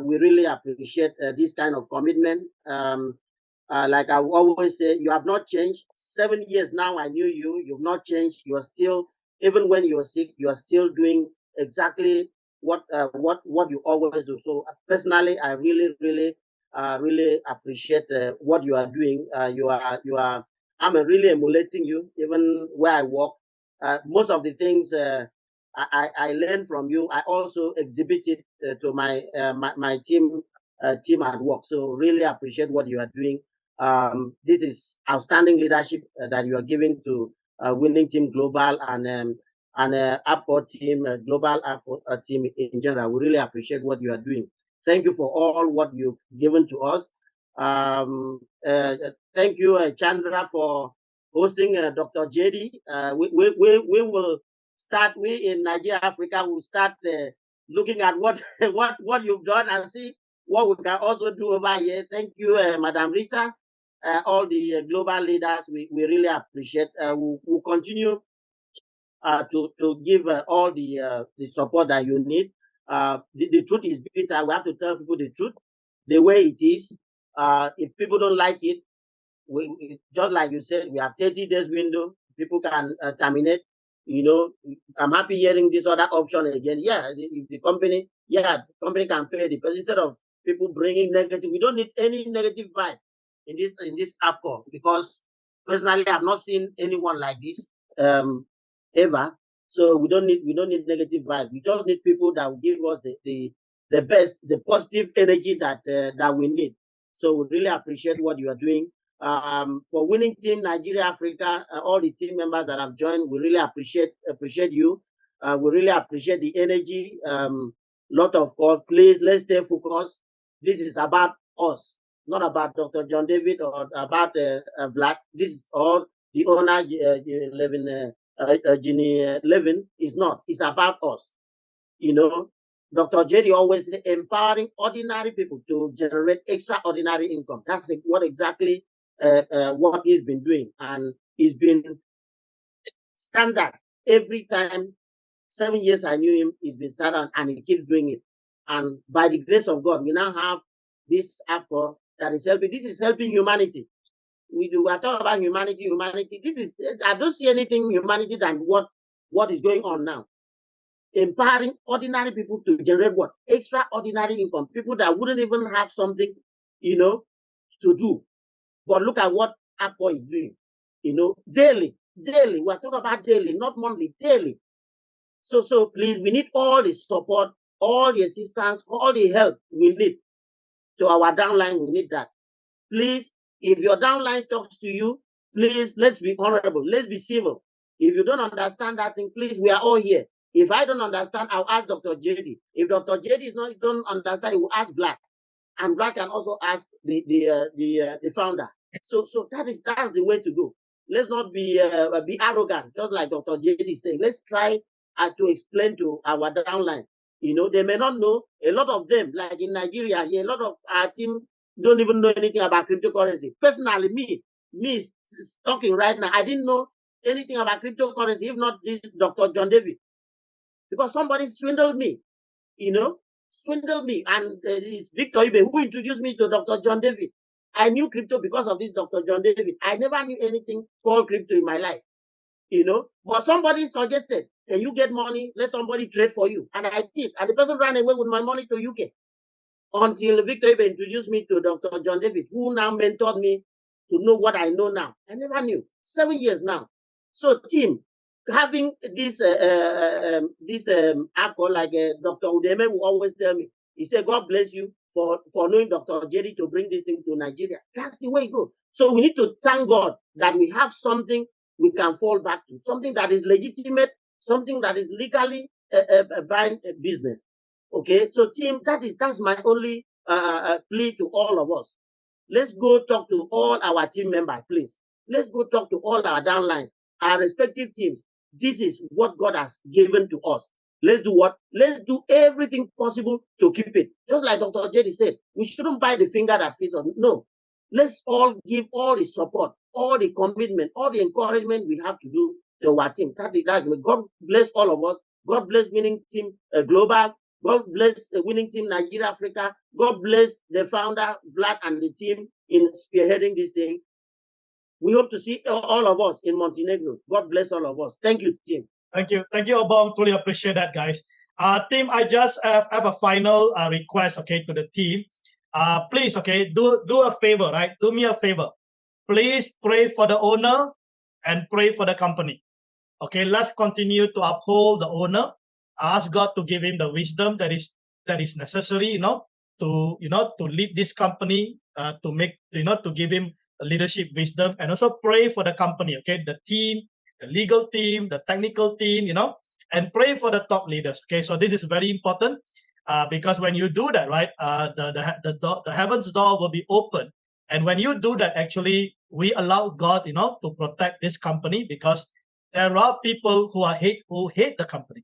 we really appreciate this kind of commitment. Like I always say, you have not changed. 7 years now, I knew you. You've not changed. You are still, even when you are sick, you are still doing exactly what you always do. So personally, I really appreciate what you are doing. I'm really emulating you, even where I work. Most of the things I learned from you, I also exhibited to my team at work. So really appreciate what you are doing. This is outstanding leadership that you are giving to Winning Team Global and ARBCORE team, global ARBCORE team in general. We really appreciate what you are doing. Thank you for all what you've given to us. Thank you, Chandra, for hosting Dr. JD. We will start. We in Nigeria, Africa, will start looking at what you've done and see what we can also do over here. Thank you, Madam Rita. All the global leaders, we really appreciate. We'll continue to give all the support that you need. The truth is bitter. We have to tell people the truth, the way it is. If people don't like it, we just like you said, we have 30 days window. People can terminate. You know, I'm happy hearing this other option again. Yeah, the company can pay the person instead of people bringing negative. We don't need any negative vibe in this ARBCORE, because personally I've not seen anyone like this ever. So we don't need negative vibe. We just need people that will give us the best, the positive energy that we need. So we really appreciate what you are doing. For Winning Team Nigeria Africa, all the team members that have joined, we really appreciate you. We really appreciate the energy. Lot of calls. Please, let's stay focused. This is about us, not about Dr. John David or about Vlad. This is all the owner, Evgeny Levin, is not. It's about us. You know, Dr. JD always say, empowering ordinary people to generate extraordinary income. That's what exactly what he's been doing, and he's been standard every time. 7 years I knew him, he's been standard, and he keeps doing it. And by the grace of God, we now have this ARBCORE that is helping. This is helping humanity. We are talking about humanity. This is, I don't see anything humanity than what is going on now. Empowering ordinary people to generate what? Extraordinary income. People that wouldn't even have something, you know, to do. But look at what ARBCORE is doing, you know, daily. We're talking about daily, not monthly, daily. So please, we need all the support, all the assistance, all the help we need to our downline. We need that. Please, if your downline talks to you, please, let's be honorable, let's be civil. If you don't understand that thing, please, we are all here. If I don't understand, I'll ask Dr. JD. If Dr. JD don't understand, he will ask Vlad. And Vlad can also ask the founder. So that's the way to go. Let's not be arrogant, just like Dr. JD is saying. Let's try to explain to our downline. You know, they may not know. A lot of them, like in Nigeria, a lot of our team don't even know anything about cryptocurrency. Personally, me talking right now, I didn't know anything about cryptocurrency, if not this Dr. John David. Because somebody swindled me, you know, and it's Victor Ibe who introduced me to Dr. John David. I knew crypto because of this Dr. John David. I never knew anything called crypto in my life, you know, but somebody suggested, can you get money? Let somebody trade for you. And I did. And the person ran away with my money to UK until Victor Ibe introduced me to Dr. John David, who now mentored me to know what I know now. I never knew. 7 years now. So team, having this ARBCORE, like Dr. Udeme will always tell me, he said, God bless you for knowing Dr. JD to bring this thing to Nigeria. That's the way it goes. So we need to thank God that we have something we can fall back to, something that is legitimate, something that is legally buying a business. Okay, so team, that's my only plea to all of us. Let's go talk to all our team members, please. Let's go talk to all our downlines, our respective teams. This is what God has given to us. Let's do what? Let's do everything possible to keep it. Just like Dr. Jedi said, we shouldn't bite the finger that fits us. No. Let's all give all the support, all the commitment, all the encouragement we have to do to our team. That's God bless all of us. God bless winning team global. God bless the winning team Nigeria, Africa. God bless the founder, Vlad, and the team in spearheading this thing. We hope to see all of us in Montenegro. God bless all of us. Thank you, team. Thank you, Obong. Truly appreciate that, guys. Team, I just have a final request, okay, to the team. Please, okay, do a favor, right? Do me a favor. Please pray for the owner and pray for the company. Okay, let's continue to uphold the owner. Ask God to give him the wisdom that is necessary, to lead this company, to give him leadership wisdom, and also pray for the company. Okay, the team, the legal team, the technical team, and pray for the top leaders. Okay, so this is very important because when you do that, right, the heavens door will be open, and when you do that, actually, we allow God, to protect this company because there are people who hate the company.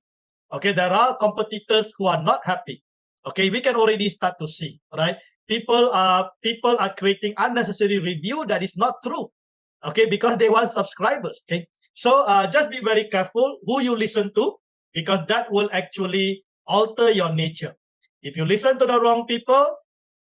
Okay, there are competitors who are not happy. Okay, we can already start to see, right? People are creating unnecessary review that is not true. Okay, because they want subscribers. Okay, so just be very careful who you listen to because that will actually alter your nature. If you listen to the wrong people,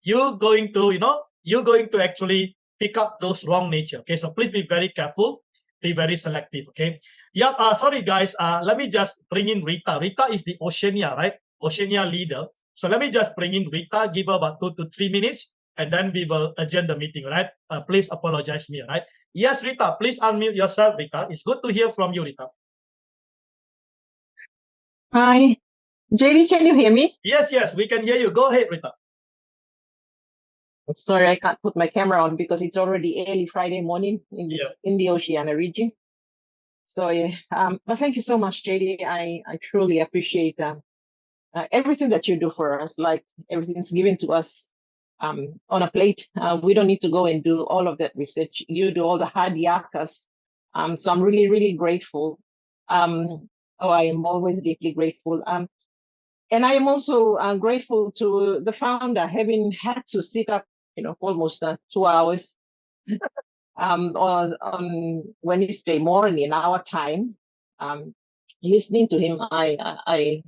you're going to actually pick up those wrong nature. Okay, so please be very careful. Be very selective, okay? Yeah, sorry guys, let me just bring in Rita. Rita is the Oceania, right? Oceania leader. So let me just bring in Rita, give her about 2 to 3 minutes, and then we will adjourn the meeting, right? Please apologize me, right? Yes, Rita, please unmute yourself, Rita. It's good to hear from you, Rita. Hi. JD, can you hear me? Yes, we can hear you. Go ahead, Rita. Sorry, I can't put my camera on because it's already early Friday morning in the Oceania region. So yeah, but thank you so much, JD. I truly appreciate everything that you do for us. Like everything's given to us on a plate. We don't need to go and do all of that research. You do all the hard yakas. So I'm really, really grateful. I am always deeply grateful. And I am also grateful to the founder, having had to sit up, almost 2 hours on Wednesday morning, our time, listening to him. I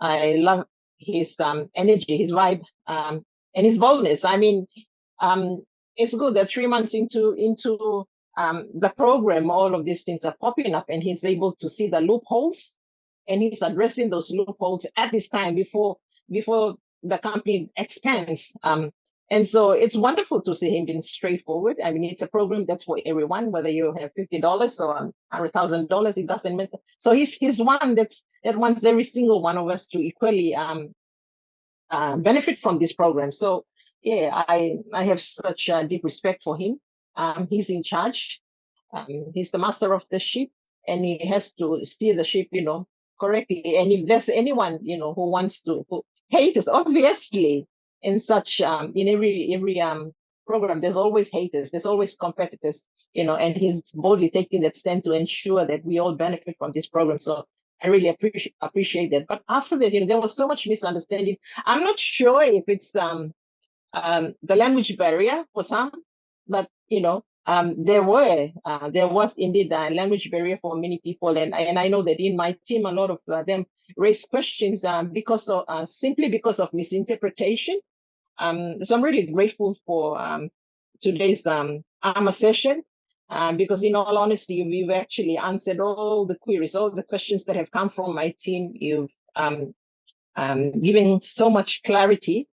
love his energy, his vibe, and his boldness. I mean, it's good that 3 months into the program, all of these things are popping up, and he's able to see the loopholes, and he's addressing those loopholes at this time before the company expands. And so it's wonderful to see him being straightforward. I mean, it's a program that's for everyone, whether you have $50 or $100,000, it doesn't matter. So he's one that wants every single one of us to equally benefit from this program. So yeah, I have such deep respect for him. He's in charge. He's the master of the ship, and he has to steer the ship, correctly. And if there's anyone, who wants to hate us, obviously, in such in every program, there's always haters, there's always competitors, and he's boldly taking that stand to ensure that we all benefit from this program. So I really appreciate that. But after that, there was so much misunderstanding. I'm not sure if it's the language barrier for some, but there was indeed a language barrier for many people, and I know that in my team, a lot of them raised questions simply because of misinterpretation. So I'm really grateful for today's ARMA session, because in all honesty, you've actually answered all the queries, all the questions that have come from my team. You've given so much clarity,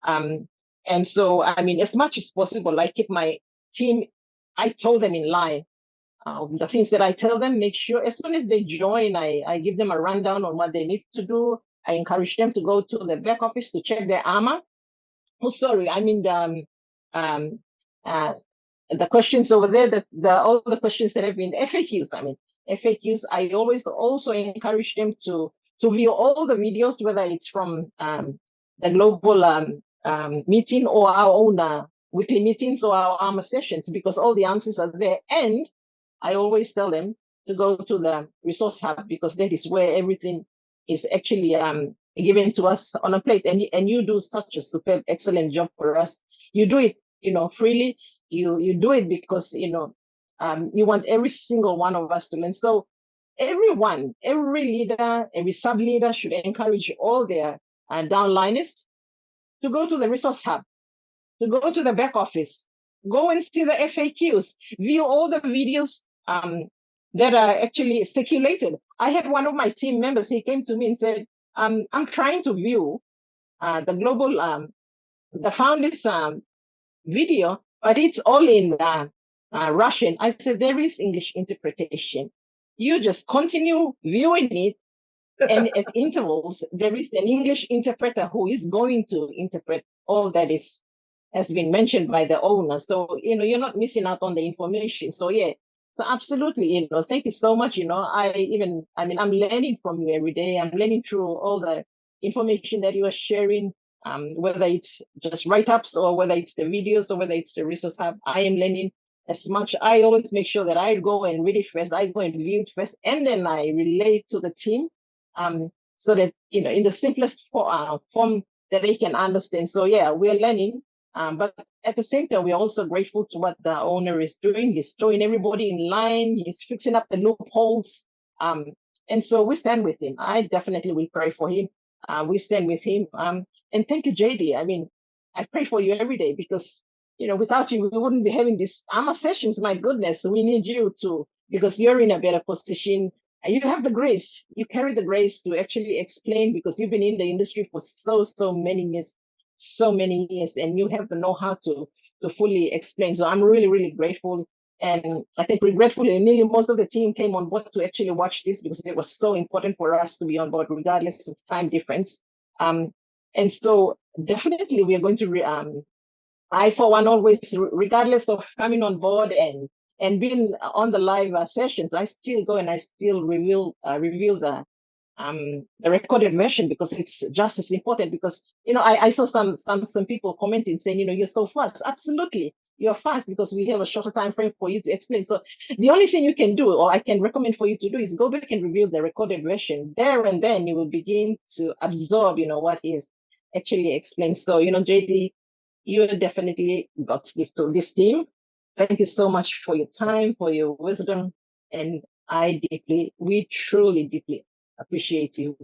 and so I mean, as much as possible, I keep my team. I told them in line the things that I tell them. Make sure as soon as they join, I give them a rundown on what they need to do. I encourage them to go to the back office to check their ARMA. Oh, sorry, I mean the questions over there. All the questions that have been FAQs. I mean FAQs. I always also encourage them to view all the videos, whether it's from the global meeting or our own weekly meetings or our ARMA sessions, because all the answers are there. And I always tell them to go to the resource hub, because that is where everything is actually given to us on a plate. And you do such a superb, excellent job for us. You do it, freely. You do it because, you want every single one of us to learn. So everyone, every leader, every sub-leader should encourage all their downliners to go to the resource hub, to go to the back office, go and see the FAQs, view all the videos that are actually circulated. I had one of my team members, he came to me and said, I'm trying to view the global, the founders video, but it's all in Russian. I said, there is English interpretation. You just continue viewing it, and at intervals, there is an English interpreter who is going to interpret all that has been mentioned by the owner. So, you're not missing out on the information. So, yeah, so absolutely, thank you so much. I'm learning from you every day. I'm learning through all the information that you are sharing, whether it's just write-ups or whether it's the videos or whether it's the resource hub. I am learning as much. I always make sure that I go and read it first. I go and view it first, and then I relate to the team, so that, in the simplest form that they can understand. So yeah, we're learning. But at the same time, we're also grateful to what the owner is doing. He's throwing everybody in line. He's fixing up the loopholes. And so we stand with him. I definitely will pray for him. We stand with him. And thank you, JD. I pray for you every day, because, without you, we wouldn't be having these ARMA sessions. My goodness, we need you to, because you're in a better position. You have the grace. You carry the grace to actually explain, because you've been in the industry for so many years, and you have the know-how to fully explain. So I'm really, really grateful. And I think regretfully, nearly most of the team came on board to actually watch this, because it was so important for us to be on board, regardless of time difference. And so definitely we are going to, I for one always, regardless of coming on board and being on the live sessions, I still go and I still reveal the recorded version, because it's just as important. Because, I saw some people commenting saying, you're so fast. Absolutely, you're fast, because we have a shorter time frame for you to explain. So the only thing you can do, or I can recommend for you to do, is go back and review the recorded version. There and then you will begin to absorb, what is actually explained. So, JD, you definitely got to this team. Thank you so much for your time, for your wisdom, and we truly deeply appreciate you.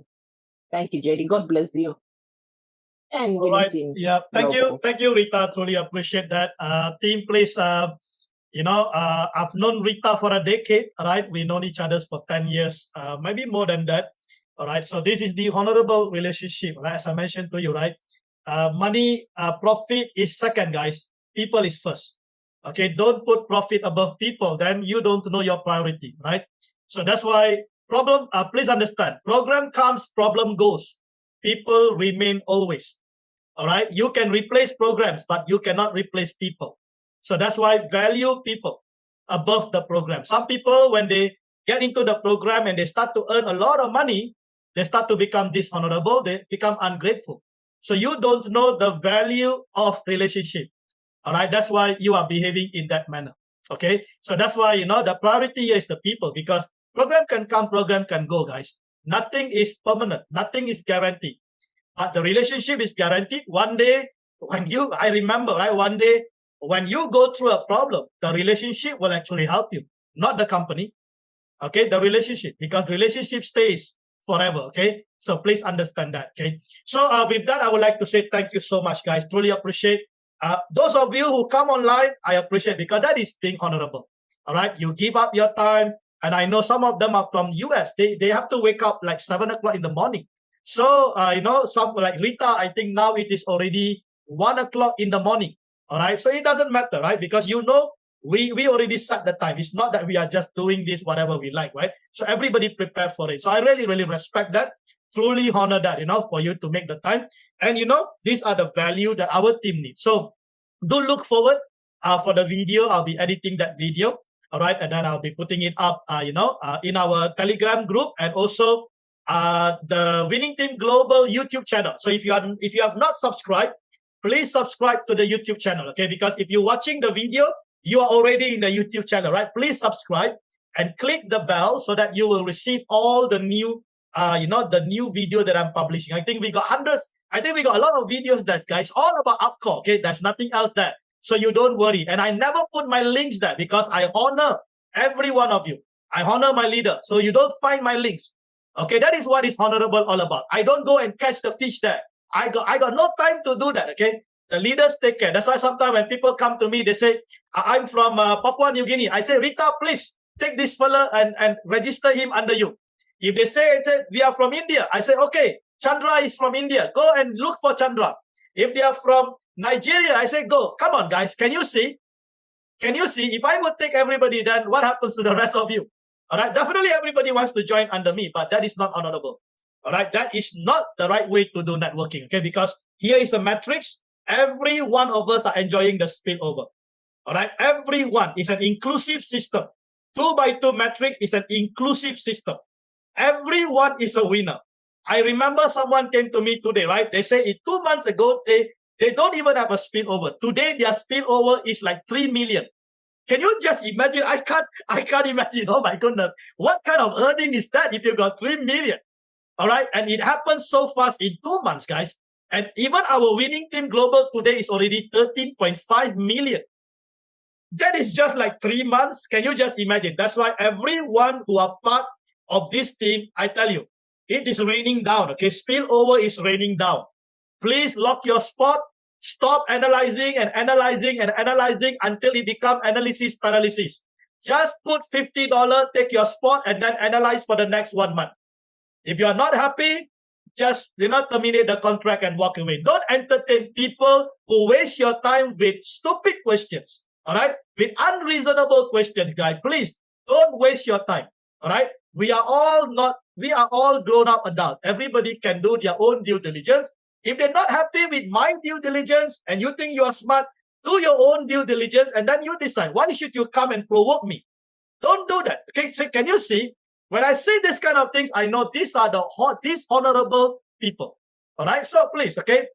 Thank you, JD. God bless you. And all right. Yeah, thank you, Rita. Truly appreciate that. Team, please. I've known Rita for a decade. All right, we known each other for 10 years, maybe more than that. All right, so this is the honorable relationship. Right, as I mentioned to you, right. Money, profit is second, guys. People is first. Okay, don't put profit above people. Then you don't know your priority, right? So that's why. Problem, please understand, program comes, problem goes. People remain always. All right. You can replace programs, but you cannot replace people. So that's why value people above the program. Some people, when they get into the program and they start to earn a lot of money, they start to become dishonorable, they become ungrateful. So you don't know the value of relationship. All right. That's why you are behaving in that manner. Okay. So that's why, the priority here is the people, because program can come, program can go, guys. Nothing is permanent. Nothing is guaranteed. But the relationship is guaranteed. One day, I remember, right? One day, when you go through a problem, the relationship will actually help you, not the company. Okay, the relationship, because relationship stays forever. Okay, so please understand that. Okay, so with that, I would like to say thank you so much, guys. Truly appreciate. Those of you who come online, I appreciate, because that is being honorable. All right, you give up your time. And I know some of them are from US. They have to wake up like 7 o'clock in the morning. So, some like Rita, I think now it is already 1 o'clock in the morning. All right. So it doesn't matter, right? Because, we already set the time. It's not that we are just doing this, whatever we like, right? So everybody prepare for it. So I really, really respect that. Truly honor that, for you to make the time. And, these are the value that our team needs. So do look forward for the video. I'll be editing that video. All right, and then I'll be putting it up, in our Telegram group, and also the Winning Team Global YouTube channel. So if you have not subscribed, please subscribe to the YouTube channel, okay? Because if you're watching the video, you are already in the YouTube channel, right? Please subscribe and click the bell so that you will receive all the new, the new video that I'm publishing. I think we got hundreds. I think we got a lot of videos that, guys, all about ARBCORE, okay? There's nothing else there. So you don't worry. And I never put my links there because I honor every one of you. I honor my leader. So you don't find my links. Okay, that is what is honorable all about. I don't go and catch the fish there. I got no time to do that, okay? The leaders take care. That's why sometimes when people come to me, they say, I'm from Papua New Guinea. I say, Rita, please take this fella and register him under you. If they say, we are from India, I say, okay, Chandra is from India. Go and look for Chandra. If they are from Nigeria, I say, go. Come on, guys. Can you see? Can you see? If I would take everybody, then what happens to the rest of you? All right. Definitely everybody wants to join under me, but that is not honorable. All right. That is not the right way to do networking. Okay. Because here is a matrix. Every one of us are enjoying the spillover. All right. Everyone is an inclusive system. 2x2 matrix is an inclusive system. Everyone is a winner. I remember someone came to me today, right? They say 2 months ago, they don't even have a spillover. Today, their spillover is like 3 million. Can you just imagine? I can't imagine. Oh my goodness. What kind of earning is that if you got 3 million? All right. And it happens so fast in 2 months, guys. And even our winning team global today is already 13.5 million. That is just like 3 months. Can you just imagine? That's why everyone who are part of this team, I tell you, it is raining down. Okay. Spillover is raining down. Please lock your spot. Stop analyzing and analyzing and analyzing until it becomes analysis paralysis. Just put $50, take your spot, and then analyze for the next 1 month. If you are not happy, just terminate the contract and walk away. Don't entertain people who waste your time with stupid questions. All right? With unreasonable questions, guys. Please don't waste your time. All right? We are all grown-up adults. Everybody can do their own due diligence. If they're not happy with my due diligence and you think you are smart, do your own due diligence and then you decide. Why should you come and provoke me? Don't do that. Okay, so can you see? When I say this kind of things, I know these are these honorable people. All right, so please, okay?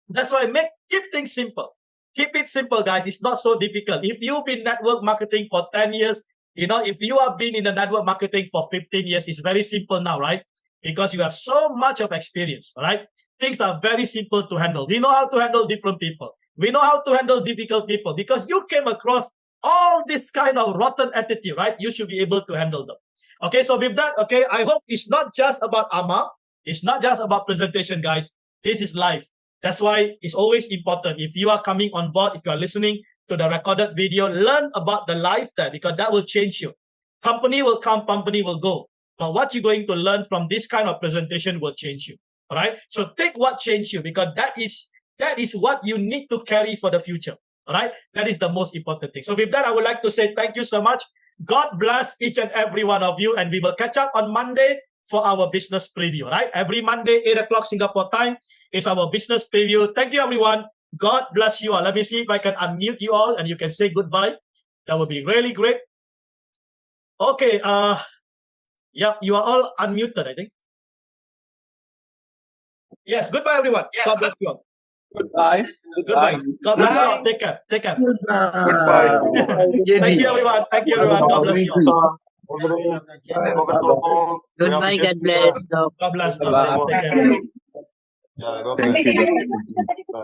That's why keep things simple. Keep it simple, guys. It's not so difficult. If you've been network marketing for 10 years, if you have been in the network marketing for 15 years, it's very simple now, right? Because you have so much of experience, all right? Things are very simple to handle. We know how to handle different people. We know how to handle difficult people because you came across all this kind of rotten attitude, right? You should be able to handle them. Okay, so with that, okay, I hope it's not just about AMA. It's not just about presentation, guys. This is live. That's why it's always important. If you are coming on board, if you are listening to the recorded video, learn about the live there because that will change you. Company will come, company will go. But what you're going to learn from this kind of presentation will change you. All right. So take what changed you because that is what you need to carry for the future. All right. That is the most important thing. So with that, I would like to say thank you so much. God bless each and every one of you. And we will catch up on Monday for our business preview. All right. Every Monday, 8 o'clock Singapore time is our business preview. Thank you, everyone. God bless you all. Let me see if I can unmute you all and you can say goodbye. That would be really great. Okay. Yeah, you are all unmuted, I think. Yes, goodbye, everyone. Yes. God bless you all. Goodbye. Goodbye. God bless you all. Take care. Take care. Goodbye. Thank you, everyone. Thank you, everyone. God bless you all. Goodbye. God bless. God bless. God bless. Take care. Thank you.